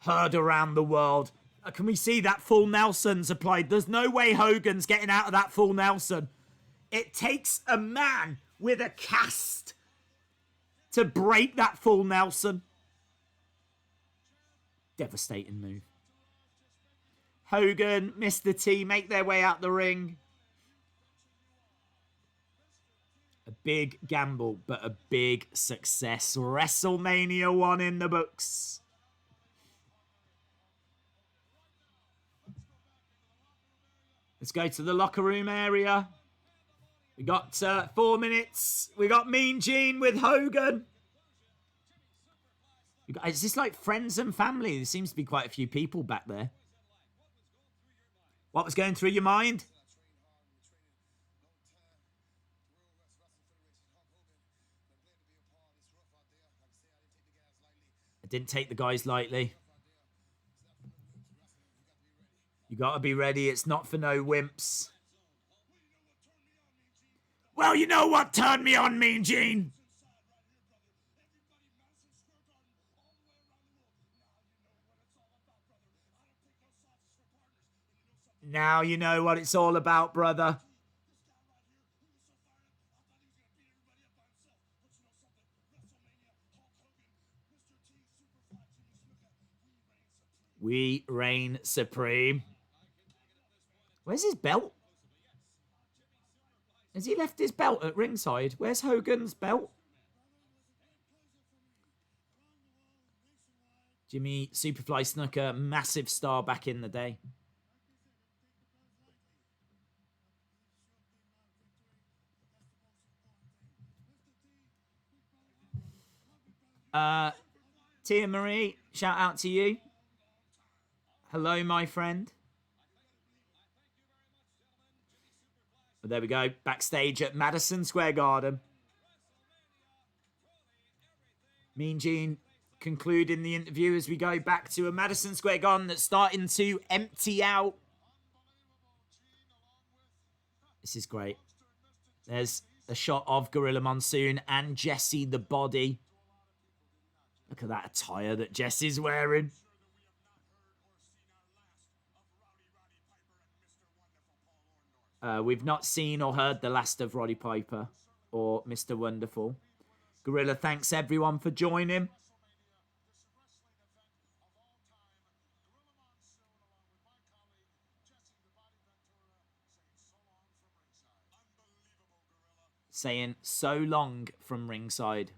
Heard around the world. Can we see that full Nelson's applied? There's no way Hogan's getting out of that full Nelson. It takes a man with a cast to break that full Nelson. Devastating move. Hogan, Mr. T make their way out the ring. A big gamble, but a big success. WrestleMania 1 in the books. Let's go to the locker room area. We got 4 minutes. We got Mean Gene with Hogan. Is this like friends and family? There seems to be quite a few people back there. What was going through your mind? I didn't take the guys lightly. You gotta be ready. It's not for no wimps. Well, you know what turned me on, Mean Gene? Now you know what it's all about, brother. We reign supreme. Where's his belt? Has he left his belt at ringside? Where's Hogan's belt? Jimmy Superfly Snuka, massive star back in the day. Tia Marie, shout out to you. Hello, my friend. But there we go. Backstage at Madison Square Garden. Mean Gene concluding the interview as we go back to a Madison Square Garden that's starting to empty out. This is great. There's a shot of Gorilla Monsoon and Jesse the Body. Look at that attire that Jesse's wearing. We've not seen or heard the last of Roddy Piper or Mr. Wonderful. Gorilla thanks everyone for joining. Saying so long from ringside.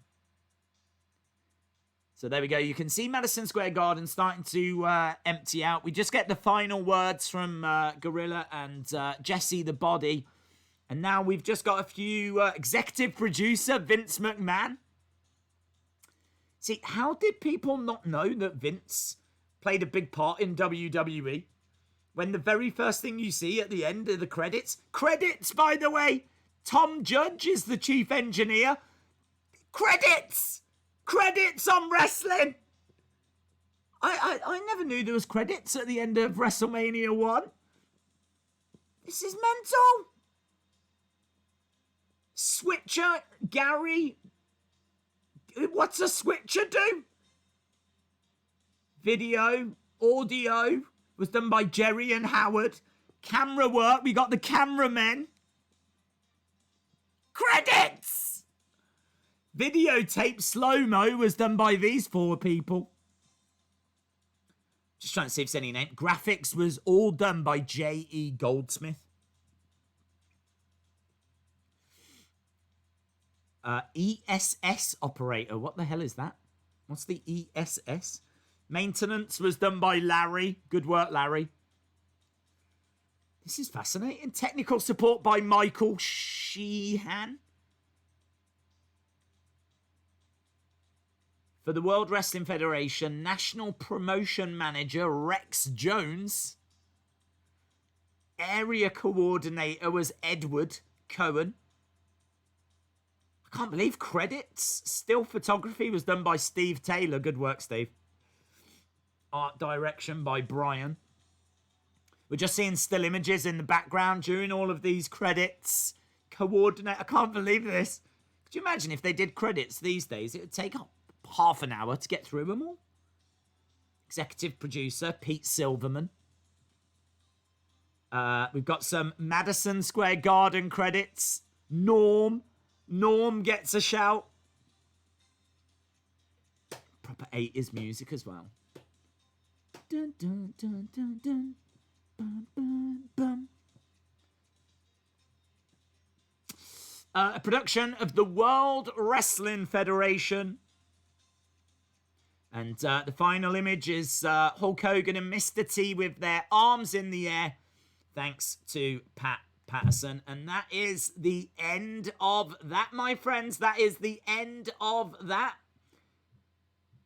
So there we go. You can see Madison Square Garden starting to empty out. We just get the final words from Gorilla and Jesse the Body. And now we've just got a few executive producer, Vince McMahon. See, how did people not know that Vince played a big part in WWE? When the very first thing you see at the end of the credits, by the way, Tom Judge is the chief engineer. Credits! Credits on wrestling! I never knew there was credits at the end of WrestleMania 1. This is mental. Switcher, Gary. What's a switcher do? Video, audio was done by Jerry and Howard. Camera work, we got the cameramen. Credits! Videotape slow-mo was done by these 4 people. Just trying to see if there's any name. Graphics was all done by J.E. Goldsmith. ESS operator. What the hell is that? What's the ESS? Maintenance was done by Larry. Good work, Larry. This is fascinating. Technical support by Michael Sheehan. For the World Wrestling Federation, National Promotion Manager Rex Jones. Area Coordinator was Edward Cohen. I can't believe credits. Still photography was done by Steve Taylor. Good work, Steve. Art direction by Brian. We're just seeing still images in the background during all of these credits. Coordinator. I can't believe this. Could you imagine if they did credits these days? It would take half an hour to get through them all. Executive producer, Pete Silverman. We've got some Madison Square Garden credits. Norm gets a shout. Proper 80s music as well. Dun, dun, dun, dun, dun. Bum, bum, bum. A production of the World Wrestling Federation. And the final image is Hulk Hogan and Mr. T with their arms in the air. Thanks to Pat Patterson. And that is the end of that, my friends. That is the end of that.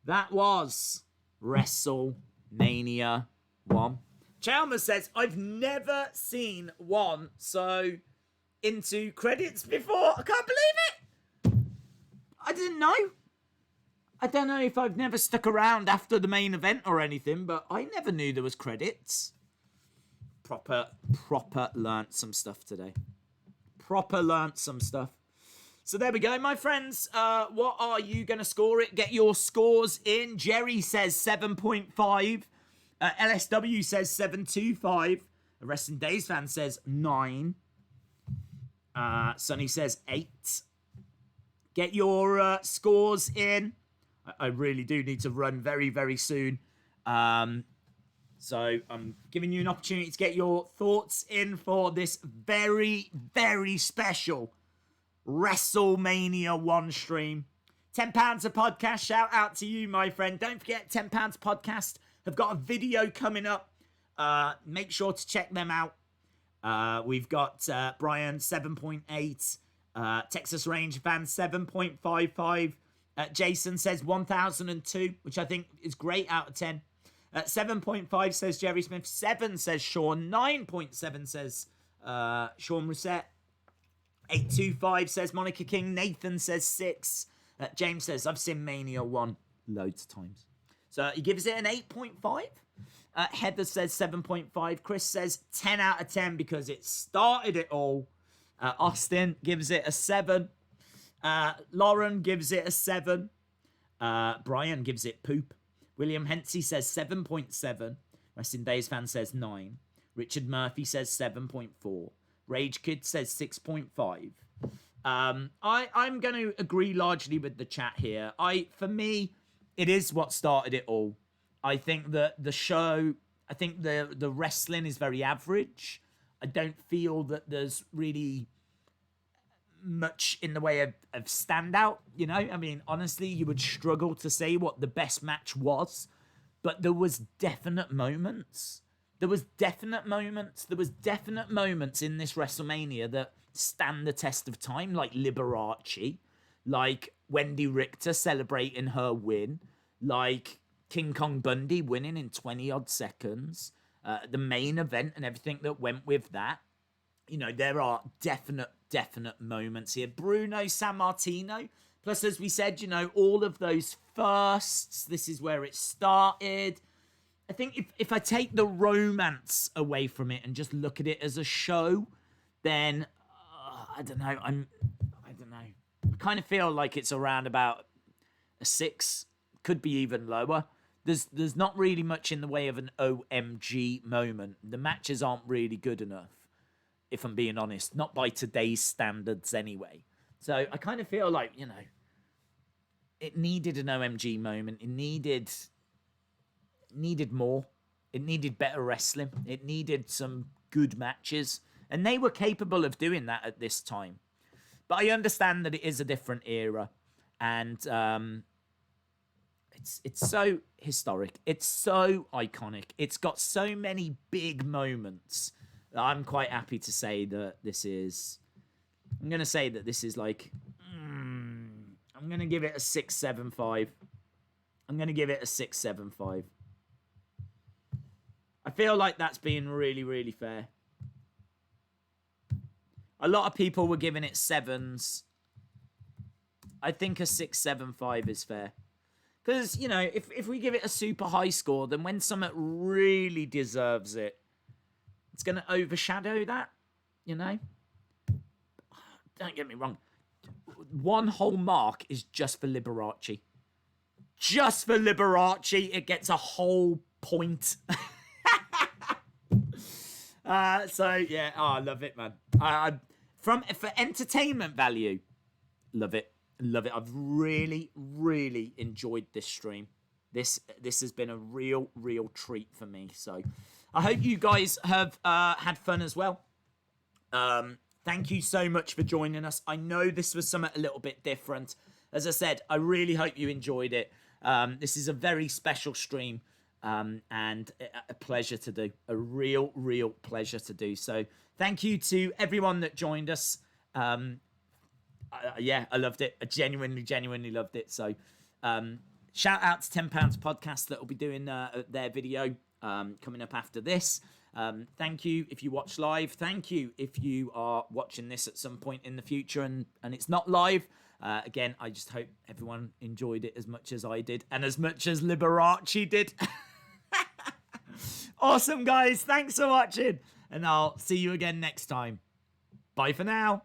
That was WrestleMania 1. Chalmers says, I've never seen one so into credits before. I can't believe it. I didn't know. I don't know if I've never stuck around after the main event or anything, but I never knew there was credits. Proper learnt some stuff today. Proper learnt some stuff. So there we go, my friends. What are you going to score it? Get your scores in. Jerry says 7.5. LSW says 7.25. A Wrestling Days fan says 9. Sonny says 8. Get your scores in. I really do need to run very, very soon. So I'm giving you an opportunity to get your thoughts in for this very, very special WrestleMania 1 stream. £10 a podcast. Shout out to you, my friend. Don't forget, £10 podcast have got a video coming up. Make sure to check them out. We've got Brian 7.8. Texas Range Fan 7.55. Jason says 1002, which I think is great out of 10. 7.5 says Jerry Smith. 7 says Sean. 9.7 says Sean Rousset. 825 says Monica King. Nathan says 6. James says, I've seen Mania 1 loads of times. So he gives it an 8.5. Heather says 7.5. Chris says 10 out of 10 because it started it all. Austin gives it a 7. Lauren gives it a 7. Brian gives it poop. William Hensey says 7.7. Wrestling Days fan says 9. Richard Murphy says 7.4. Rage Kid says 6.5. I'm going to agree largely with the chat here. For me, it is what started it all. I think that the show, I think the wrestling is very average. I don't feel that there's really much in the way of standout, you know? I mean, honestly, you would struggle to say what the best match was, but there was definite moments. There was definite moments in this WrestleMania that stand the test of time, like Liberace, like Wendi Richter celebrating her win, like King Kong Bundy winning in 20-odd seconds, the main event and everything that went with that. You know, there are definite definite moments here. Bruno Sammartino. Plus, as we said, you know, all of those firsts. This is where it started. I think if I take the romance away from it and just look at it as a show, then I don't know. I don't know. I kind of feel like it's around about a 6, could be even lower. There's not really much in the way of an OMG moment. The matches aren't really good enough, if I'm being honest. Not by today's standards anyway. So I kind of feel like, you know, it needed an OMG moment. It needed more. It needed better wrestling. It needed some good matches. And they were capable of doing that at this time. But I understand that it is a different era. And it's so historic. It's so iconic. It's got so many big moments that I'm quite happy to say that this is... I'm going to say that this is like... I'm going to give it a 6.75. I'm going to give it a 6.75. I feel like that's being really, really fair. A lot of people were giving it 7s. I think a 6.75 is fair. Because, you know, if we give it a super high score, then when something really deserves it, it's going to overshadow that, you know? Don't get me wrong. One whole mark is just for Liberace. Just for Liberace, it gets a whole point. So, yeah, I love it, man. For entertainment value, love it. Love it. I've really, really enjoyed this stream. This has been a real, real treat for me. So I hope you guys have had fun as well. Thank you so much for joining us. I know this was something a little bit different. As I said, I really hope you enjoyed it. This is a very special stream and a pleasure to do. A real, real pleasure to do. So thank you to everyone that joined us. Yeah, I loved it. I genuinely, genuinely loved it. So shout out to £10 Podcast that will be doing their video coming up after this. Thank you if you watch live. Thank you if you are watching this at some point in the future and it's not live. Again, I just hope everyone enjoyed it as much as I did and as much as Liberace did. Awesome, guys. Thanks for watching. And I'll see you again next time. Bye for now.